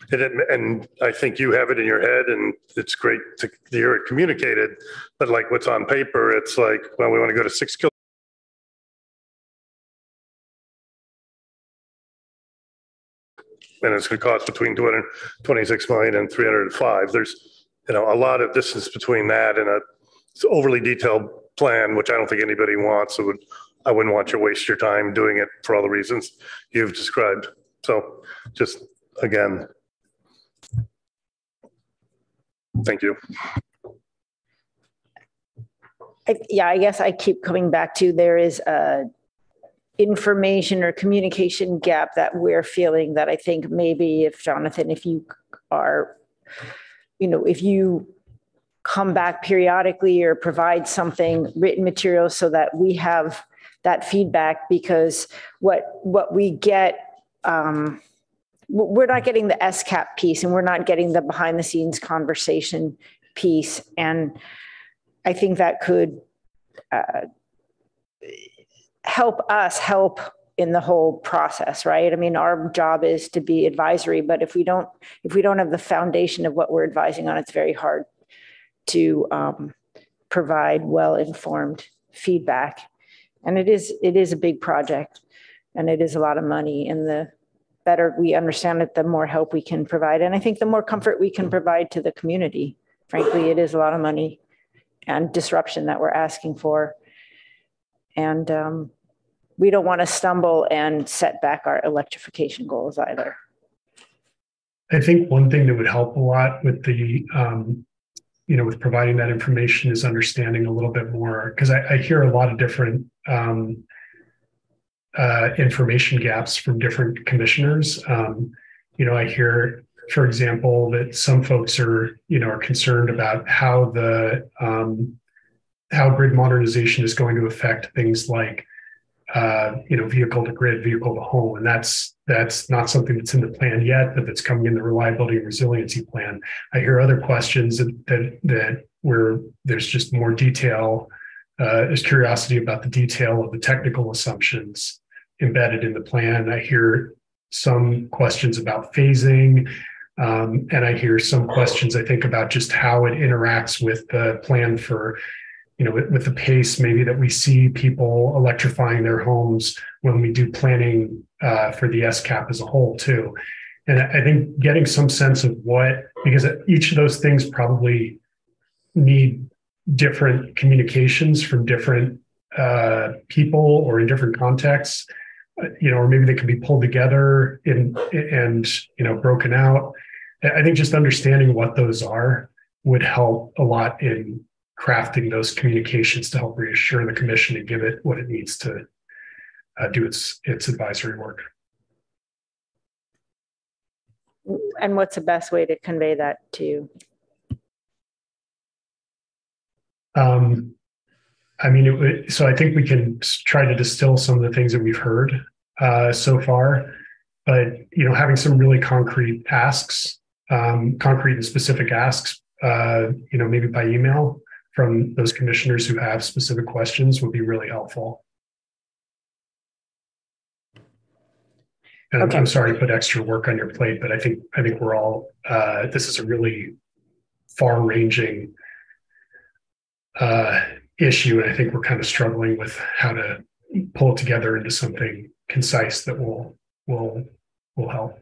and I think you have it in your head, and it's great to hear it communicated. But like what's on paper, it's like, well, we want to go to 6 kilowatt. And it's going to cost between 226 million and 305. There's, a lot of distance between that and a overly detailed plan, which I don't think anybody wants. I wouldn't want you to waste your time doing it for all the reasons you've described. So just again, thank you. I guess I keep coming back to there is a information or communication gap that we're feeling that I think maybe if Jonathan, if you are, if you come back periodically or provide something, written material, so that we have that feedback, because what we get, we're not getting the SCAP piece, and we're not getting the behind the scenes conversation piece. And I think that could help us help in the whole process, right? I mean, our job is to be advisory, but if we don't have the foundation of what we're advising on, it's very hard to provide well-informed feedback. And it is a big project, and it is a lot of money, and the better we understand it, the more help we can provide. And I think the more comfort we can provide to the community. Frankly, it is a lot of money and disruption that we're asking for. And we don't want to stumble and set back our electrification goals either. I think one thing that would help a lot with the, with providing that information is understanding a little bit more, because I hear a lot of different information gaps from different commissioners. I hear, for example, that some folks are concerned about how grid modernization is going to affect things like, vehicle to grid, vehicle to home. And that's not something that's in the plan yet, but that's coming in the reliability and resiliency plan. I hear other questions that where there's just more detail. There's curiosity about the detail of the technical assumptions embedded in the plan. I hear some questions about phasing, and I hear some questions, I think, about just how it interacts with the plan for, with the pace maybe that we see people electrifying their homes when we do planning for the SCAP as a whole too. And I think getting some sense of because each of those things probably need different communications from different people or in different contexts. or maybe they can be pulled together and broken out. I think just understanding what those are would help a lot in crafting those communications to help reassure the commission and give it what it needs to do its advisory work. And what's the best way to convey that to you? So I think we can try to distill some of the things that we've heard so far, but having some really concrete asks, concrete and specific asks, maybe by email from those commissioners who have specific questions would be really helpful. And okay. I'm sorry to put extra work on your plate, but I think we're all, this is a really far-ranging issue. And I think we're kind of struggling with how to pull it together into something concise that will help.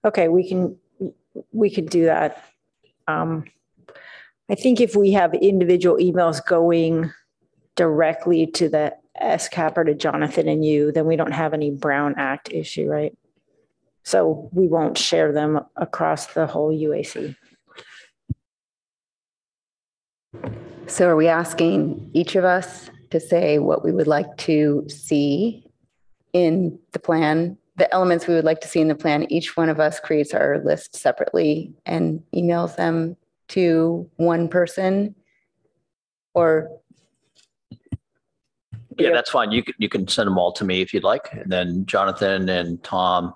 Okay, we can do that. I think if we have individual emails going directly to the SCAP or to Jonathan and you, then we don't have any Brown Act issue, right? So we won't share them across the whole UAC. So are we asking each of us to say what we would like to see in the plan, the elements we would like to see in the plan? Each one of us creates our list separately and emails them to one person, or? Yeah, that's fine. You can send them all to me if you'd like. And then Jonathan and Tom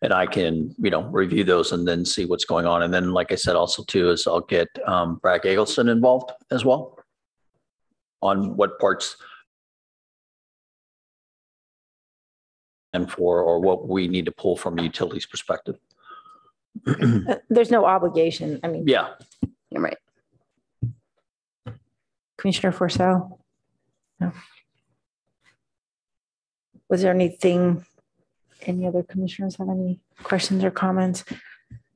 and I can, review those and then see what's going on. And then, like I said, also too, is I'll get Brad Eggleston involved as well on what parts and or what we need to pull from a utilities perspective. There's no obligation. I mean, yeah, you're right. Commissioner Forcell? No. Was there anything, any other commissioners have any questions or comments?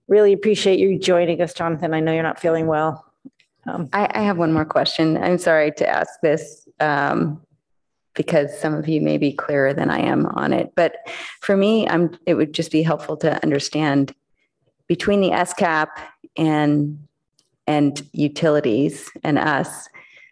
Really appreciate you joining us, Jonathan. I know you're not feeling well. I have one more question. I'm sorry to ask this because some of you may be clearer than I am on it. But for me, it would just be helpful to understand between the SCAP and utilities and us,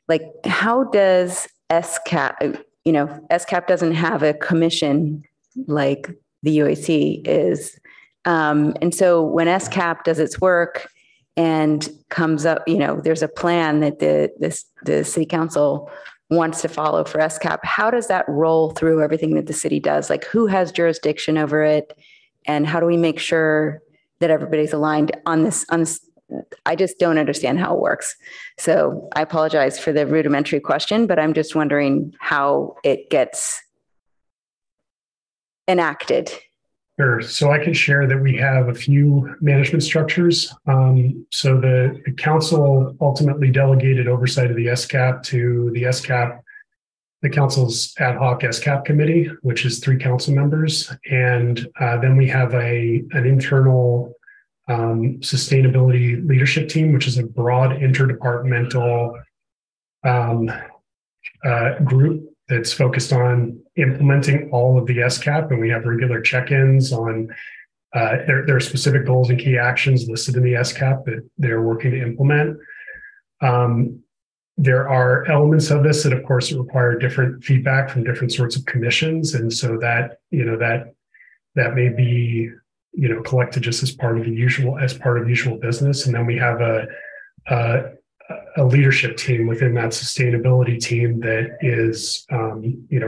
like how does SCAP, SCAP doesn't have a commission like the UAC is. And so when SCAP does its work and comes up, there's a plan that the city council wants to follow for SCAP, how does that roll through everything that the city does? Like who has jurisdiction over it? And how do we make sure that everybody's aligned on this? I just don't understand how it works. So I apologize for the rudimentary question, but I'm just wondering how it gets enacted. Sure. So I can share that we have a few management structures. So the council ultimately delegated oversight of the SCAP to the council's ad hoc SCAP committee, which is 3 council members. And then we have an internal sustainability leadership team, which is a broad interdepartmental group that's focused on implementing all of the SCAP, and we have regular check-ins on there are specific goals and key actions listed in the SCAP that they're working to implement. There are elements of this that, of course, require different feedback from different sorts of commissions, and so that that may be collected just as part of usual business. And then we have a leadership team within that sustainability team that is,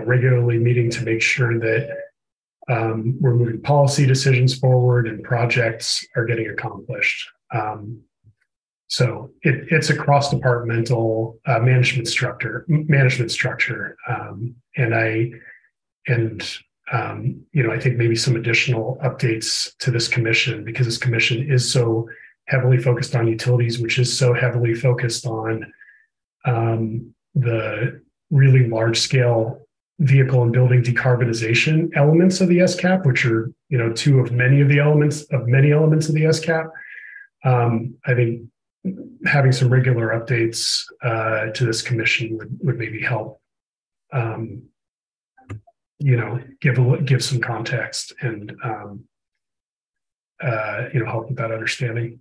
regularly meeting to make sure that we're moving policy decisions forward and projects are getting accomplished. So it's a cross-departmental management structure. I think maybe some additional updates to this commission, because this commission is so heavily focused on utilities, which is so heavily focused on the really large scale vehicle and building decarbonization elements of the SCAP, which are, 2 of many elements of the SCAP. I think having some regular updates to this commission would maybe help give some context and help with that understanding.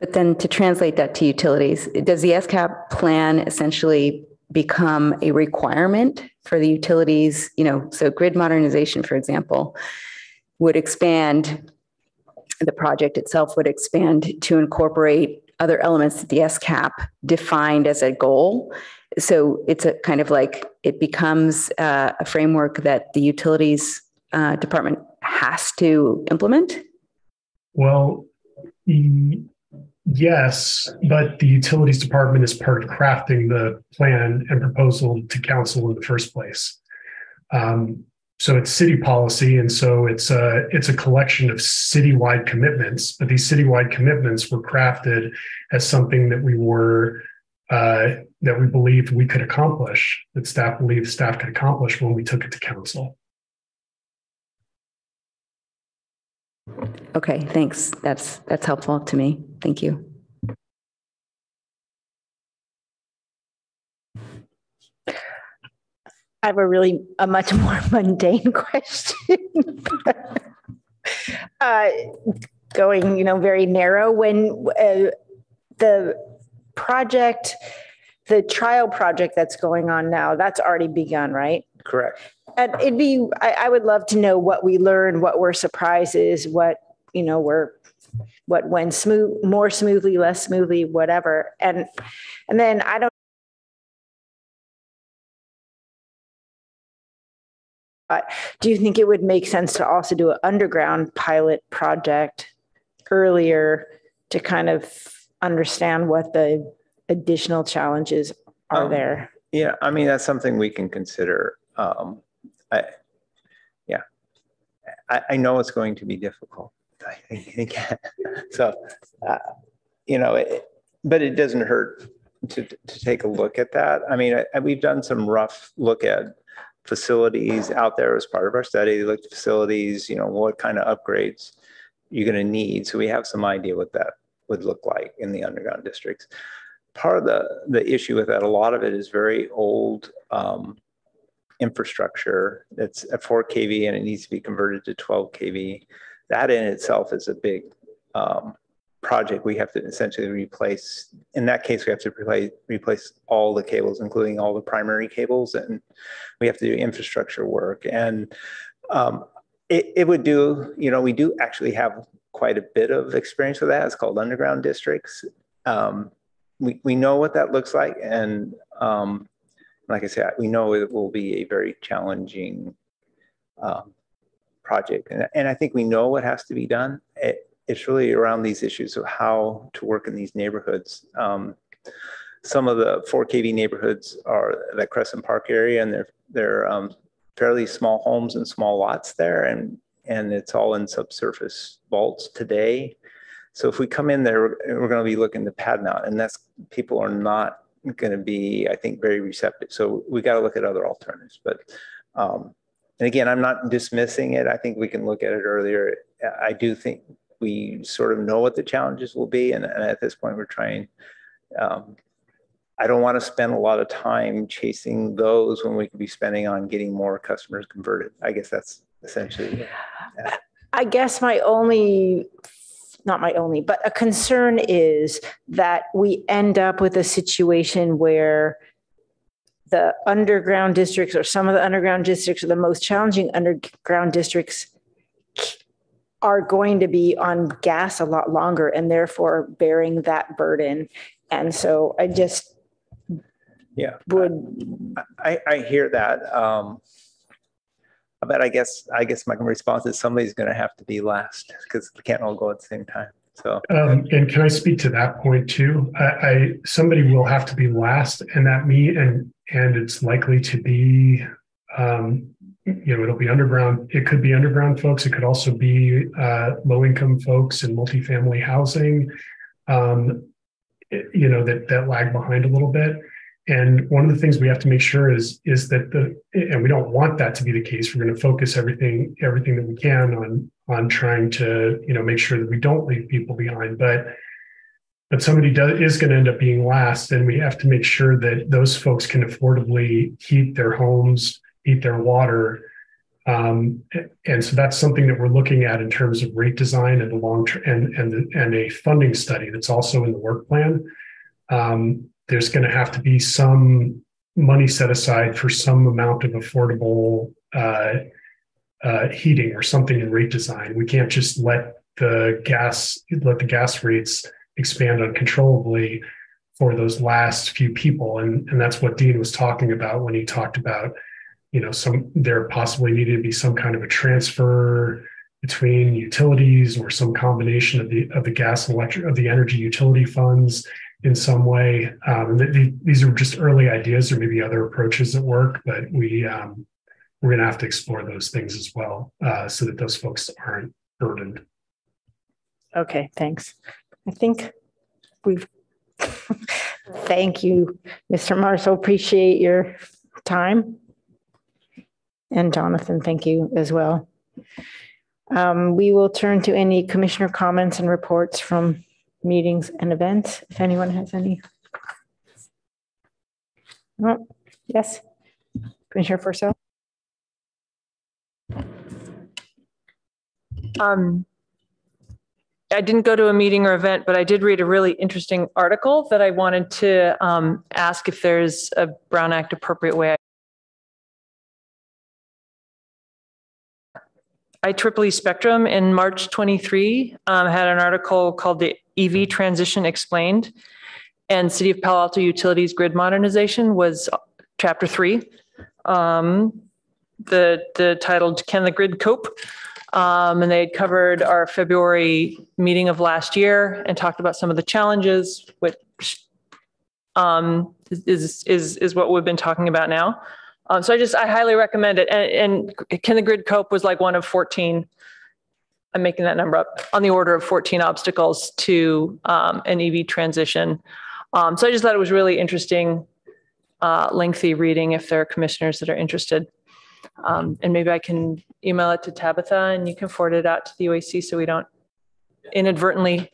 But then to translate that to utilities, does the SCAP plan essentially become a requirement for the utilities? So grid modernization, for example, would expand, the project itself would expand to incorporate other elements that the SCAP defined as a goal. So it's a kind of like it becomes a framework that the utilities department has to implement? Well, yes, but the utilities department is part of crafting the plan and proposal to council in the first place. So it's city policy, and so it's a collection of citywide commitments. But these citywide commitments were crafted as something that we believed we could accomplish, that staff believed staff could accomplish when we took it to council. Okay, thanks. That's helpful to me. Thank you. I have a much more mundane question. Going, very narrow. When the trial project that's going on now, that's already begun, right? Correct. And I would love to know what we learned, what were surprises, what went more smoothly, less smoothly, whatever. And then I don't. Do you think it would make sense to also do an underground pilot project earlier to kind of understand what the additional challenges are there? Yeah, I mean, that's something we can consider. I know it's going to be difficult. So, but it doesn't hurt to take a look at that. I mean, we've done some rough look at facilities out there as part of our study. They looked at facilities, what kind of upgrades you're going to need. So we have some idea what that would look like in the underground districts. Part of the issue with that, a lot of it is very old infrastructure that's at 4 kV and it needs to be converted to 12 kV. That in itself is a big project. We have to essentially replace, in that case, we have to replace all the cables, including all the primary cables, and we have to do infrastructure work. And it would do, we do actually have quite a bit of experience with that. It's called underground districts. We know what that looks like. And like I said, we know it will be a very challenging project. And I think we know what has to be done. It's really around these issues of how to work in these neighborhoods. Some of the 4 kV neighborhoods are that Crescent Park area, and they're fairly small homes and small lots there, and it's all in subsurface vaults today. So if we come in there, we're going to be looking to pad mount, and people are not going to be, I think, very receptive. So we got to look at other alternatives. But and again, I'm not dismissing it. I think we can look at it earlier. I do think we sort of know what the challenges will be, and at this point, we're trying. I don't want to spend a lot of time chasing those when we could be spending on getting more customers converted. I guess that's essentially. I guess not my only, but a concern is that we end up with a situation where the underground districts, or some of the underground districts, or the most challenging underground districts, are going to be on gas a lot longer and therefore bearing that burden. And so I just I hear that. But I guess my response is somebody's going to have to be last, because we can't all go at the same time. So, and can I speak to that point too? Somebody will have to be last, and and it's likely to be, it'll be underground. It could be underground folks. It could also be low income folks in multifamily housing, that lag behind a little bit. And one of the things we have to make sure is that and we don't want that to be the case. We're going to focus everything that we can on trying to, make sure that we don't leave people behind. But somebody is going to end up being last, and we have to make sure that those folks can affordably heat their homes eat their water. And so that's something that we're looking at in terms of rate design and the long term and a funding study that's also in the work plan. There's going to have to be some money set aside for some amount of affordable heating or something in rate design. We can't just let the gas rates expand uncontrollably for those last few people. And that's what Dean was talking about when he talked about, there possibly needed to be some kind of a transfer between utilities or some combination of the gas and electric, of the energy utility funds in some way. These are just early ideas. There may be other approaches that work, but we're going to have to explore those things as well, so that those folks aren't burdened. Okay, thanks. I think we've, thank you, Mr. Marshall. Appreciate your time. And Jonathan, thank you as well. We will turn to any commissioner comments and reports from meetings and events, if anyone has any. Oh, yes, Commissioner Purcell. I didn't go to a meeting or event, but I did read a really interesting article that I wanted to ask if there's a Brown Act appropriate way. IEEE Spectrum in March 23 had an article called the EV Transition Explained, and City of Palo Alto Utilities Grid Modernization was chapter 3. The titled Can the Grid Cope? And they had covered our February meeting of last year and talked about some of the challenges, which is what we've been talking about now. So I highly recommend it. And Can the Grid Cope was like one of 14, I'm making that number up, on the order of 14 obstacles to an EV transition. So I just thought it was really interesting, lengthy reading if there are commissioners that are interested. And maybe I can email it to Tabitha and you can forward it out to the UAC so we don't inadvertently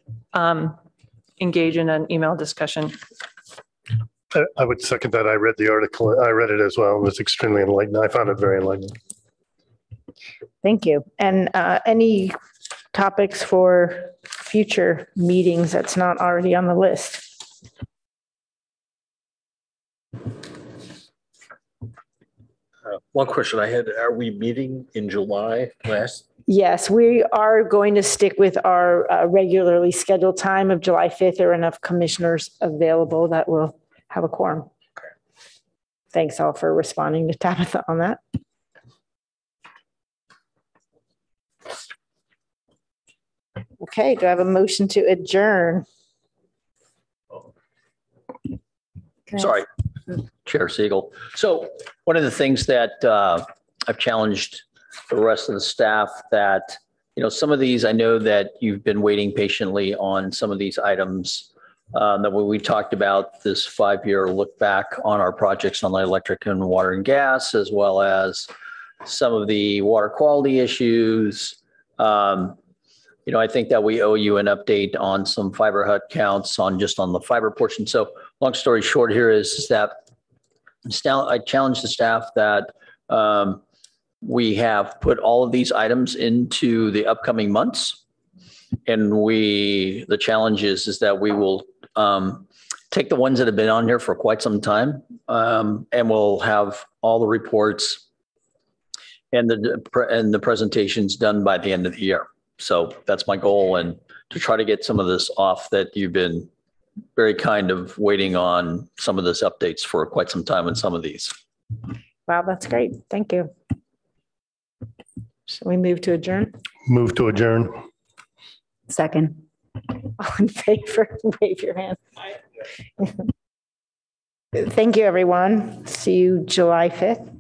engage in an email discussion. I would second that. I read the article. I read it as well. It was extremely enlightening. I found it very enlightening. Thank you. And any topics for future meetings that's not already on the list? One question I had, are we meeting in July last? Yes, we are going to stick with our regularly scheduled time of July 5th. There are enough commissioners available that will have a quorum. Okay. Thanks all for responding to Tabitha on that. Okay, do I have a motion to adjourn? Sorry, Chair Siegel. So one of the things that I've challenged the rest of the staff that, some of these, I know that you've been waiting patiently on some of these items that when we talked about this 5-year look back on our projects on the electric and water and gas, as well as some of the water quality issues. I think that we owe you an update on some fiber hut counts on the fiber portion. So long story short here is that I challenged the staff that we have put all of these items into the upcoming months. And the challenge is that we will take the ones that have been on here for quite some time, and we'll have all the reports and the presentations done by the end of the year. So that's my goal, and to try to get some of this off that you've been very kind of waiting on some of this updates for quite some time in some of these. Wow, that's great. Thank you. Shall we move to adjourn? Move to adjourn. Second. All in favor, wave your hand. Thank you, everyone. See you July 5th.